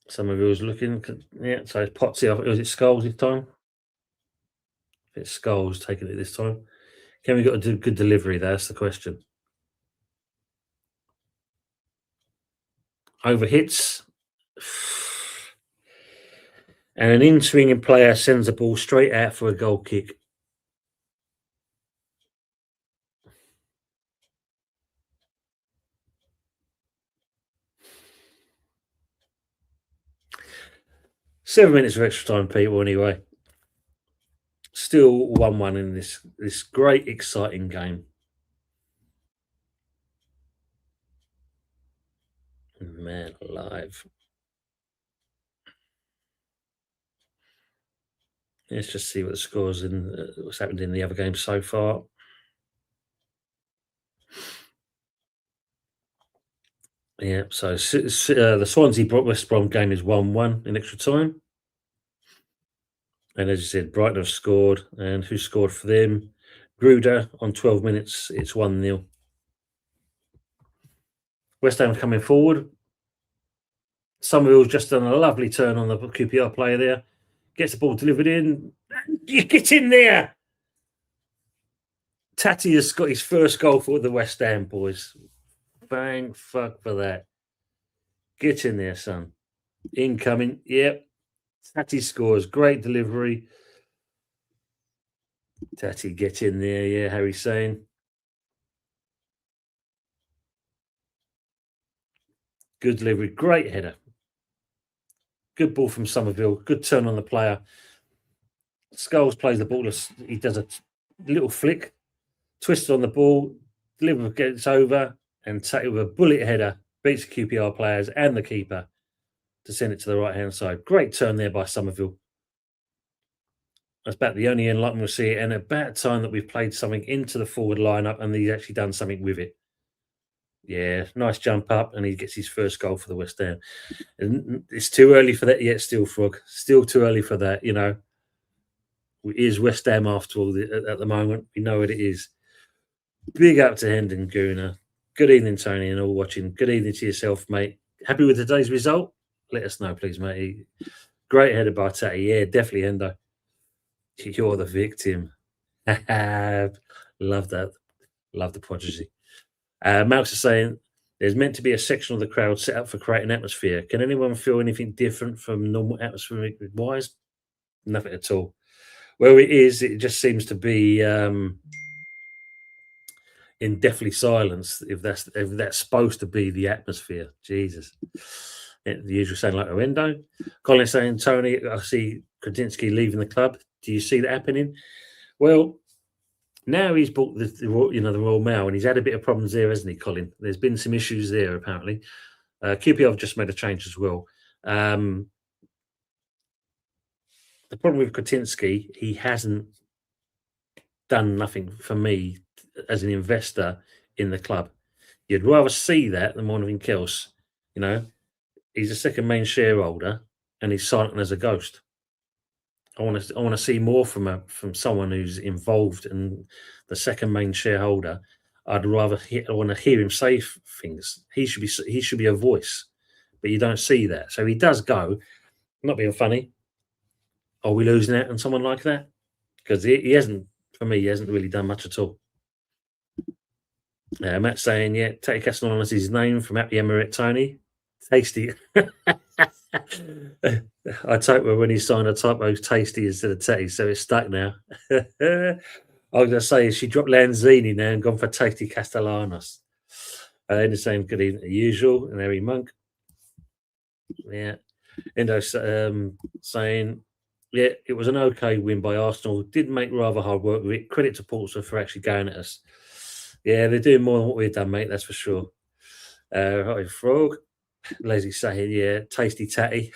Some of it was looking, yeah. So it's Potsy. Was it Skulls this time? It's Skulls taking it this time. Can we got a good delivery? That's the question. Over hits. And an in-swinging player sends the ball straight out for a goal kick. Seven minutes of extra time, people, anyway. Still 1-1 in this great, exciting game. Man alive. Let's just see what the scores and what's happened in the other games so far. Yeah, so the Swansea West Brom game is 1-1 in extra time. And as you said, Brighton have scored. And who scored for them? Gruder on 12 minutes. It's 1-0. West Ham coming forward. Somerville's just done a lovely turn on the QPR player there. Gets the ball delivered in. You get in there. Tatty has got his first goal for the West Ham boys. Bang, fuck for that. Get in there, son. Incoming. Yep. Tatty scores. Great delivery. Tatty, get in there. Yeah, Harry's saying. Good delivery. Great header. Good ball from Somerville. Good turn on the player. Scholes plays the ball. He does a little flick, twists on the ball, deliver gets over, and Tatty with a bullet header beats the QPR players and the keeper to send it to the right hand side. Great turn there by Somerville. That's about the only enlightenment we'll see it, and about time that we've played something into the forward lineup and he's actually done something with it. Yeah, nice jump up, and he gets his first goal for the West Ham. And it's too early for that yet, still, Frog. Still too early for that, you know. It is West Ham after all at the moment. We know what it is. Big up to Hendon Gooner. Good evening, Tony, and all watching. Good evening to yourself, mate. Happy with today's result? Let us know, please, mate. Great header by Tatty. Yeah, definitely, Hendo. You're the victim. Love that. Love the prodigy. Malcolm is saying there's meant to be a section of the crowd set up for creating atmosphere. Can anyone feel anything different from normal atmospheric wise? Nothing at all. Where it is, it just seems to be in deathly silence. If that's supposed to be the atmosphere, Jesus. The usual saying like Orendo. Colin saying, Tony, I see Kretinsky leaving the club. Do you see that happening? Well, now he's bought the Royal Mail, and he's had a bit of problems there, hasn't he, Colin? There's been some issues there apparently. QPR have just made a change as well. The problem with Kretinsky, he hasn't done nothing for me as an investor in the club. You'd rather see that than anything else. You know, he's a second main shareholder, and he's silent as a ghost. I want to see more from someone who's involved in the second main shareholder. I want to hear him say things. He should be a voice, but you don't see that. So he does go. Not being funny. Are we losing out on someone like that? Because he hasn't, for me, he hasn't really done much at all. Matt's saying, yeah, Tatty Castellano is his name from Happy Emirate Tony. Tasty. I typed when he signed a typo tasty instead of Tatty, so it's stuck now. I was going to say, she dropped Lanzini now and gone for Tasty Castellanos. In the same good evening, usual, and Harry Monk. Yeah. Endo saying, yeah, it was an okay win by Arsenal. Did make rather hard work with it. Credit to Portsmouth for actually going at us. Yeah, they're doing more than what we've done, mate, that's for sure. Hi, Frog. Lazy saying, yeah, tasty tatty.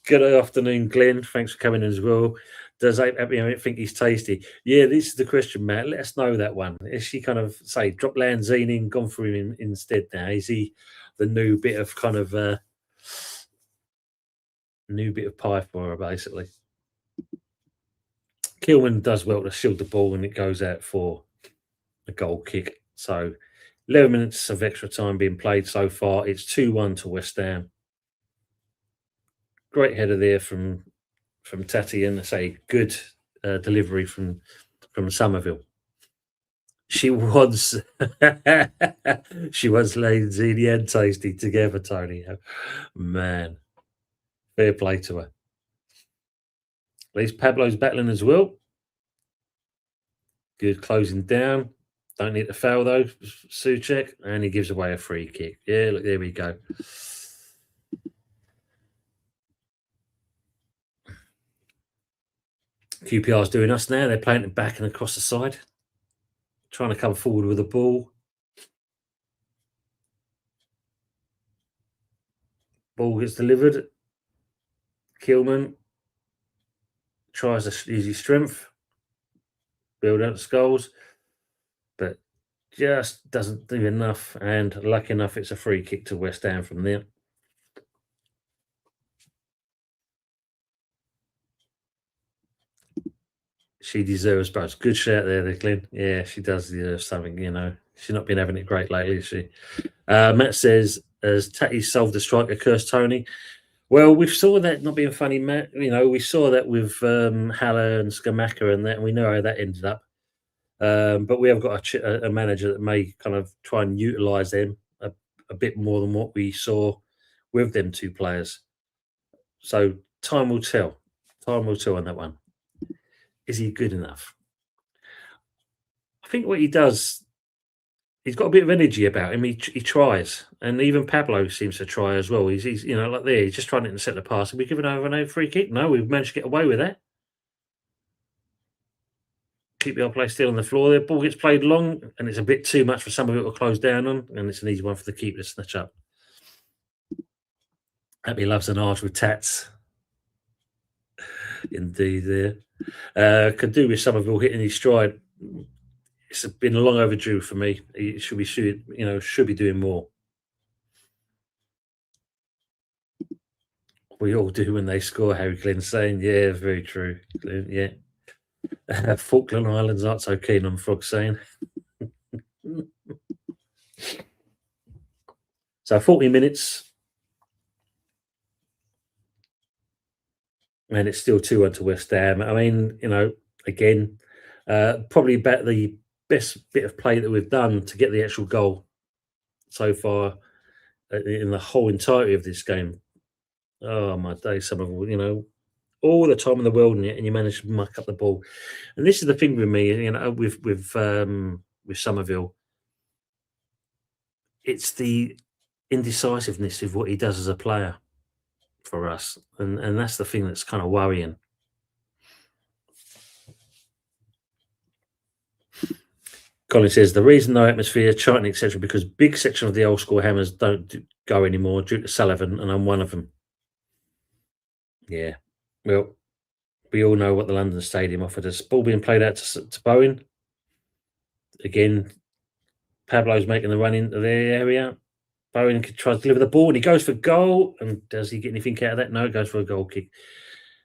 Good afternoon, Glenn. Thanks for coming in as well. Does Happy think he's tasty? Yeah, this is the question, Matt. Let us know that one. Is she kind of say drop Lanzini and gone for him instead now? Is he the new bit of kind of new bit of pie for her, basically? Kilman does well to shield the ball and it goes out for a goal kick. So 11 minutes of extra time being played so far. It's 2-1 to West Ham. Great header there from Tatty, and say good delivery from Somerville. She was she was lazy and tasty together, Tony. Man, fair play to her. At least Pablo's battling as well. Good closing down. Don't need to foul though, Suchek, and he gives away a free kick. Yeah, look, there we go. QPR's doing us now. They're playing it back and across the side, trying to come forward with the ball. Ball gets delivered. Kilman tries to use his strength, build up skulls, but just doesn't do enough. And lucky enough, it's a free kick to West Ham from there. She deserves both. Good shout there, Glenn. Yeah, she does deserve something, you know. She's not been having it great lately, has she? Matt says, has Tatty solved the striker curse, Tony? Well, we saw that not being funny, Matt. You know, we saw that with Haller and Skamaka and that, and we know how that ended up. But we have got a manager that may kind of try and utilise them a bit more than what we saw with them two players. So time will tell. Time will tell on that one. Is he good enough? I think what he does, he's got a bit of energy about him. He tries, and even Pablo seems to try as well. He's you know like there, he's just trying to set the pass. Are we giving over no free kick? No, we've managed to get away with that. QPR play still on the floor. The ball gets played long, and it's a bit too much for some of it to close down on, and it's an easy one for the keeper to snatch up. Happy loves an arch with tats. Indeed, there. Could do with Somerville hitting his stride. It's been long overdue for me. He should be doing more. We all do when they score. Harry Glenn's saying, yeah, very true. Glenn, yeah. Falkland Islands aren't so keen on Frog saying. So 40 minutes. And it's still 2-1 to West Ham. I mean, you know, again, probably about the best bit of play that we've done to get the actual goal so far in the whole entirety of this game. Oh my day, some of you know, all the time in the world, and you manage to muck up the ball. And this is the thing with me, you know, with Somerville, it's the indecisiveness of what he does as a player for us, and that's the thing that's kind of worrying. Colin says the reason no atmosphere, chanting, etc., because big section of the old school hammers don't go anymore due to Sullivan, and I'm one of them. Yeah, well, we all know what the London Stadium offered us. Ball being played out to Bowen. Again, Pablo's making the run into their area. Bowen tries to deliver the ball, and he goes for goal. And does he get anything out of that? No, he goes for a goal kick.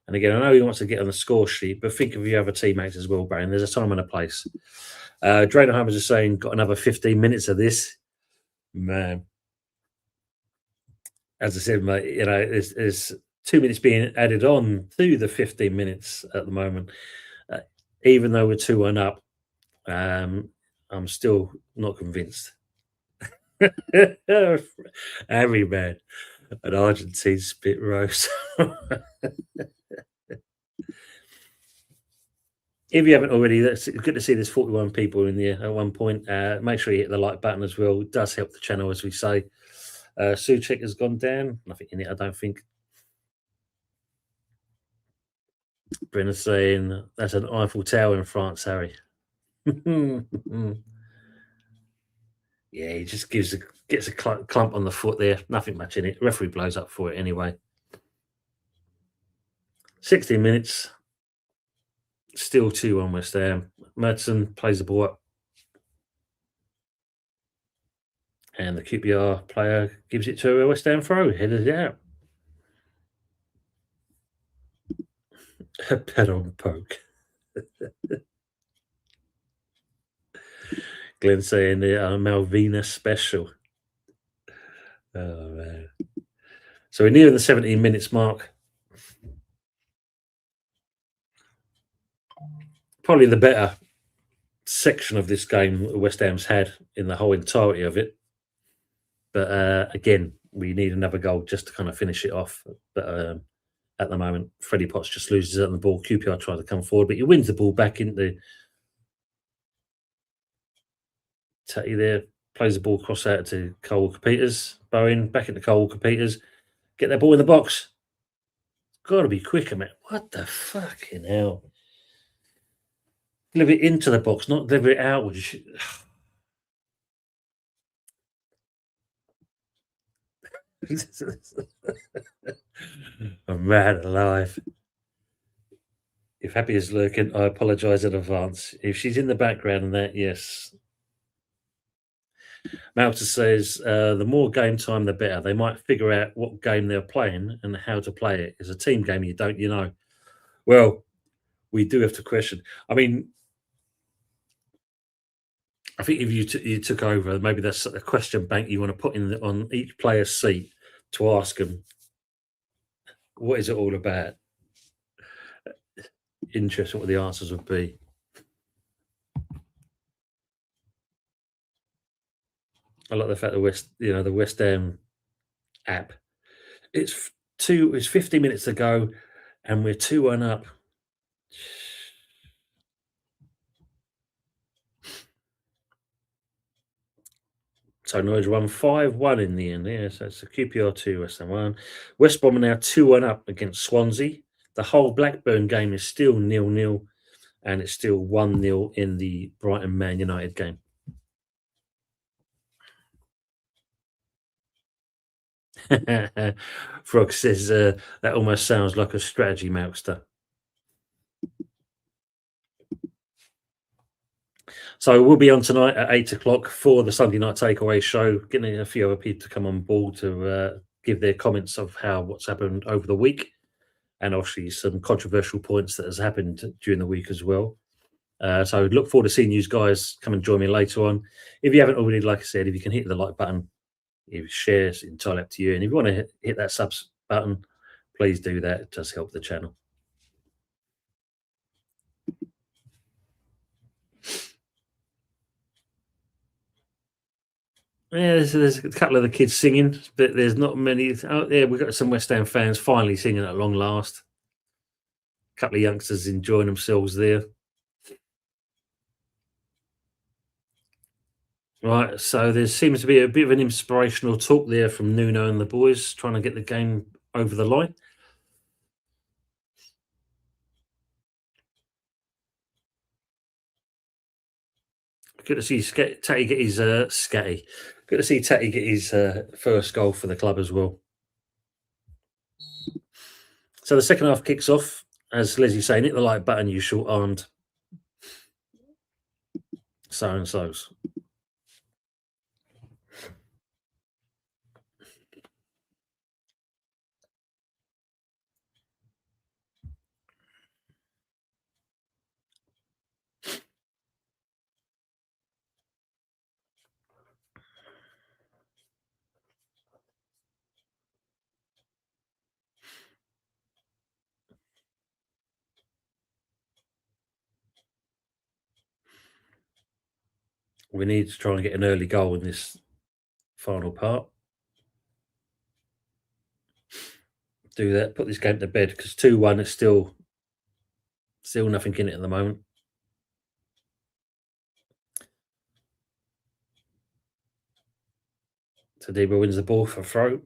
And again, I know he wants to get on the score sheet, but think of your other teammates as well, Brian. There's a time and a place. Drainer is saying, got another 15 minutes of this. Man. As I said, mate, you know, there's 2 minutes being added on to the 15 minutes at the moment. Even though we're 2-1 up, I'm still not convinced. Harry, man, an Argentine spit roast. If you haven't already, it's good to see there's 41 people in there at one point. Make sure you hit the like button as well. It does help the channel, as we say. Suchek has gone down. Nothing in it, I don't think. Brenna's saying that's an Eiffel Tower in France, Harry. Yeah, he just gets a clump on the foot there. Nothing much in it. Referee blows up for it anyway. 16 minutes. Still 2-1 West Ham. Madsen plays the ball up. And the QPR player gives it to a West Ham throw. Headed it out. A pet on poke. Glenn saying Malvina special. Oh, man. So we're near the 17 minutes mark. Probably the better section of this game West Ham's had in the whole entirety of it. But again, we need another goal just to kind of finish it off. But at the moment, Freddie Potts just loses on the ball. QPR tries to come forward, but he wins the ball back into Tatty there, plays the ball cross out to Cole Walker-Peters. Bowen back into Cole Walker-Peters. Get that ball in the box. Got to be quicker, man. What the fucking hell? Deliver it into the box, not deliver it outwards. I'm mad alive. If Happy is lurking, I apologise in advance. If she's in the background and that, yes. Malta says the more game time, the better. They might figure out what game they're playing and how to play it. It's a team game, you don't, you know. Well, we do have to question. I mean, I think if you took over, maybe that's a question bank you want to put on each player's seat to ask them, what is it all about? Interesting what the answers would be. I like the fact that the West Ham app. It's 50 minutes to go, and we're 2-1 up. So Norwich won 5-1 in the end. Yeah, so it's a QPR 2, West Ham 1. West Brom are now 2-1 up against Swansea. The whole Blackburn game is still 0-0, and it's still 1-0 in the Brighton Man United game. Frog says that almost sounds like a strategy, Malkster. So we'll be on tonight at 8 o'clock for the Sunday night takeaway show, getting a few other people to come on board to give their comments of what's happened over the week, and obviously some controversial points that has happened during the week as well. So look forward to seeing you guys come and join me later on. If you haven't already, like I said, if you can hit the like button, if you share, it's entirely up to you. And if you want to hit that subs button, please do that. It does help the channel. Yeah, there's a couple of the kids singing, but there's not many. Oh, yeah, we've got some West Ham fans finally singing at long last. A couple of youngsters enjoying themselves there. Right, so there seems to be a bit of an inspirational talk there from Nuno and the boys trying to get the game over the line. Good to see Tatty get his scatty. Good to see Tatty get his first goal for the club as well. So the second half kicks off. As Leslie's saying, hit the like button, you short armed so and so's. We need to try and get an early goal in this final part. Do that, put this game to bed because 2-1 is still nothing in it at the moment. Tadibo wins the ball for throw.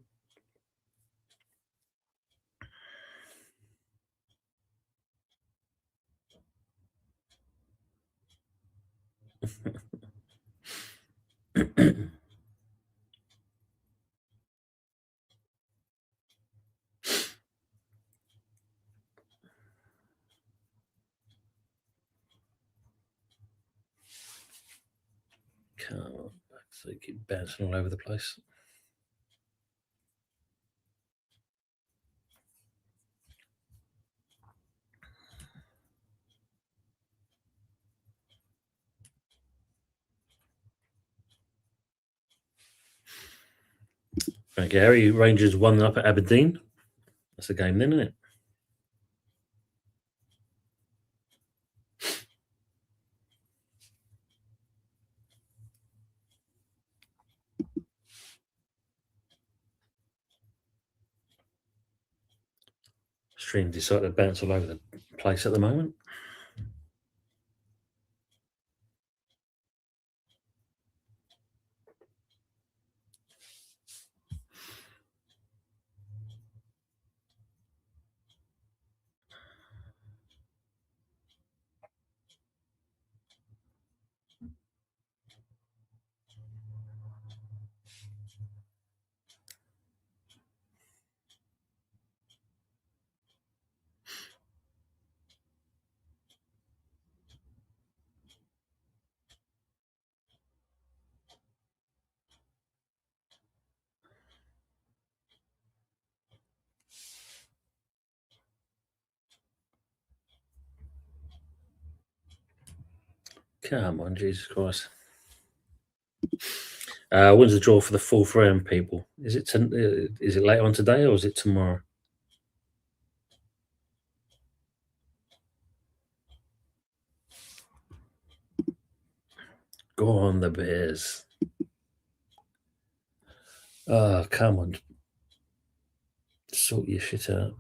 Come on, so they keep bouncing all over the place. Thank you, Harry. Rangers 1 up at Aberdeen. That's the game then, isn't it? Stream decided to bounce all over the place at the moment. Come on, Jesus Christ. When's the draw for the fourth round, people? Is it later on today or is it tomorrow? Go on, the Bears. Oh, come on. Sort your shit out.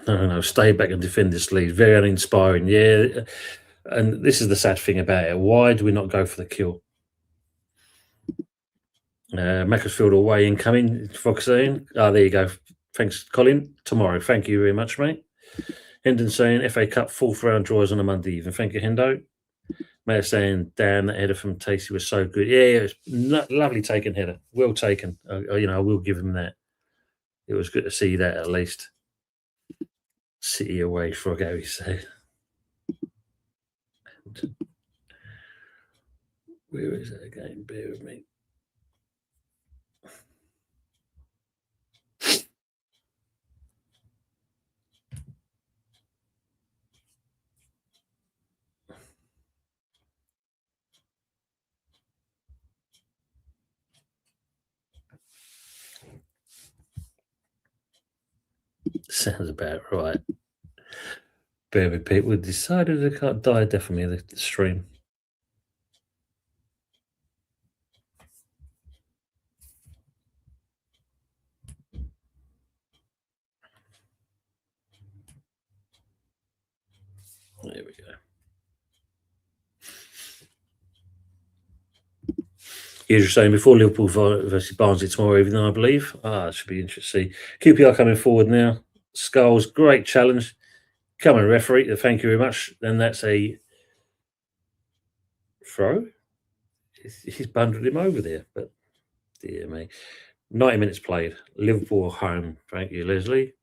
No, stay back and defend this lead. Very uninspiring. Yeah. And this is the sad thing about it. Why do we not go for the kill? Macclesfield away incoming. Fox saying, there you go. Thanks, Colin. Tomorrow. Thank you very much, mate. Hendon saying FA Cup fourth round draws on a Monday evening. Thank you, Hendo. Mayor saying, damn, that header from Tasty was so good. Yeah, it was lovely taken header. Well taken. I will give him that. It was good to see that at least. City away, Froggo, he said. Where is that again? Bear with me. Sounds about right. Bear with people. Decided they can't die definitely the stream. There we go. You're saying before Liverpool versus Barnsley tomorrow evening, I believe. It should be interesting. QPR coming forward now. Skulls, great challenge. Come on, referee. Thank you very much. Then that's a throw. He's bundled him over there, but dear me. 90 minutes played. Liverpool home. Thank you, Leslie.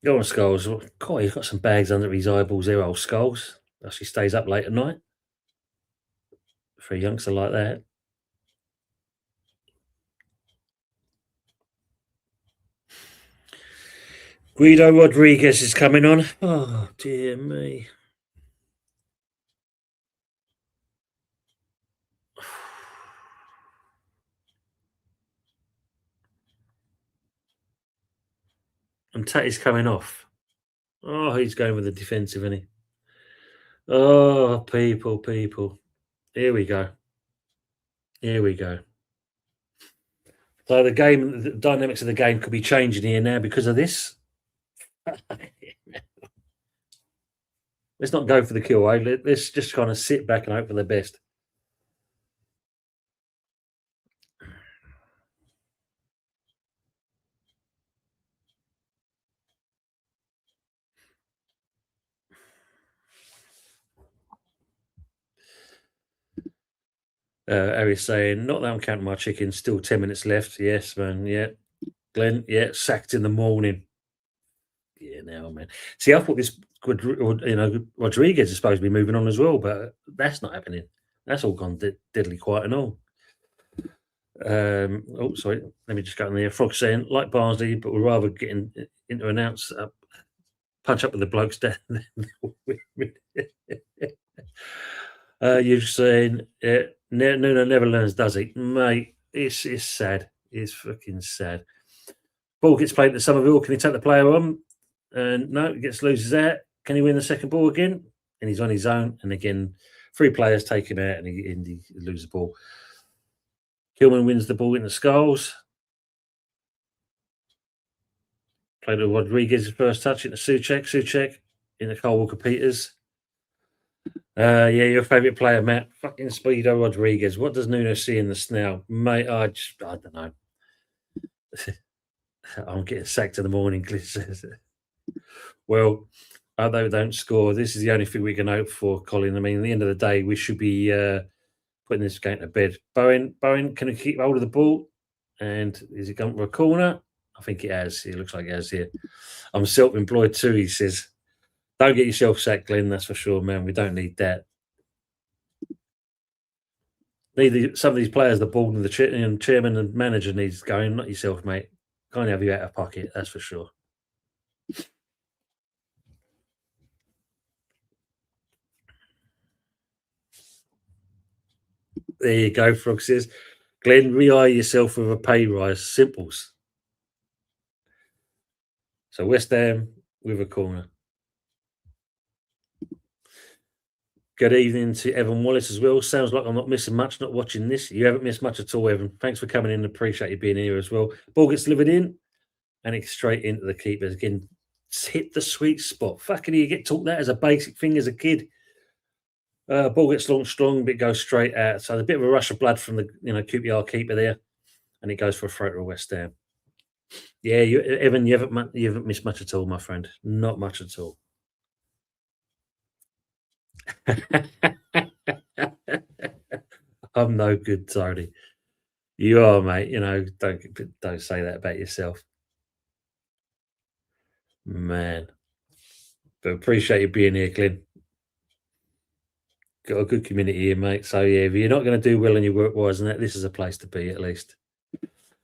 Go on, Skulls. God, he's got some bags under his eyeballs there, old Skulls. Actually stays up late at night. For a youngster like that. Guido Rodriguez is coming on. Oh, dear me. And Tatty's coming off. Oh, he's going with the defensive, isn't he? Oh, people. Here we go. So the dynamics of the game could be changing here now because of this. Let's not go for the kill, eh? Let's just kind of sit back and hope for the best. Harry's saying, not that I'm counting my chickens, still 10 minutes left. Yes, man. Yeah. Glenn, yeah, sacked in the morning. Yeah, now, man. See, I thought this Rodriguez is supposed to be moving on as well, but that's not happening. That's all gone deadly quiet and all. Sorry. Let me just go in there. Frog saying, like Barnsley, but we're rather getting into an ounce punch up with the blokes down there. You're saying, Nuno never learns, does he? Mate, it's sad. It's fucking sad. Ball gets played to Somerville. Can he take the player on? And no, he loses out. Can he win the second ball again? And he's on his own. And again, 3 players take him out and he loses the ball. Kilman wins the ball in the Skulls. Played to Rodriguez's first touch into Souček into Carl Walker-Peters. Yeah, your favourite player, Matt. Fucking Speedo Rodriguez. What does Nuno see in the snail? Mate, I don't know. I'm getting sacked in the morning, Cliff says. Well, although they don't score, this is the only thing we can hope for, Colin. I mean, at the end of the day, we should be putting this game to bed. Bowen, can he keep hold of the ball? And is it going for a corner? I think it has. It looks like it has here. I'm self-employed too, he says. Don't get yourself sacked, Glenn, that's for sure, man. We don't need that. Some of these players, the board and the chairman and manager needs going, not yourself, mate. Can't have you out of pocket, that's for sure. There you go, Frog says. Glenn, re-hire yourself with a pay rise. Simples. So West Ham with a corner. Good evening to Evan Wallace as well. Sounds like I'm not missing much, not watching this. You haven't missed much at all, Evan. Thanks for coming in. Appreciate you being here as well. Ball gets delivered in, and it's straight into the keepers. Again, hit the sweet spot. Fucking you get taught that as a basic thing as a kid. Ball gets launched strong, but it goes straight out. So there's a bit of a rush of blood from the QPR keeper there, and it goes for a throw to West Ham. Yeah, Evan, you haven't missed much at all, my friend. Not much at all. I'm no good, Tony. You are, mate. Don't say that about yourself, man. But appreciate you being here, Glenn. Got a good community here, mate. So yeah, if you're not going to do well in your work wise, and that this is a place to be at least.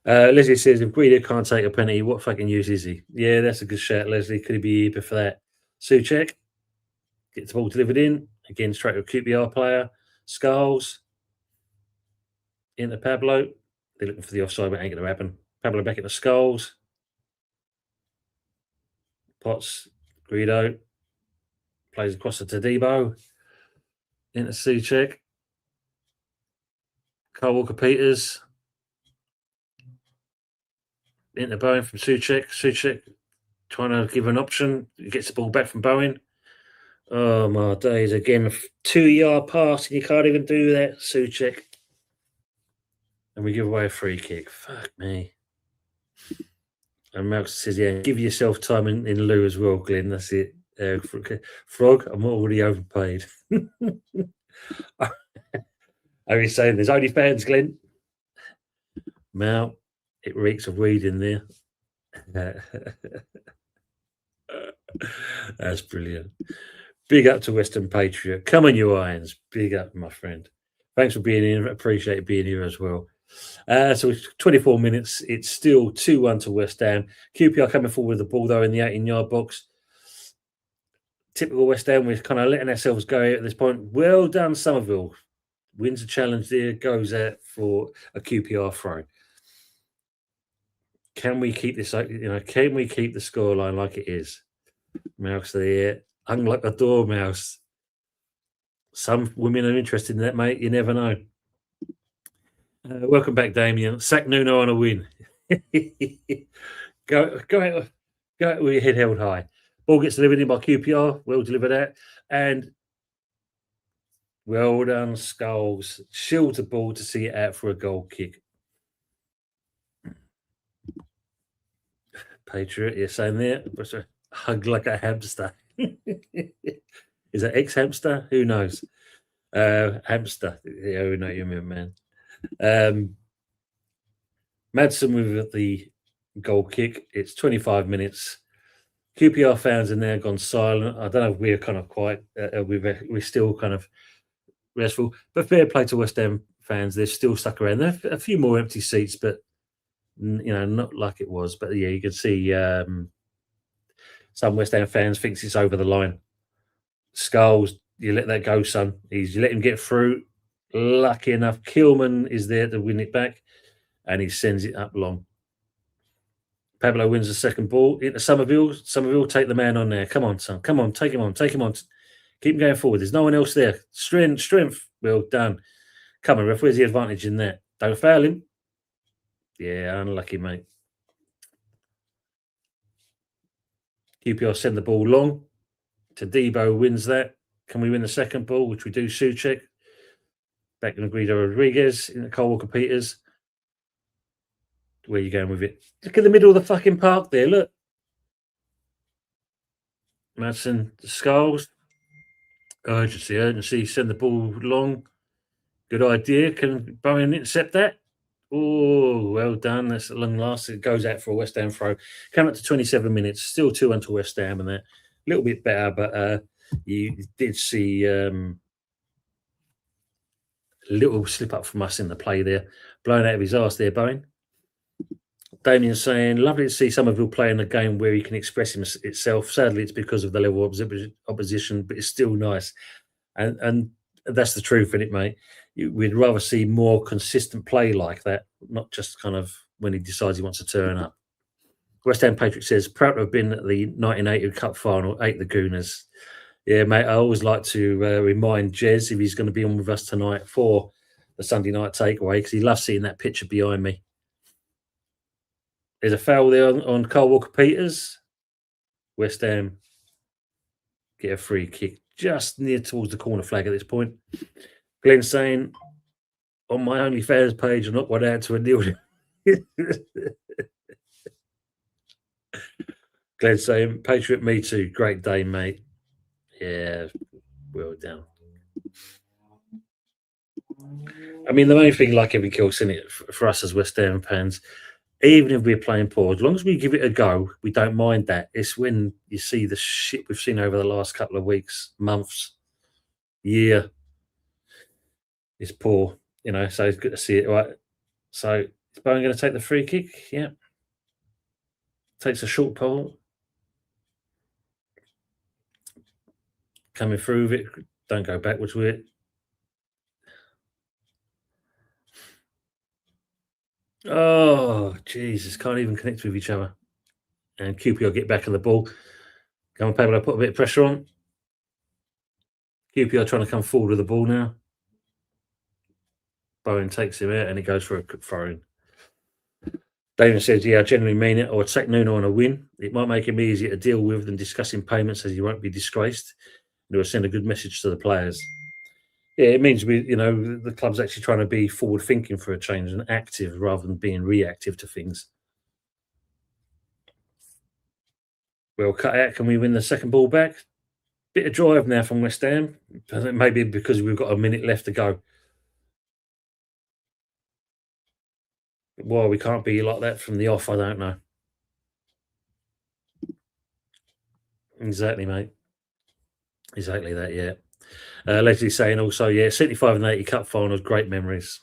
Leslie says, if Guido can't take a penalty, what fucking use is he? Yeah, that's a good shout, Leslie. Could he be here for that? Souček gets the ball delivered in. Again, straight to a QPR player. Skulls into Pablo. They're looking for the offside, but ain't going to happen. Pablo back into Skulls. Potts, Guido. Plays across to Tadibo. Into Souček. Carl Walker-Peters. Into Bowen from Souček. Souček trying to give an option. He gets the ball back from Bowen. Oh, my days. Again, a 2-yard pass, and you can't even do that, Souček. And we give away a free kick. Fuck me. And Malcolm says, yeah, give yourself time in lieu as well, Glenn. That's it. Frog, I'm already overpaid. Are you saying there's only fans, Glenn? Mal, it reeks of weed in there. That's brilliant. Big up to Western Patriot. Come on, you Irons. Big up, my friend. Thanks for being here. Appreciate being here as well. So it's 24 minutes. It's still 2-1 to West Ham. QPR coming forward with the ball, though, in the 18-yard box. Typical West Ham. We're kind of letting ourselves go at this point. Well done, Somerville. Wins the challenge there. Goes out for a QPR throw. Can we keep this? Can we keep the scoreline like it is? Mouse there, hung like a dormouse. Some women are interested in that, mate. You never know. Welcome back, Damien. Sack Nuno on a win. Go out with your head held high. Ball gets delivered in by QPR. Well delivered out. And well done, Skulls. Shield the ball to see it out for a goal kick. Patriot, you're saying there. Hug like a hamster. Is that ex-hamster? Who knows? Hamster. Yeah, we know you mean, man. Madsen with the goal kick. It's 25 minutes. QPR fans are now gone silent. I don't know if we're kind of quiet. We're still kind of restful. But fair play to West Ham fans. They're still stuck around. There are a few more empty seats, but not like it was. But yeah, you can see some West Ham fans thinks it's over the line. Skulls, you let that go, son. You let him get through. Lucky enough, Kilman is there to win it back, and he sends it up long. Pablo wins the second ball into Somerville. Somerville, take the man on there. Come on, son. Come on, take him on. Take him on. Keep him going forward. There's no one else there. Strength. Well done. Come on, ref. Where's the advantage in that? Don't foul him. Yeah, unlucky, mate. QPR send the ball long. Tadibo wins that. Can we win the second ball, which we do? Souček. Back to Guido Rodriguez in the Carl Walker-Peters. Where are you going with it? Look at the middle of the fucking park there. Look. Madsen, the Skulls. Urgency. Send the ball long. Good idea. Can Bowen intercept that? Oh, well done. That's at long last. It goes out for a West Ham throw. Coming up to 27 minutes. Still 2-1 to West Ham and that. A little bit better, but you did see Little slip up from us in the play there. Blown out of his arse there, Bowen. Damien saying, lovely to see Somerville playing a game where he can express itself. Sadly, it's because of the level of opposition, but it's still nice. And that's the truth in it, mate. We'd rather see more consistent play like that, not just kind of when he decides he wants to turn up. West Ham Patriot says, proud to have been at the 1980 Cup final, ate the Gooners. Yeah, mate, I always like to remind Jez if he's going to be on with us tonight for the Sunday night takeaway, because he loves seeing that picture behind me. There's a foul there on Carl Walker-Peters. West Ham get a free kick just near towards the corner flag at this point. Glenn saying, on my OnlyFans page, I'm not one out to a nil. Glenn saying, Patriot, me too. Great day, mate. Yeah, well done. I mean, the main thing, like everything else, in it for us as West Ham fans, even if we're playing poor, as long as we give it a go, we don't mind that. It's when you see the shit we've seen over the last couple of weeks, months, year, it's poor, so it's good to see it, right? So is Bowen going to take the free kick? Yeah. Takes a short pole. Coming through with it. Don't go backwards with it. Oh, Jesus. Can't even connect with each other. And QPR get back on the ball. Come on, Pablo, put a bit of pressure on. QPR trying to come forward with the ball now. Bowen takes him out and he goes for a throw-in. Damon says, yeah, I genuinely mean it. I would take Nuno on a win. It might make him easier to deal with than discussing payments, as he won't be disgraced. It will send a good message to the players. Yeah, it means the club's actually trying to be forward-thinking for a change and active rather than being reactive to things. Well cut out. Can we win the second ball back? Bit of drive now from West Ham. Maybe because we've got a minute left to go. Why we can't be like that from the off, I don't know. Exactly, mate. Exactly that, yeah. Leslie saying also, yeah, 75 and 80 Cup finals, great memories.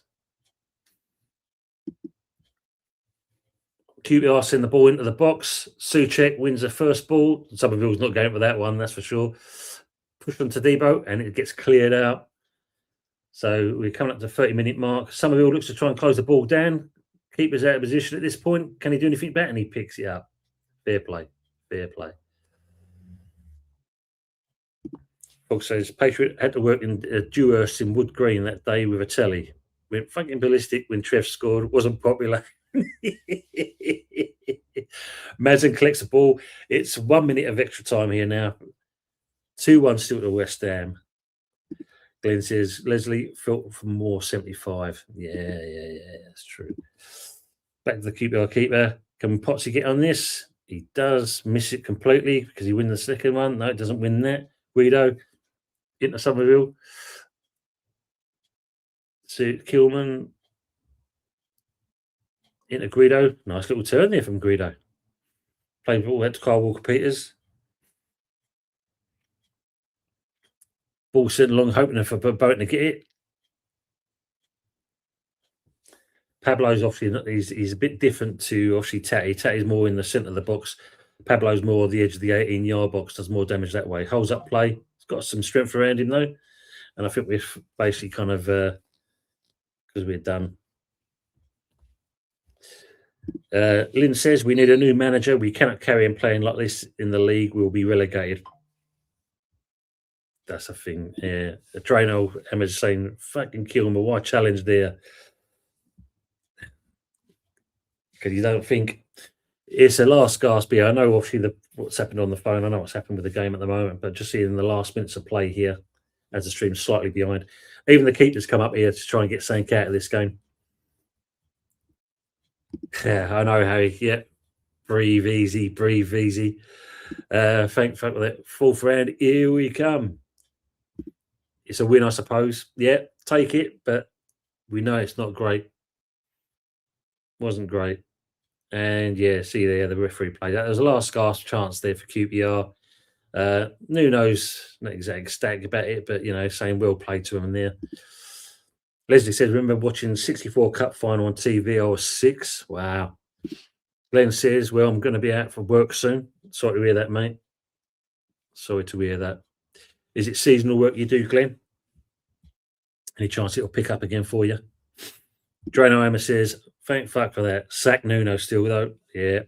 QPR send the ball into the box. Souček wins the first ball. Somerville's not going for that one, that's for sure. Push on to Debo, and it gets cleared out. So we're coming up to the 30-minute mark. Somerville looks to try and close the ball down. Keeper's out of position at this point. Can he do anything better? And he picks it up. Fair play. Fair play. Fox says, Patriot had to work in Dewhurst in Wood Green that day with a telly. Went fucking ballistic when Trev scored. Wasn't popular. Madsen collects the ball. It's 1 minute of extra time here now. 2-1 still to West Ham. Glenn says, Leslie felt for more 75. Yeah, that's true. Back to the QPR keeper. Can Potsy get on this? He does miss it completely because he wins the second one. No, it doesn't win that. Guido into Somerville. So Kilman into Guido. Nice little turn there from Guido. Playing ball out to Carl Walker-Peters. Ball sent along, hoping for Bowen to get it. Pablo's obviously he's a bit different to obviously Tatty. Tatty's more in the centre of the box. Pablo's more the edge of the 18-yard box, does more damage that way. Holds up play. He's got some strength around him though. And I think we've basically kind of because we're done. Lynn says we need a new manager. We cannot carry on playing like this in the league. We'll be relegated. That's a thing. Yeah. Drano Emma's saying, fucking kill him. Why challenge there? Because you don't think it's a last gasp here. I know obviously what's happened on the phone. I know what's happened with the game at the moment, but just seeing the last minutes of play here as the stream's slightly behind. Even the keepers come up here to try and get something out of this game. Yeah, I know, Harry. Yeah. Breathe easy, breathe easy. Thank for that. Fourth round, here we come. It's a win, I suppose. Yeah, take it, but we know it's not great. Wasn't great. And yeah, see there, the referee played that. There was a last gasp chance there for QPR. Nuno's not exactly ecstatic about it, but saying well played to him there. Leslie says, remember watching 64 Cup final on TV? I was 6. Wow. Glenn says, well, I'm going to be out for work soon. Sorry to hear that, mate. Sorry to hear that. Is it seasonal work you do, Glenn? Any chance it'll pick up again for you? Drano Hammer says, thank fuck for that. Sack Nuno still, though. Yeah.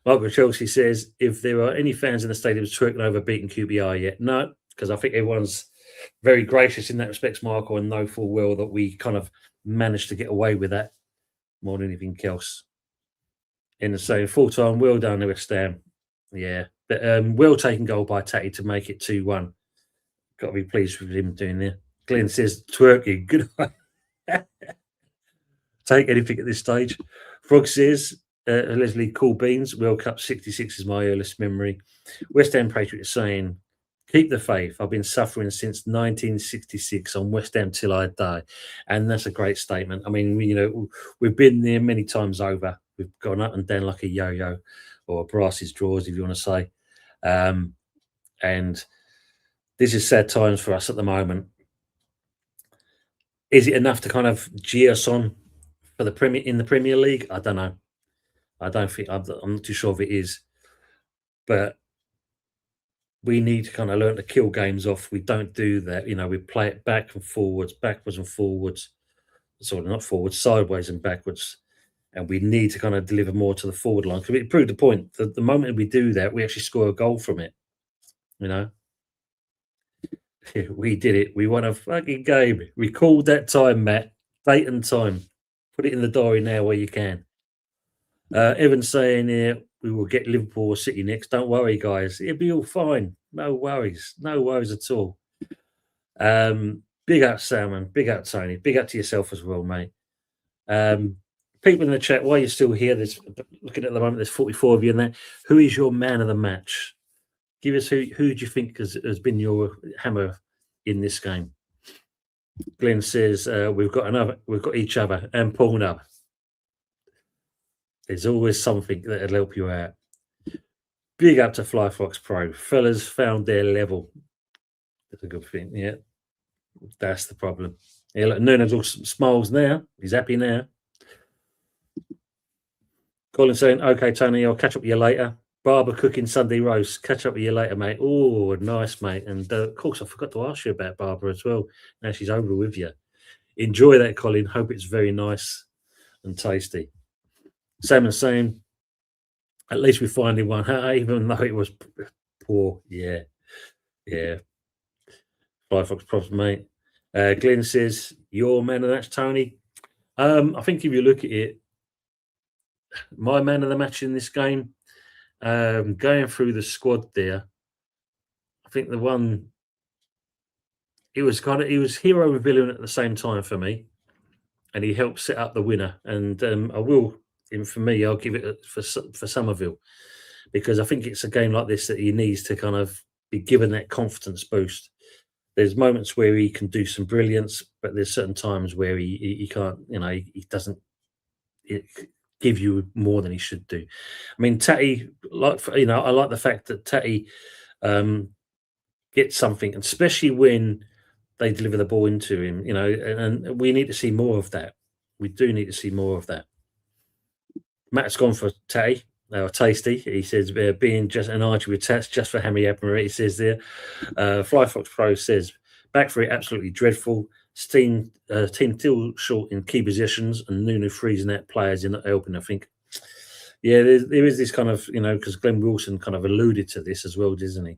Michael Chelsea says, if there are any fans in the stadium twerking over beating QPR yet? No, because I think everyone's very gracious in that respect, Michael, and know full well that we kind of managed to get away with that more than anything else. In the same full time, well done, West Ham. Yeah. But, well taken goal by Tatty to make it 2-1. Got to be pleased with him doing there. Glenn says, twerking. Good. Take anything at this stage. Frog says, Leslie, cool beans. World Cup 66 is my earliest memory. West Ham Patriot saying, keep the faith. I've been suffering since 1966 on West Ham till I die. And that's a great statement. I mean, we've been there many times over. We've gone up and down like a yo-yo or Brass's drawers, if you want to say. And this is sad times for us at the moment. Is it enough to kind of jeer us on for the Premier League? I don't know. I don't think I'm not too sure if it is, but we need to kind of learn to kill games off. We don't do that. We play it backwards and forwards, sort of not forwards, sideways and backwards. And we need to kind of deliver more to the forward line. Because it proved the point that the moment we do that, we actually score a goal from it. We did it. We won a fucking game. We called that time, Matt. Date and time. Put it in the diary now where you can. Evan's saying here, we will get Liverpool or City next. Don't worry, guys. It'll be all fine. No worries. No worries at all. Big up, Salmon. Big up, Tony. Big up to yourself as well, mate. People in the chat, while you're still here, looking at the moment, there's 44 of you in there. Who is your man of the match? Give us who do you think has been your hammer in this game? Glenn says, we've got each other and Paul up. There's always something that'll help you out. Big up to Flyfox Pro. Fellas found their level. That's a good thing, yeah. That's the problem. Yeah, look, Nuno's all smiles now. He's happy now. Colin saying, okay, Tony, I'll catch up with you later. Barbara cooking Sunday roast. Catch up with you later, mate. Oh, nice, mate. And of course, I forgot to ask you about Barbara as well. Now she's over with you. Enjoy that, Colin. Hope it's very nice and tasty. Salmon saying, at least we finally won, even though it was poor. Yeah. Firefox props, mate. Glenn says, your man of the match, Tony. I think if you look at it, my man of the match in this game, going through the squad there, I think the one, it was hero and villain at the same time for me, and he helped set up the winner. And for me, I'll give it for Somerville, because I think it's a game like this that he needs to kind of be given that confidence boost. There's moments where he can do some brilliance, but there's certain times where he can't, he doesn't give you more than he should do. I mean, Tatty, I like the fact that Tatty gets something, especially when they deliver the ball into him, and we need to see more of that. We do need to see more of that. Matt's gone for Tatty. Tasty. He says, being just an archer with tats just for Hammy Admiral, he says there. Flyfox Pro says, back for it, absolutely dreadful. Team still short in key positions, and Nuno freezing out players in not helping, I think. Yeah, there is this kind of, because Glenn Wilson kind of alluded to this as well, doesn't he?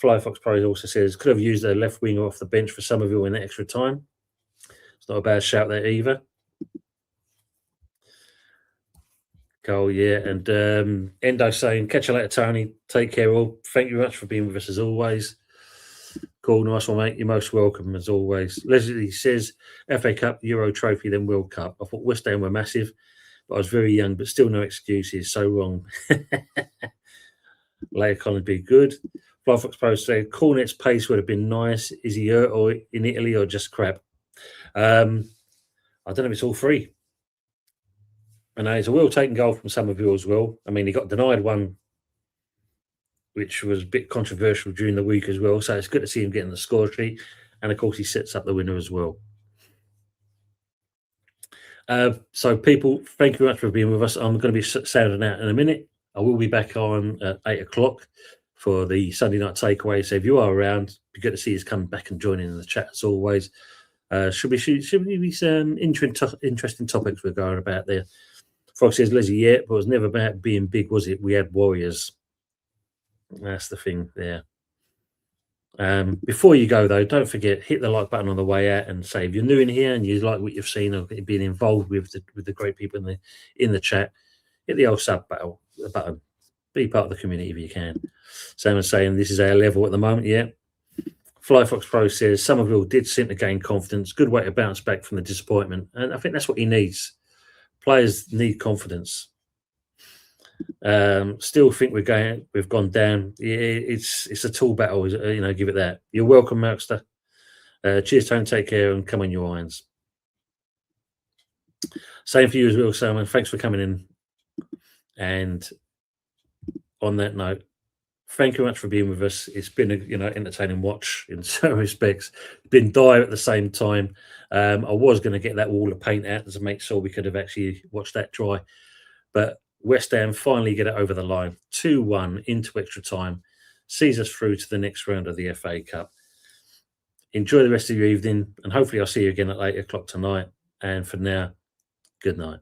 Flyfox Pro also says, could have used a left winger off the bench for Somerville in extra time. It's not a bad shout there either. Goal, yeah. And Endo saying, catch you later, Tony. Take care all. Thank you very much for being with us as always. Cool, nice one, mate. You're most welcome as always. Leslie says, FA Cup, Euro Trophy, then World Cup. I thought West Ham were massive, but I was very young, but still no excuses. So wrong. Later, Colin, be good. Flyfox Pro said, Cornet's pace would have been nice. Is he hurt or in Italy or just crap? I don't know if it's all three. And it's a well-taken goal from Somerville as well. I mean, he got denied one, which was a bit controversial during the week as well. So it's good to see him getting the score sheet. And, of course, he sets up the winner as well. So, people, thank you very much for being with us. I'm going to be sounding out in a minute. I will be back on at 8 o'clock for the Sunday night takeaway. So, if you are around, it'd be good to see you come back and join in the chat as always. Should be some interesting topics we're going about there. Fox says, Leslie, yeah, but it was never about being big, was it? We had warriors. That's the thing there. Before you go, though, don't forget, hit the like button on the way out and say if you're new in here and you like what you've seen or being involved with the great people in the chat, hit the old sub button. Be part of the community if you can. Sam is saying this is our level at the moment, yeah. Flyfox Pro says Somerville did seem to gain confidence. Good way to bounce back from the disappointment. And I think that's what he needs. Players need confidence. Still think we've gone down. Yeah, it's a tall battle, give it that. You're welcome, Markster. Cheers, Tony. Take care and come on your irons. Same for you as well, Simon. Thanks for coming in. And on that note, thank you very much for being with us. It's been a entertaining watch in some respects. Been dire at the same time. I was going to get that wall of paint out to make sure we could have actually watched that dry, but West Ham finally get it over the line. 2-1 into extra time, sees us through to the next round of the FA Cup. Enjoy the rest of your evening, and hopefully I'll see you again at 8 o'clock tonight. And for now, good night.